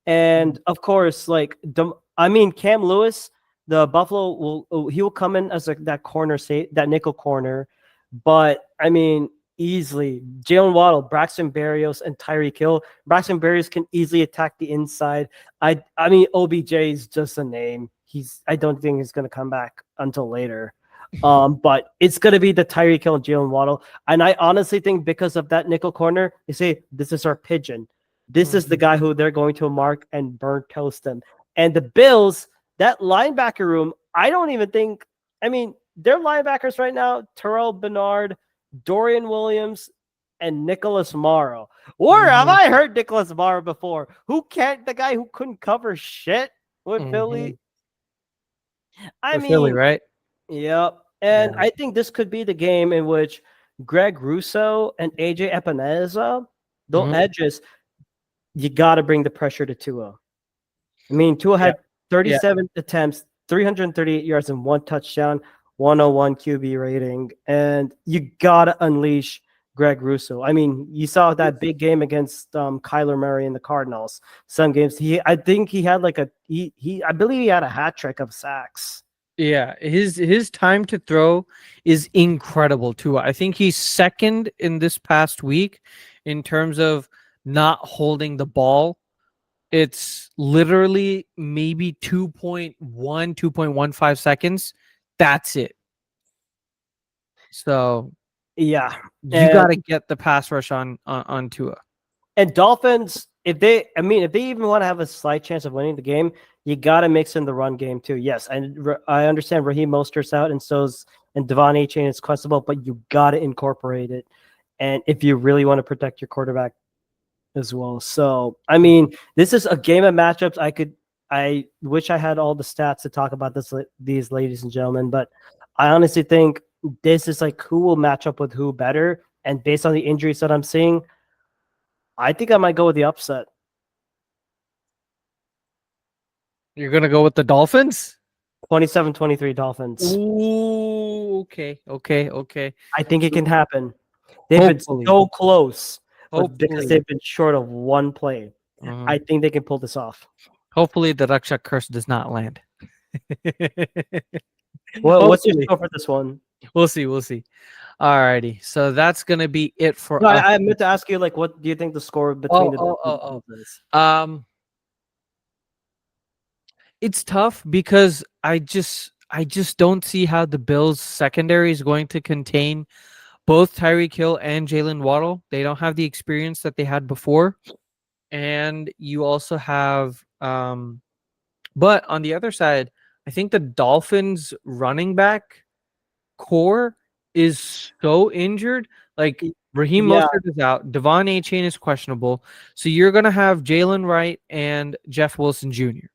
and of course, like Cam Lewis, the Buffalo he will come in as that corner, say that nickel corner, but I mean easily Jalen Waddle, Braxton Berrios, and Tyreek Hill. Braxton Berrios can easily attack the inside. I mean OBJ is just a name. I don't think he's going to come back until later. But it's going to be the Tyreek Hill and Jalen Waddle. And I honestly think because of that nickel corner, they say, this is our pigeon. This is the guy who they're going to mark and burn toast him. And the Bills, that linebacker room, I don't even think, I mean, their linebackers right now, Terrell Bernard, Dorian Williams, and Nicholas Morrow. Where have I heard Nicholas Morrow before? The guy who couldn't cover shit with Philly? I mean, Philly, right? Yep. And I think this could be the game in which Greg Russo and AJ Epineza, they'll edges. You got to bring the pressure to Tua. I mean, Tua had 37 attempts, 338 yards, and 1 touchdown, 101 QB rating. And you got to unleash Greg Russo. I mean, you saw that big game against Kyler Murray and the Cardinals. Some games, I think he had like I believe he had a hat trick of sacks. Yeah, his time to throw is incredible too. I think he's second in this past week in terms of not holding the ball. It's literally maybe 2.15 seconds. That's it. So yeah, you got to get the pass rush on Tua. And Dolphins, if they even want to have a slight chance of winning the game, you got to mix in the run game too. Yes, and I understand Raheem Mostert's out, and Devon Achane is questionable, but you got to incorporate it. And if you really want to protect your quarterback as well, so I mean, this is a game of matchups. I wish I had all the stats to talk about these ladies and gentlemen, but I honestly think this is like who will match up with who better. And based on the injuries that I'm seeing, I think I might go with the upset. You're going to go with the Dolphins? 27-23 Dolphins. Ooh, okay. I think it can happen. They've been so close, but because they've been short of one play. I think they can pull this off. Hopefully the Rakshak curse does not land. Well, what's your score for this one? We'll see. Alrighty, so that's gonna be it for us. I meant to ask you, like, what do you think the score between the is? It's tough because I just don't see how the Bills secondary is going to contain both Tyreek Hill and Jalen Waddle. They don't have the experience that they had before, and you also have but on the other side, I think the Dolphins running back core is so injured. Like Raheem Mostert is out, Devon Achane is questionable, so you're gonna have Jalen Wright and Jeff Wilson Jr.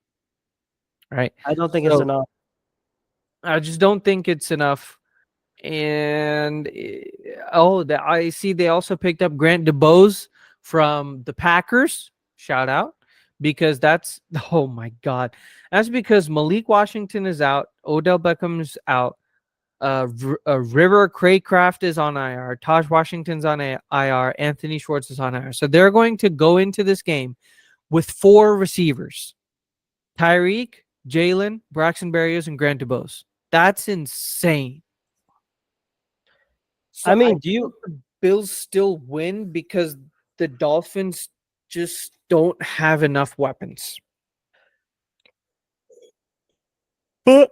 Right? I don't think it's enough. I just don't think it's enough. And I see they also picked up Grant DeBose from the Packers. Shout out. Because that's because Malik Washington is out, Odell Beckham's out, River Craycraft is on IR, Taj Washington's on IR, Anthony Schwartz is on IR. So they're going to go into this game with 4 receivers: Tyreek, Jalen, Braxton Berrios, and Grant DeBose. That's insane. So I mean, do the Bills still win because the Dolphins just don't have enough weapons? But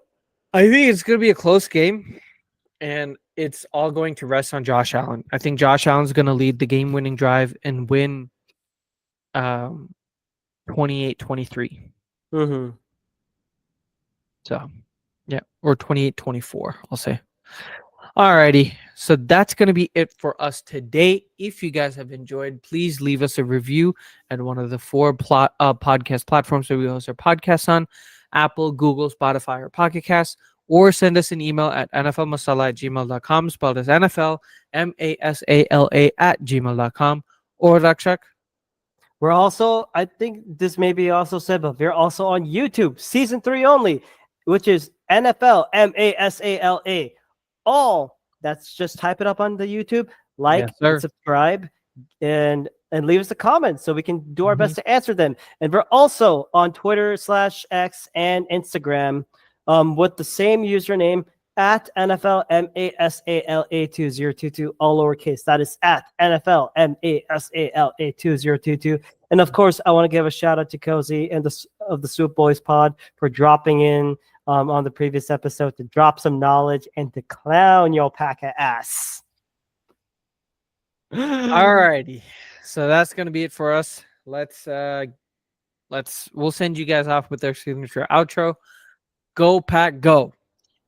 I think it's going to be a close game, and it's all going to rest on Josh Allen. I think Josh Allen's going to lead the game-winning drive and win 28-23. So, yeah, or 28-24, I'll say. Alrighty, so that's going to be it for us today. If you guys have enjoyed, please leave us a review at one of the 4 podcast platforms that we host our podcasts on: Apple, Google, Spotify, or Pocket Casts. or send us an email at nflmasala@gmail.com, spelled as NFL MASALA at gmail.com. Or Rakshak. We're also, I think this may be also said, but we're also on YouTube, season 3 only, which is NFL MASALA. All that's just type it up on the YouTube, like, Yes, sir. subscribe, and leave us a comment so we can do our Mhm. best to answer them. And we're also on Twitter/X and Instagram with the same username at NFL MASALA 2022, all lowercase. That is at NFL MASALA 2022. And of course, I want to give a shout out to Cozy and the Swoop Boys Pod for dropping in on the previous episode to drop some knowledge and to clown your pack of ass. Alrighty. So that's gonna be it for us. We'll send you guys off with their signature outro. Go Pack Go.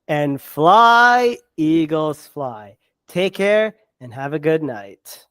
And fly, Eagles fly. Take care and have a good night.